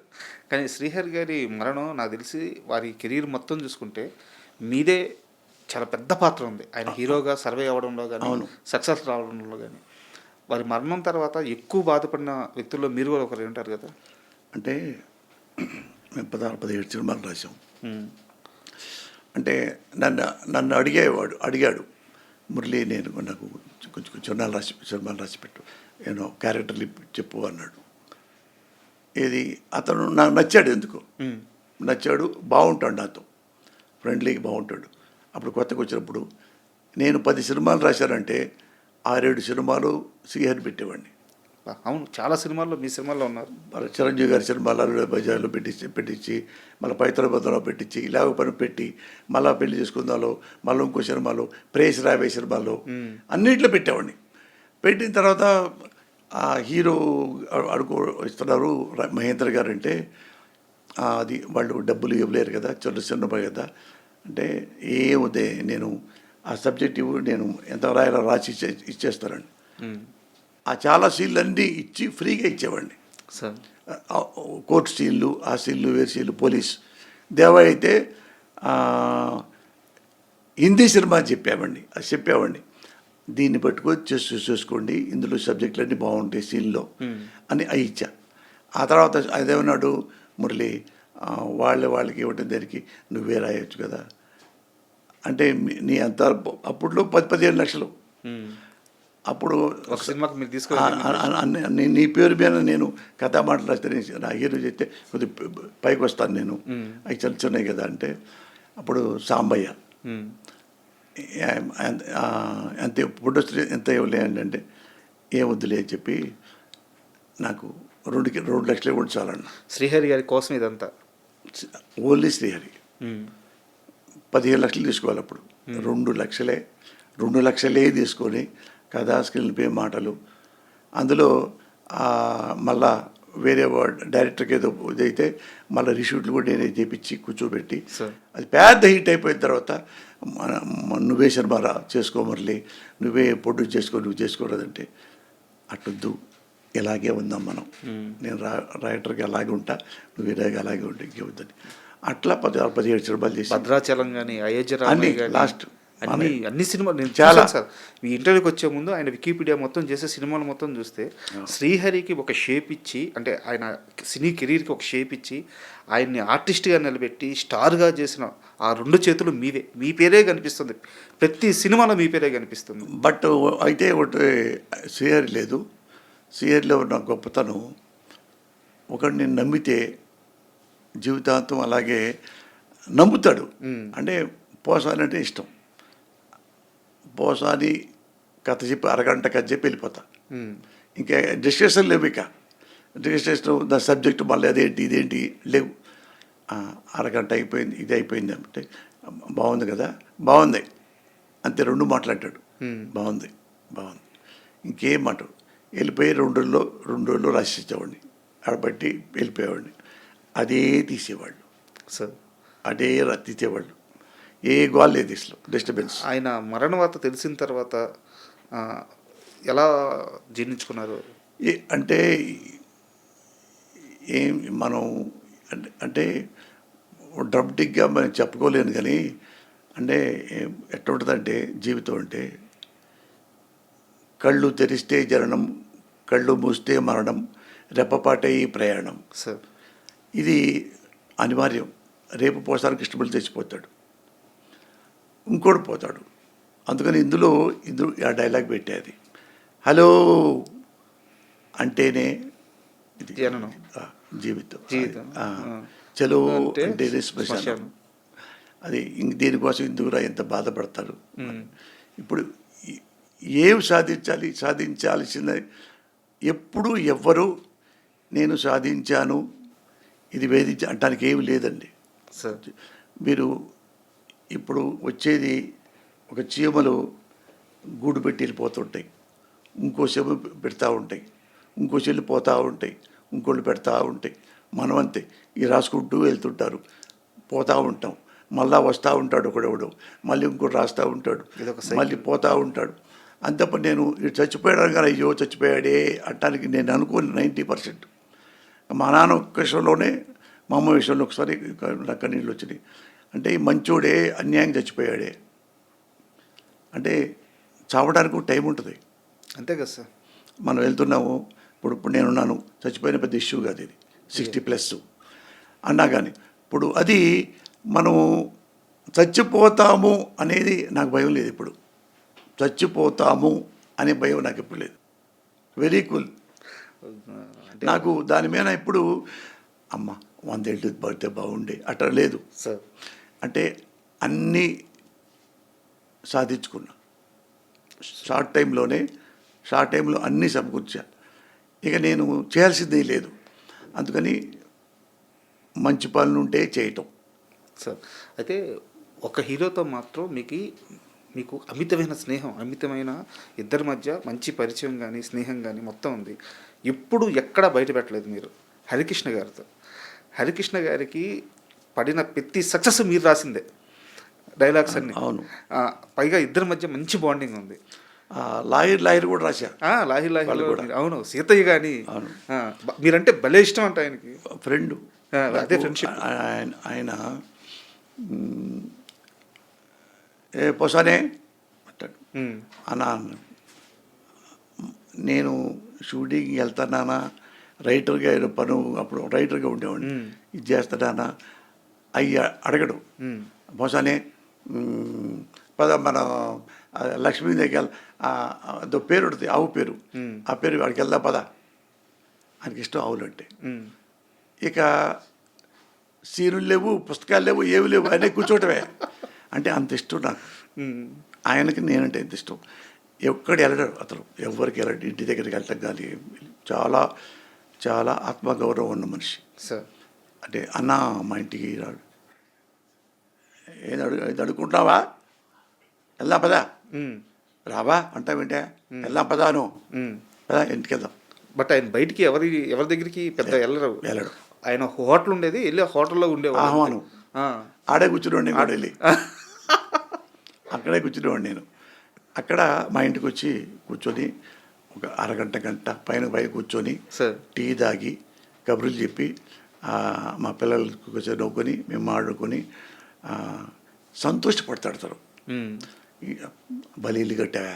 కానీ శ్రీహరి గారి మరణం నాకు తెలిసి వారి కెరీర్ మొత్తం చూసుకుంటే మీదే చాలా పెద్ద పాత్ర ఉంది. ఆయన హీరోగా సర్వే అవ్వడంలో కానీ, సక్సెస్ రావడంలో కానీ. వారి మరణం తర్వాత ఎక్కువ బాధపడిన వ్యక్తుల్లో మీరు కూడా ఒకరు ఉంటారు కదా. అంటే మేము 16-17 సినిమాలు రాసాం. అంటే నన్ను అడిగాడు మురళి, నాకు కొంచెం సినిమాలు రాసి పెట్టు, నేను క్యారెక్టర్లు చెప్పు అన్నాడు. ఇది అతను నాకు నచ్చాడు, ఎందుకు నచ్చాడు, బాగుంటాడు, నాతో ఫ్రెండ్లీగా బాగుంటాడు. అప్పుడు కొత్తగా వచ్చినప్పుడు నేను 10 సినిమాలు రాశానంటే 6-7 సినిమాలు శ్రీహరి పెట్టేవాడిని. అవును, చాలా సినిమాల్లో మీ సినిమాల్లో ఉన్నారు. చిరంజీవి గారి సినిమాలు అల్లుడు బజార్లో పెట్టించి మళ్ళీ పైతరబద్దంలో పెట్టించి ఇలాగ పని పెట్టి మళ్ళీ పెళ్లి చేసుకుందాలో మళ్ళీ ఇంకో సినిమాలో ప్రేస్ రాబోయే సినిమాల్లో అన్నింటిలో పెట్టేవాడిని. పెట్టిన తర్వాత ఆ హీరో ఇస్తున్నారు మహేంద్ర గారు అంటే అది వాళ్ళు డబ్బులు ఇవ్వలేరు కదా, చిన్నబాయి కదా అంటే, ఏముదే నేను ఆ సబ్జెక్ట్ నేను ఎంత రాయాలో రాసి ఇచ్చేస్తానండి. ఆ చాలా సీన్లు అన్నీ ఇచ్చి ఫ్రీగా ఇచ్చేవాడిని. కోర్టు సీన్లు, ఆ సీన్లు, వేరు సీన్లు, పోలీస్. దేవా అయితే హిందీ సినిమా చెప్పేవాడిని దీన్ని పట్టుకొని చూసుకోండి, ఇందులో సబ్జెక్టులన్నీ బాగుంటాయి సీన్లో అని అవి ఇచ్చా. ఆ తర్వాత అదేమన్నాడు మురళి, వాళ్ళకి ఇవ్వటం దానికి నువ్వే రాయొచ్చు కదా అంటే, నీ అంత అప్పుడులో 10-15 లక్షలు. అప్పుడు ఒక సినిమాకి మీరు తీసుకొని నీ పేరు మీద నేను కథా మాటలు రాస్తే నా హీరో చెప్తే కొద్దిగా పైకి వస్తాను నేను, అవి చిన్నవి కదా అంటే, అప్పుడు సాంబయ్య ఎంత ప్రొడ్యూసర్ ఎంత ఇవ్వలే అంటే, ఏమొద్దులే అని చెప్పి నాకు 2 లక్షలు ఇవ్వండి చాలన్న. శ్రీహరి గారి కోసం ఇదంతా ఓన్లీ శ్రీహరి 15 లక్షలు తీసుకోవాలి. అప్పుడు 2 లక్షలే తీసుకొని కథా స్క్రీన్ పే మాటలు, అందులో మళ్ళా వేరే డైరెక్టర్కి ఏదో ఇదైతే మళ్ళీ రీషూట్లు కూడా నేనే చేపించి కూర్చోబెట్టి అది పెద్ద హిట్ అయిపోయిన తర్వాత నువ్వే సినిమా చేసుకో మురళి, నువ్వే ప్రొడ్యూస్ చేసుకో, నువ్వు చేసుకోలేదంటే అట్టొద్దు, ఇలాగే ఉందాం మనం, నేను రైటర్కి అలాగే ఉంటా, నువ్వు ఇలాగే అలాగే ఉంటే ఇంకేవద్దని అట్లా 17 సినిమాలు చేసి భద్రాచలం కానీ అయోధ్య అన్ని రామయ్య కానీ లాస్ట్ అన్ని సినిమాలు నేను చాలా. చూశాను సార్. మీ ఇంటర్వ్యూకి వచ్చే ముందు ఆయన వికీపీడియా మొత్తం చేసే సినిమాలు మొత్తం చూస్తే శ్రీహరికి ఒక షేప్ ఇచ్చి, అంటే ఆయన సినీ కెరీర్కి ఒక షేప్ ఇచ్చి ఆయన్ని ఆర్టిస్ట్గా నిలబెట్టి స్టార్గా చేసిన ఆ 2 చేతులు మీవే. మీ పేరే కనిపిస్తుంది, ప్రతి సినిమాలో మీ పేరే కనిపిస్తుంది. బట్ అయితే ఒకటి శ్రీహరి లేదు. శ్రీహరిలో ఉన్న గొప్పతనం, ఒకడిని నమ్మితే జీవితాంతం అలాగే నమ్ముతాడు. అంటే పోసాని అంటే ఇష్టం. పోసాని కథ చెప్పి అరగంట కథ చెప్పి వెళ్ళిపోతా. ఇంకా డిస్కషన్ లేవు. ఇక డిస్కషన్ ద సబ్జెక్ట్ మళ్ళీ అదేంటి ఇదేంటి లేవు. అరగంట అయిపోయింది, ఇది అయిపోయింది అంటే బాగుంది కదా, బాగుంది అంతే 2 మాట్లాడాడు. బాగుంది బాగుంది ఇంకేం మాట. వెళ్ళిపోయి 2 రోజుల్లో రాసిచ్చేవాడిని, ఆడబట్టి వెళ్ళిపోయేవాడిని. అదే తీసేవాళ్ళు సార్, అదే తీసేవాళ్ళు. ఏ గోల్ లేదు ఇసలు, డిస్టర్బెన్స్. ఆయన మరణ వార్త తెలిసిన తర్వాత ఎలా జీర్ణించుకున్నారు? అంటే ఏం మనం అంటే డ్రమ్టిక్గా మనం చెప్పుకోలేను కానీ, అంటే ఎట్లా ఉంటుందంటే జీవితం అంటే కళ్ళు తెరిస్తే జననం, కళ్ళు మూస్తే మరణం, రెప్పపాటే ఈ ప్రయాణం. సార్, ఇది అనివార్యం. రేపు పోసానికి కృష్ణపల్లి తెచ్చిపోతాడు, ఇంకోటి పోతాడు. అందుకని ఇందులో ఆ డైలాగ్ పెట్టేది, హలో అంటేనే ఇది జననం, జీవితం. జీవితం. చలో అంటే అంటేనే శ్మశానం. అది దీనికోసం ఎందుకురా ఎంత బాధపడతారు. ఇప్పుడు ఏం సాధించాల్సిన ఎప్పుడు ఎవ్వరు నేను సాధించాను ఇది అంటానికి ఏమి లేదండి సార్. మీరు ఇప్పుడు వచ్చేది ఒక చీమలు గూడు పెట్టి వెళ్ళిపోతుంటాయి, ఇంకో చెవు పెడతా ఉంటాయి, ఇంకో చెల్లి పోతూ ఉంటాయి, ఇంకోళ్ళు పెడతా ఉంటాయి. మనం అంతే, ఈ రాసుకుంటూ వెళ్తుంటారు, పోతూ ఉంటాం, మళ్ళా వస్తూ ఉంటాడు ఒకడెవడు, మళ్ళీ ఇంకోటి రాస్తూ ఉంటాడు, మళ్ళీ పోతూ ఉంటాడు. అంతప్పుడు నేను చచ్చిపోయాడు కానీ అయ్యో చచ్చిపోయాడే అంటానికి నేను అనుకోని 90%. మా నాన్న ఒక్క విషయంలోనే, మా అమ్మ విషయంలో ఒకసారి నా కన్నీళ్ళు వచ్చినాయి. అంటే ఈ మంచోడే అన్యాయం చచ్చిపోయాడే అంటే చావడానికి టైం ఉంటుంది. అంతే కదా సార్. మనం వెళ్తున్నాము, ఇప్పుడు నేనున్నాను, చచ్చిపోయిన పెద్ద ఇష్యూ కాదు ఇది, 60+ అన్నా కానీ. ఇప్పుడు అది మనము చచ్చిపోతాము అనేది నాకు భయం లేదు. ఇప్పుడు చచ్చిపోతాము అనే భయం నాకు ఎప్పుడు లేదు. Very cool. నాకు దాని మీద ఇప్పుడు అమ్మ 100 ఏళ్ళు పడితే బాగుండే అట్లా లేదు సార్. అంటే అన్నీ సాధించుకున్నా షార్ట్ టైంలో అన్నీ సమకూర్చా. ఇక నేను చేయాల్సిందే లేదు. అందుకని మంచి పనులు ఉంటే చేయటం. సార్, అయితే ఒక హీరోతో మాత్రం మీకు అమితమైన స్నేహం, అమితమైన ఇద్దరి మధ్య మంచి పరిచయం కానీ స్నేహం కానీ మొత్తం ఉంది. ఎప్పుడు ఎక్కడ బయట పెట్టలేదు మీరు హరికృష్ణ గారితో. హరికృష్ణ గారికి పడిన ప్రతి సక్సెస్ మీరు రాసిందే, డైలాగ్స్ అన్ని. అవును. పైగా ఇద్దరి మధ్య మంచి బాండింగ్ ఉంది. లాయర్ కూడా రాశా. లాహిర్ అవును, సీతయ్య కానీ. మీరంటే భలే ఇష్టం అంట ఆయనకి. ఫ్రెండ్, అదే ఫ్రెండ్షిప్. ఆయన ఏ పోసానే అంటాడు అన్నా. నేను షూటింగ్కి వెళ్తానా, రైటర్గా పను అప్పుడు రైటర్గా ఉండేవాడిని, ఇది చేస్తానా అయ్యి అడగడు. పోసానే పద మన లక్ష్మీ దగ్గర అదో పేరు ఉంటుంది, ఆవు పేరు, ఆ పేరు వాడికి వెళ్దా పద. ఆయనకి ఇష్టం ఆవులు అంటే. ఇక సీనులు లేవు, పుస్తకాలు లేవు, ఏవి లేవు, అన్నీ కూర్చోవటమే. అంటే అంత ఇష్టం నాకు. ఆయనకి నేనంటే ఎంత ఇష్టం. ఎక్కడికి వెళ్ళడు అతను, ఎవరికి వెళ్ళడు. ఇంటి దగ్గరికి వెళ్ళటం కానీ చాలా చాలా ఆత్మగౌరవం ఉన్న మనిషి సార్. అంటే అన్న మా ఇంటికి రాడు, ఏది అడుగుకుంటున్నావా, వెళ్దాం పదా, రావా అంటావేంటే, వెళ్దాం పదాను పదా ఇంటికి వెళ్దాం. బట్ ఆయన బయటికి ఎవరి దగ్గరికి పెద్ద వెళ్ళరు. ఆయన హోటల్ ఉండేది, వెళ్ళి హోటల్లో ఉండేవాడు. ఆహ్వానం ఆడే కూర్చునేవాడిని కూడా వెళ్ళి, అక్కడే కూర్చునేవాడిని నేను. అక్కడ మా ఇంటికి వచ్చి కూర్చొని ఒక అరగంట గంట పైన కూర్చొని టీ తాగి కబుర్లు చెప్పి మా పిల్లలకు కొంచెం నవ్వుకొని మేము ఆడుకొని సంతోషపడతాడు తను. భలే ఇల్లు కట్టావా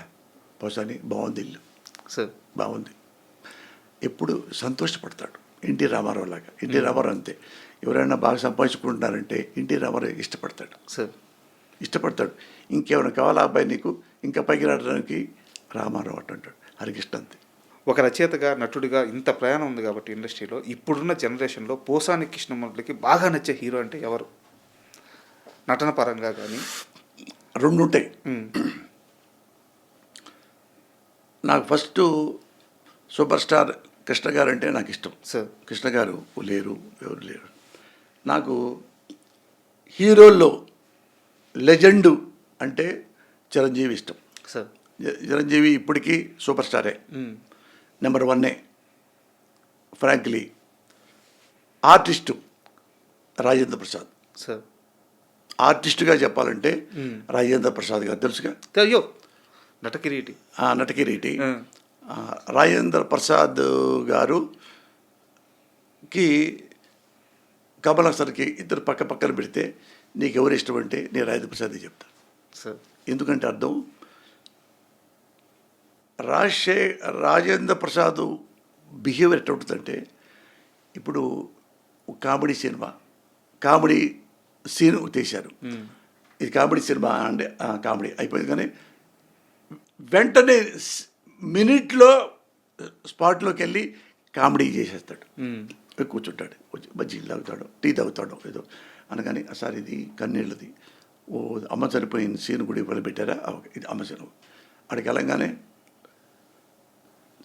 పోసాని, బాగుంది ఇల్లు, సార్ బాగుంది, ఎప్పుడు సంతోషపడతాడు. ఎన్టీ రామారావు లాగా. ఎన్టీ రామారావు అంతే, ఎవరైనా బాగా సంపాదించుకుంటున్నారంటే ఎన్టీ రామారావు ఇష్టపడతాడు. సార్ ఇష్టపడతాడు. ఇంకేమైనా కావాలా అబ్బాయి నీకు, ఇంకా పైకి రావడానికి, రామారావు అంటాడు. హరికృష్ణ అంతే. ఒక రచయితగా, నటుడిగా ఇంత ప్రయాణం ఉంది కాబట్టి ఇండస్ట్రీలో ఇప్పుడున్న జనరేషన్లో పోసాని కృష్ణమూర్తికి బాగా నచ్చే హీరో అంటే ఎవరు? నటన పరంగా కానీ. రెండు ఉంటాయి. నాకు ఫస్ట్ సూపర్ స్టార్ కృష్ణ గారు అంటే నాకు ఇష్టం. సార్ కృష్ణ గారు లేరు, ఎవరు లేరు. నాకు హీరోల్లో లెజెండు అంటే చిరంజీవి ఇష్టం. సార్ చిరంజీవి ఇప్పటికీ సూపర్ స్టారే, number 1. Frankly artist Rajendra Prasad. Sir ఆర్టిస్టుగా చెప్పాలంటే రాజేంద్ర ప్రసాద్ గారు తెలుసుగా. అయ్యో, నటకిరీటి. నటకిరీటి. రాజేంద్ర ప్రసాద్ గారుకి కమల్ హాసన్కి ఇద్దరు పక్క పక్కన పెడితే నీకు ఎవరు ఇష్టం అంటే నేను రాజేంద్ర ప్రసాదే చెప్తాను. సార్ ఎందుకంటే అర్థం, రాజేంద్ర ప్రసాద్ బిహేవియర్ ఎట్లా ఉంటుందంటే, ఇప్పుడు కామెడీ సినిమా, కామెడీ సీన్ తీశారు, ఇది కామెడీ సినిమా అంటే కామెడీ అయిపోయింది, కానీ వెంటనే మినిట్లో స్పాట్లోకి వెళ్ళి కామెడీ చేసేస్తాడు. కూర్చుంటాడు, బజ్జీలు తాగుతాడు, టీ తాగుతాడు ఏదో అనగానే, సార్ ఇది కన్నీళ్ళది, ఓ అమ్మ చనిపోయిన సీన్ కూడా ఇవ్వాలి పెట్టారా, ఓకే ఇది అమ్మ సీన్. అక్కడికి వెళ్ళంగానే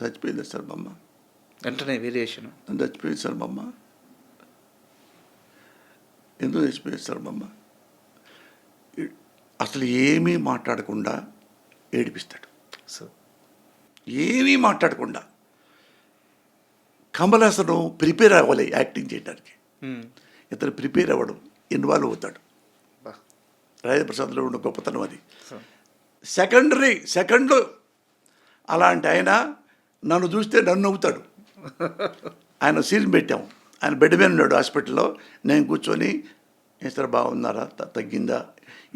చచ్చిపోయింది సార్ మా అమ్మ, వెంటనే వేరియేషన్, చచ్చిపోయింది సార్ మా అమ్మ, ఎందుకు చచ్చిపోయింది సార్ మా అమ్మ. అసలు ఏమీ మాట్లాడకుండా ఏడిపిస్తాడు. సార్ ఏమీ మాట్లాడకుండా. కమల్ హాసన్ ప్రిపేర్ అవ్వాలి యాక్టింగ్ చేయడానికి, ఇతను ప్రిపేర్ అవ్వడం, ఇన్వాల్వ్ అవుతాడు. రాజేంద్ర ప్రసాద్లో ఉన్న గొప్పతనం అది. సెకండ్లో అలాంటి ఆయన నన్ను చూస్తే నన్ను నవ్వుతాడు. ఆయన సీన్ పెట్టాం, ఆయన బెడ్ మీద ఉన్నాడు హాస్పిటల్లో, నేను కూర్చొని సార్ బాగున్నారా, తగ్గిందా,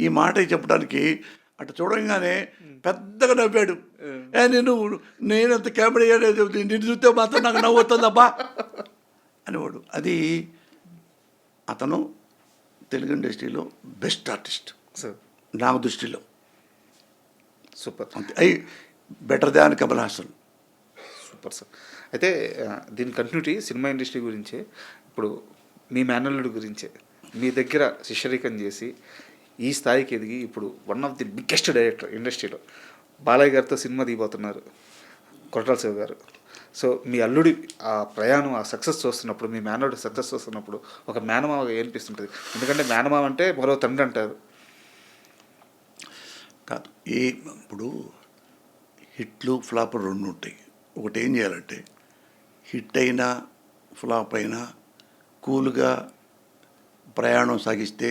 ఈ మాట చెప్పడానికి అటు చూడంగానే పెద్దగా నవ్వాడు. నేనంత కామెడీ నిన్ను చూస్తే మాత్రం నాకు నవ్వుతుందబ్బా అనేవాడు. అది అతను తెలుగు ఇండస్ట్రీలో బెస్ట్ ఆర్టిస్ట్ సార్ నా దృష్టిలో. సూపర్. అంతే, better than Kamal Haasan. Super sir. అయితే దీని కంటిన్యూటీ సినిమా ఇండస్ట్రీ గురించే, ఇప్పుడు మీ మేనల్లుడి గురించే, మీ దగ్గర శిష్యరికం చేసి ఈ స్థాయికి ఎదిగి ఇప్పుడు one of the biggest director ఇండస్ట్రీలో బాలయ్య గారితో సినిమా దిగిపోతున్నారు కొట్టాల శివ గారు. సో మీ అల్లుడి ఆ ప్రయాణం, ఆ సక్సెస్ చూస్తున్నప్పుడు, మీ మేనల్లుడి సక్సెస్ చూస్తున్నప్పుడు ఒక మేనమావగా ఏనిపిస్తుంటుంది? ఎందుకంటే మేనమావ అంటే మరో తండ్రి అంటారు. కాదు, ఇప్పుడు హిట్లు ఫ్లాప్ రెండు ఉంటాయి. ఒకటి ఏం చేయాలంటే, హిట్ అయినా ఫ్లాప్ అయినా కూల్గా ప్రయాణం సాగిస్తే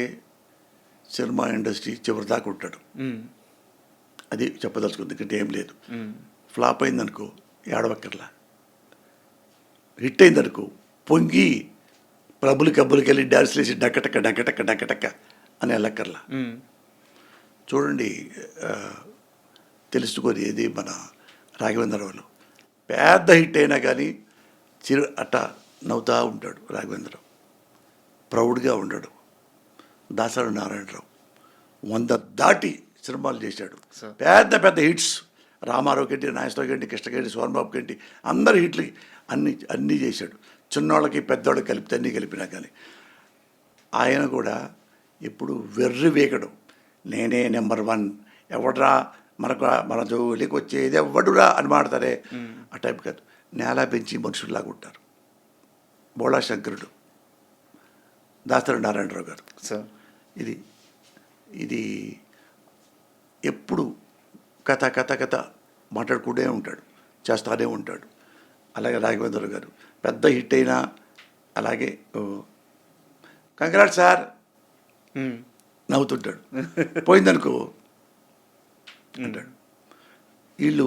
సినిమా ఇండస్ట్రీ చివరి దాకా ఉంటాడు. అది చెప్పదలుచుకుంది, ఎందుకంటే ఏం లేదు. ఫ్లాప్ అయిందనుకో ఏడవక్కర్లా, హిట్ అయిందనుకో పొంగి పబ్బులకి వెళ్ళి డ్యాన్స్లు వేసి డక్కటక్క డక్కటక్క డక్కటక్క అని వెళ్ళక్కర్లా. చూడండి, తెలుసుకొని ఏది మన రాఘవేంద్రరావులో పెద్ద హిట్ అయినా కానీ అట్టా నవ్వుతూ ఉంటాడు రాఘవేంద్రరావు, ప్రౌడ్గా ఉండడు. దాసరి నారాయణరావు 100 దాటి సినిమాలు చేశాడు, పెద్ద పెద్ద హిట్స్. రామారావు గంటి, నాగేశ్వరరావు గంటి, కృష్ణ గంటి, సోమబాబు గంటి, అందరు హిట్లు అన్నీ చేశాడు. చిన్నోళ్ళకి పెద్దోళ్ళకి కలిపితే అన్నీ కలిపినా కానీ ఆయన కూడా ఎప్పుడు వెర్రి వేగడం, నేనే నెంబర్ 1, ఎవడరా మన జోలికి వచ్చేది ఎవడురా అని మాడతారే, ఆ టైప్ కాదు. నేల పెంచి మనుషుల్లాగా ఉంటారు. బోళా శంకరుడు, దాసరి నారాయణరావు గారు. ఇది ఎప్పుడు కథ మాట్లాడుకుంటూనే ఉంటాడు, చేస్తూనే ఉంటాడు. అలాగే రాఘవేంద్ర గారు పెద్ద హిట్ అయినా అలాగే కంగ్రాట్స్ సార్ నవ్వుతుంటాడు, పోయిందనుకో అంటాడు. వీళ్ళు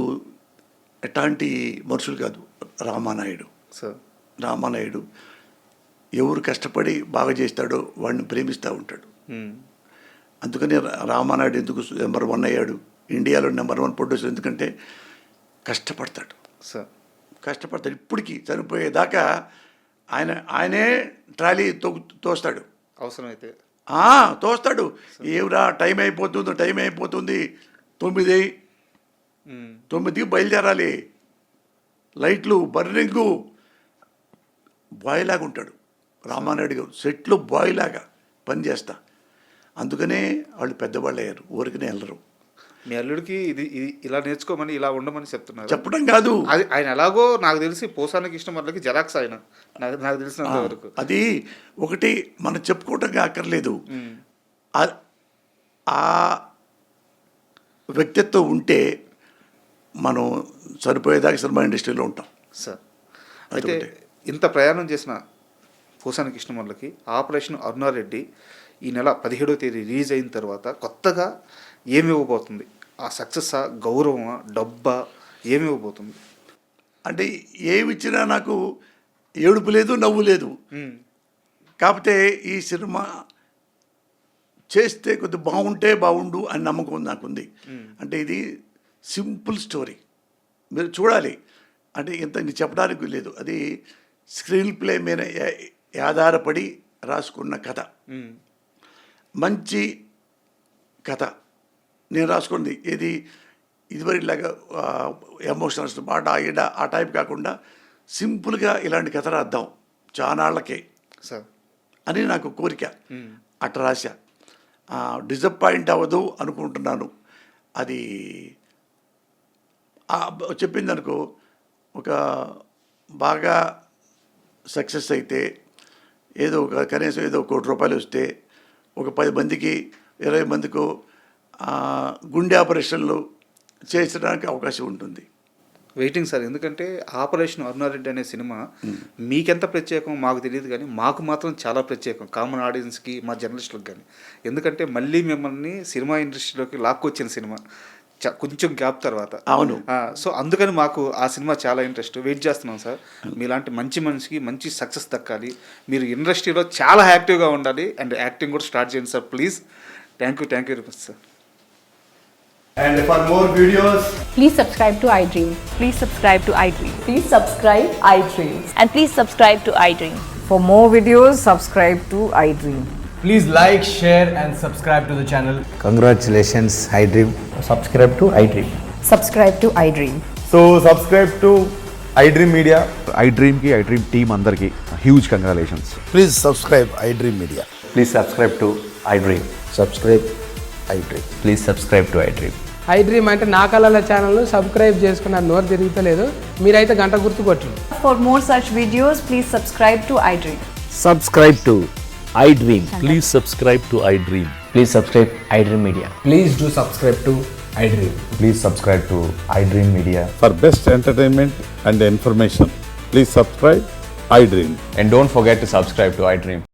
ఎట్లాంటి మనుషులు కాదు. రామానాయుడు ఎవరు కష్టపడి బాగా చేస్తాడో వాడిని ప్రేమిస్తూ ఉంటాడు. ఉమ్. అందుకని రామానాయుడు ఎందుకు నెంబర్ 1 అయ్యాడు, ఇండియాలో నెంబర్ 1 ప్రొడ్యూసర్, ఎందుకంటే కష్టపడతాడు. సార్ కష్టపడతాడు. ఇప్పటికీ చనిపోయేదాకా ఆయనే ట్రాలీ తోస్తాడు. అవసరమైతే తోస్తాడు. ఏమిరా టైం అయిపోతుంది 9 ఉమ్. 9కి బయలుదేరాలి, లైట్లు బర్నింగు, బాయ్ లాగా ఉంటాడు రామానాయుడు గారు. సెట్లో బాయ్ లాగా పనిచేస్తా. అందుకనే వాళ్ళు పెద్దవాళ్ళు అయ్యారు, ఊరికనే వెళ్ళరు. మీ అల్లుడికి ఇది ఇలా నేర్చుకోమని ఇలా ఉండమని చెప్తున్నారు. చెప్పడం కాదు, అది ఆయన ఎలాగో నాకు తెలిసి పోసానికి ఇష్టం వాళ్ళకి జెరాక్స్ ఆయన నాకు తెలిసినంత వరకు. అది ఒకటి మనం చెప్పుకోవటంగా అక్కర్లేదు. ఆ వ్యక్తిత్వం ఉంటే మనం సరిపోయేదాకా సినిమా ఇండస్ట్రీలో ఉంటాం. సార్ అయితే ఇంత ప్రయాణం చేసిన పోసానికి ఇష్టం వాళ్ళకి ఆపరేషన్ అరుణారెడ్డి ఈ నెల 17వ తేదీ రిలీజ్ అయిన తర్వాత కొత్తగా ఏమి ఇవ్వబోతుంది? ఆ సక్సెస్సా, గౌరవమా, డబ్బా, ఏమి ఇవ్వబోతుంది? అంటే ఏమి ఇచ్చినా నాకు ఏడుపు లేదు, నవ్వు లేదు. కాకపోతే ఈ సినిమా చేస్తే కొద్దిగా బాగుండు అని నమ్మకం నాకుంది. అంటే ఇది సింపుల్ స్టోరీ, మీరు చూడాలి. అంటే ఇంత చెప్పడానికి లేదు. అది స్క్రీన్ ప్లే మీద ఆధారపడి రాసుకున్న కథ, మంచి కథ. నేను రాసుకుంది ఇది ఇదివరలాగా ఎమోషనల్స్ మాట ఆ టైప్ కాకుండా సింపుల్గా ఇలాంటి కథ రాద్దాం చానాళ్ళకే సార్ అని నాకు కోరిక. అట్లా రాశా. డిసప్పాయింట్ అవ్వదు అనుకుంటున్నాను. అది చెప్పింది అనుకో, ఒక బాగా సక్సెస్ అయితే కనీసం ఏదో ₹1 కోటి వస్తే ఒక 10 మందికి 20 మందికి గుండె ఆపరేషన్లు చేసడానికి అవకాశం ఉంటుంది. వెయిటింగ్ సార్, ఎందుకంటే ఆపరేషన్ అరుణారెడ్డి అనే సినిమా మీకెంత ప్రత్యేకం మాకు తెలియదు, కానీ మాకు మాత్రం చాలా ప్రత్యేకం, కామన్ ఆడియన్స్కి, మా జర్నలిస్టులకు కానీ. ఎందుకంటే మళ్ళీ మిమ్మల్ని సినిమా ఇండస్ట్రీలోకి లాక్కొచ్చిన సినిమా కొంచెం గ్యాప్ తర్వాత. అవును. సో అందుకని మాకు ఆ సినిమా చాలా ఇంట్రెస్ట్. వెయిట్ చేస్తున్నాం సార్. మీలాంటి మంచి మనిషికి మంచి సక్సెస్ దక్కాలి, మీరు ఇండస్ట్రీలో చాలా యాక్టివ్గా ఉండాలి, అండ్ యాక్టింగ్ కూడా స్టార్ట్ చేయండి sir, please. Thank you very much sir. And for more videos, Please subscribe to iDream. Please subscribe to iDream. Please subscribe iDream. And please subscribe to iDream. For more videos, subscribe to iDream. please like, share and subscribe to the channel. Congratulations, iDream. Subscribe to iDream. Subscribe to iDream. So subscribe to iDream Media. iDream team andarki huge congratulations. Please subscribe iDream Media. Please subscribe to iDream. Subscribe iDream. Please subscribe to iDream. iDream అంటే నా కళల ఛానల్ను subscribe చేసుకున్న నోరు తిరుగుతలేదు, మీరైతే గంట గుర్తు కొట్టండి. For more such videos, please subscribe to iDream. Subscribe to iDream. Please subscribe to iDream. Please subscribe iDream Media. Please do subscribe to iDream. Please subscribe to iDream Media. For best entertainment and information, please subscribe iDream. And don't forget to subscribe to iDream.